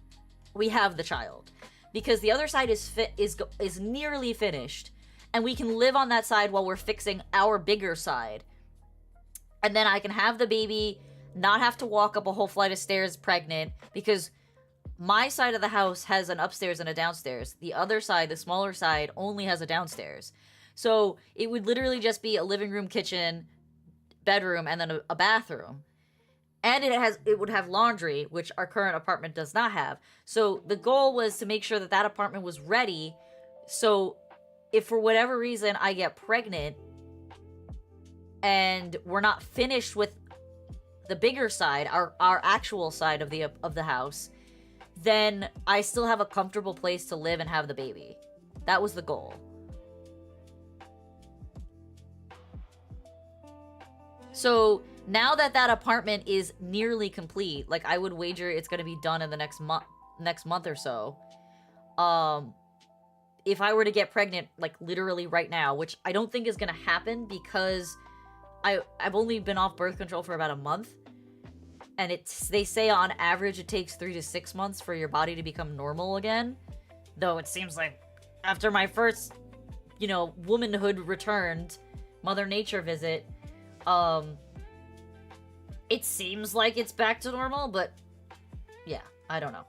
we have the child. Because the other side is nearly finished, and we can live on that side while we're fixing our bigger side. And then I can have the baby, not have to walk up a whole flight of stairs pregnant, because my side of the house has an upstairs and a downstairs. The other side, the smaller side, only has a downstairs. So it would literally just be a living room, kitchen, bedroom, and then a bathroom. And it would have laundry, which our current apartment does not have. So the goal was to make sure that that apartment was ready. So if for whatever reason I get pregnant and we're not finished with the bigger side, our actual side of the house, then I still have a comfortable place to live and have the baby. That was the goal. So now that that apartment is nearly complete, like I would wager it's gonna be done in the next month or so. If I were to get pregnant, like literally right now, which I don't think is gonna happen because I've only been off birth control for about a month, and they say on average it takes 3 to 6 months for your body to become normal again. Though it seems like after my first, womanhood returned, Mother Nature visit, it seems like it's back to normal, but yeah, I don't know.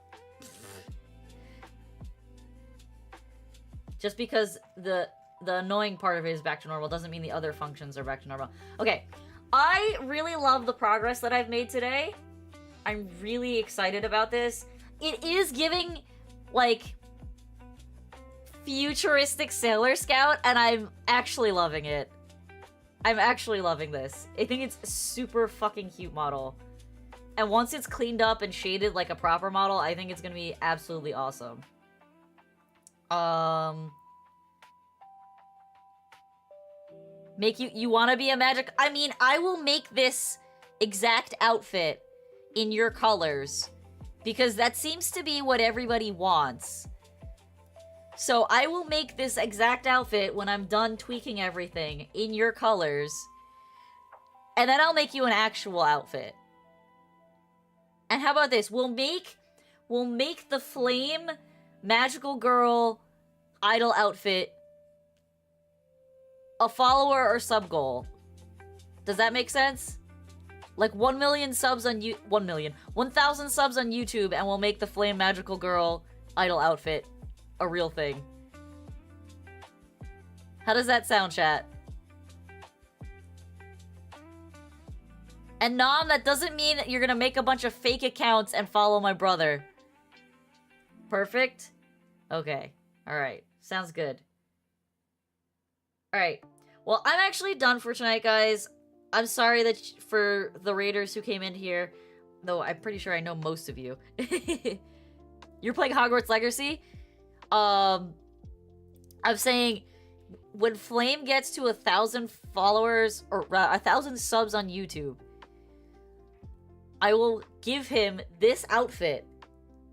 Just because the annoying part of it is back to normal doesn't mean the other functions are back to normal. Okay, I really love the progress that I've made today. I'm really excited about this. It is giving, like, futuristic Sailor Scout, and I'm actually loving it. I'm actually loving this. I think it's a super fucking cute model. And once it's cleaned up and shaded like a proper model, I think it's gonna be absolutely awesome. Make you wanna be a magic... I mean, I will make this exact outfit in your colors, because that seems to be what everybody wants. So I will make this exact outfit when I'm done tweaking everything in your colors. And then I'll make you an actual outfit. And how about this? We'll make the Flame Magical Girl idol outfit a follower or sub goal. Does that make sense? Like 1 million subs on 1,000 subs on YouTube, and we'll make the Flame Magical Girl idol outfit a real thing. How does that sound, chat? And Nom, that doesn't mean that you're gonna make a bunch of fake accounts and follow my brother. Perfect? Okay. Alright. Sounds good. Alright. Well, I'm actually done for tonight, guys. I'm sorry that for the raiders who came in here. Though I'm pretty sure I know most of you. You're playing Hogwarts Legacy? I'm saying when Flame gets to 1,000 followers, or 1,000 subs on YouTube, I will give him this outfit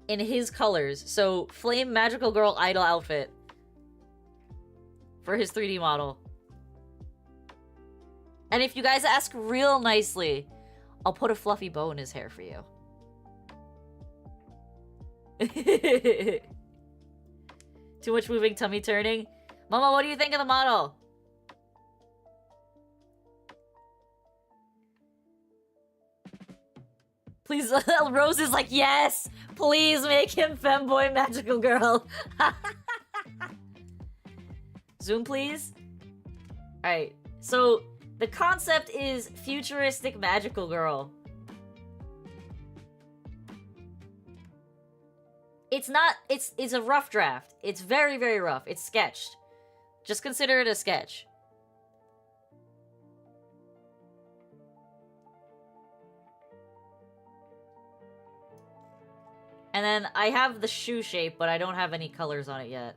in his colors. So, Flame Magical Girl Idol outfit for his 3D model. And if you guys ask real nicely, I'll put a fluffy bow in his hair for you. Too much moving, tummy turning. Mama, what do you think of the model? Please, Rose is like, yes! Please make him femboy magical girl. Zoom, please. Alright, so the concept is futuristic magical girl. It's not, it's a rough draft. It's very, very rough. It's sketched. Just consider it a sketch. And then I have the shoe shape, but I don't have any colors on it yet.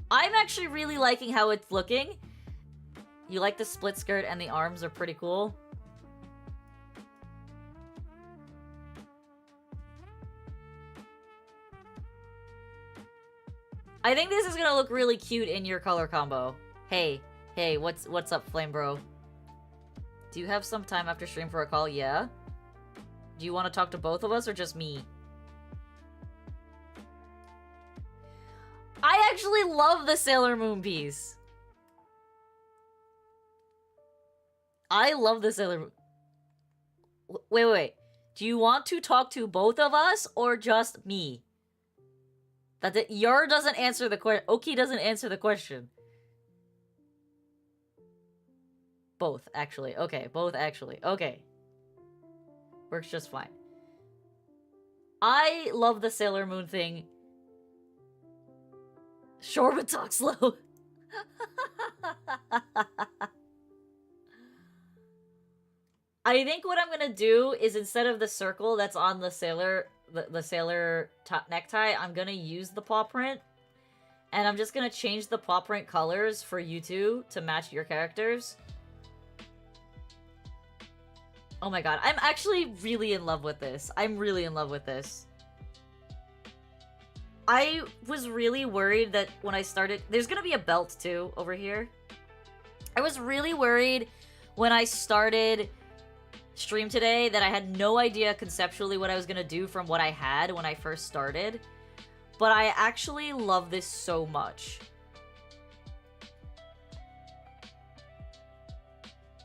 I'm actually really liking how it's looking. You like the split skirt and the arms are pretty cool. I think this is gonna look really cute in your color combo. Hey, what's up, Flame Bro? Do you have some time after stream for a call? Yeah? Do you want to talk to both of us or just me? I actually love the Sailor Moon piece. I love the Sailor Moon. Wait. Do you want to talk to both of us or just me? Yor doesn't answer the question. Oki doesn't answer the question. Both, actually. Okay, both actually. Okay. Works just fine. I love the Sailor Moon thing. Sure, but talk slow. I think what I'm gonna do is instead of the circle that's on the sailor, the sailor top necktie, I'm gonna use the paw print. And I'm just gonna change the paw print colors for you two to match your characters. Oh my god, I'm actually really in love with this. I'm really in love with this. I was really worried that when I started... There's gonna be a belt, too, over here. I was really worried when I started stream today that I had no idea conceptually what I was gonna do from what I had when I first started. But I actually love this so much.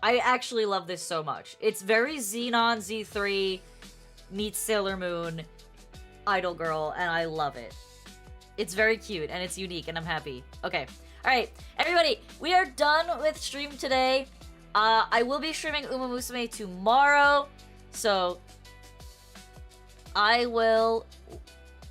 I actually love this so much. It's very Xenon Z3 meets Sailor Moon Idol Girl, and I love it. It's very cute, and it's unique, and I'm happy. Okay. Alright, everybody, we are done with stream today. I will be streaming Uma Musume tomorrow, so I will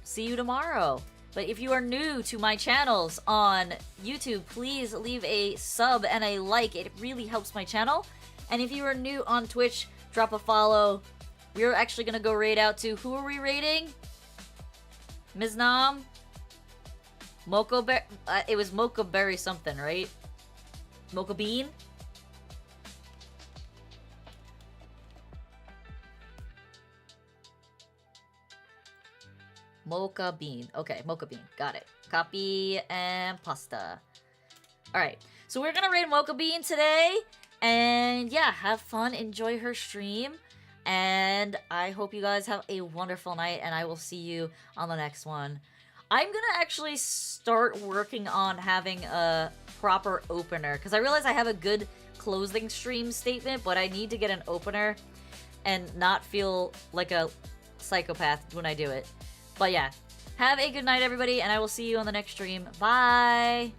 see you tomorrow. But if you are new to my channels on YouTube, please leave a sub and a like. It really helps my channel. And if you are new on Twitch, drop a follow. We're actually going to go raid out to... Who are we raiding? Ms. Nam? Mocha Berry... it was Mocha Berry something, right? Mocha Bean? Mocha Bean. Okay, Mocha Bean. Got it. Copy and pasta. Alright, so we're gonna raid Mocha Bean today. And yeah, have fun. Enjoy her stream. And I hope you guys have a wonderful night. And I will see you on the next one. I'm gonna actually start working on having a proper opener. Because I realize I have a good closing stream statement. But I need to get an opener. And not feel like a psychopath when I do it. But yeah, have a good night, everybody, and I will see you on the next stream. Bye!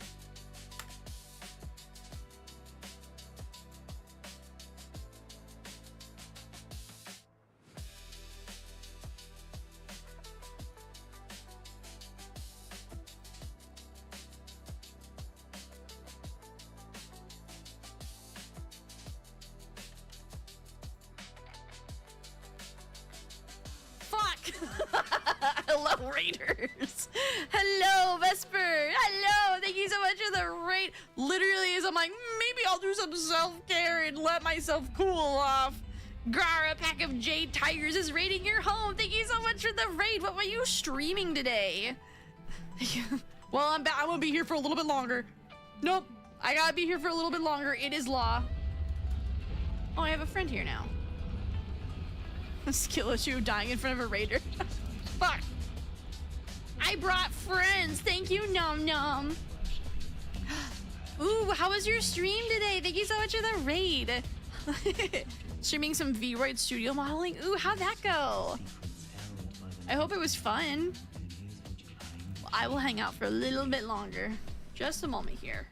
Raiders. Hello, Vesper. Hello. Thank you so much for the raid. Literally, as I'm like, maybe I'll do some self-care and let myself cool off. Gar, a pack of Jade Tigers is raiding your home. Thank you so much for the raid. What were you streaming today? Well, I'm gonna be here for a little bit longer. Nope. I gotta be here for a little bit longer. It is law. Oh, I have a friend here now. Skill issue, dying in front of a raider. Fuck. I brought friends. Thank you, Nom Nom. Ooh, how was your stream today? Thank you so much for the raid. Streaming some VROID studio modeling. Ooh, how'd that go? I hope it was fun. I will hang out for a little bit longer. Just a moment here.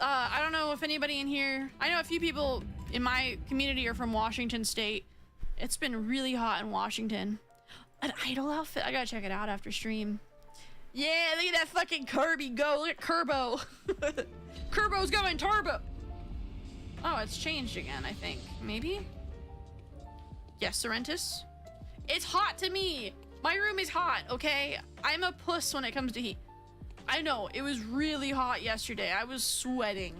I don't know if anybody in here... I know a few people in my community are from Washington State. It's been really hot in Washington. An idol outfit? I gotta check it out after stream. Yeah, look at that fucking Kirby go. Look at Kerbo. Kerbo's going turbo. Oh, it's changed again, I think. Maybe? Yes, Sorrentus? It's hot to me. My room is hot, okay? I'm a puss when it comes to heat. I know, it was really hot yesterday. I was sweating.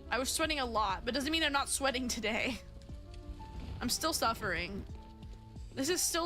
I was sweating a lot, but doesn't mean I'm not sweating today. I'm still suffering. This is still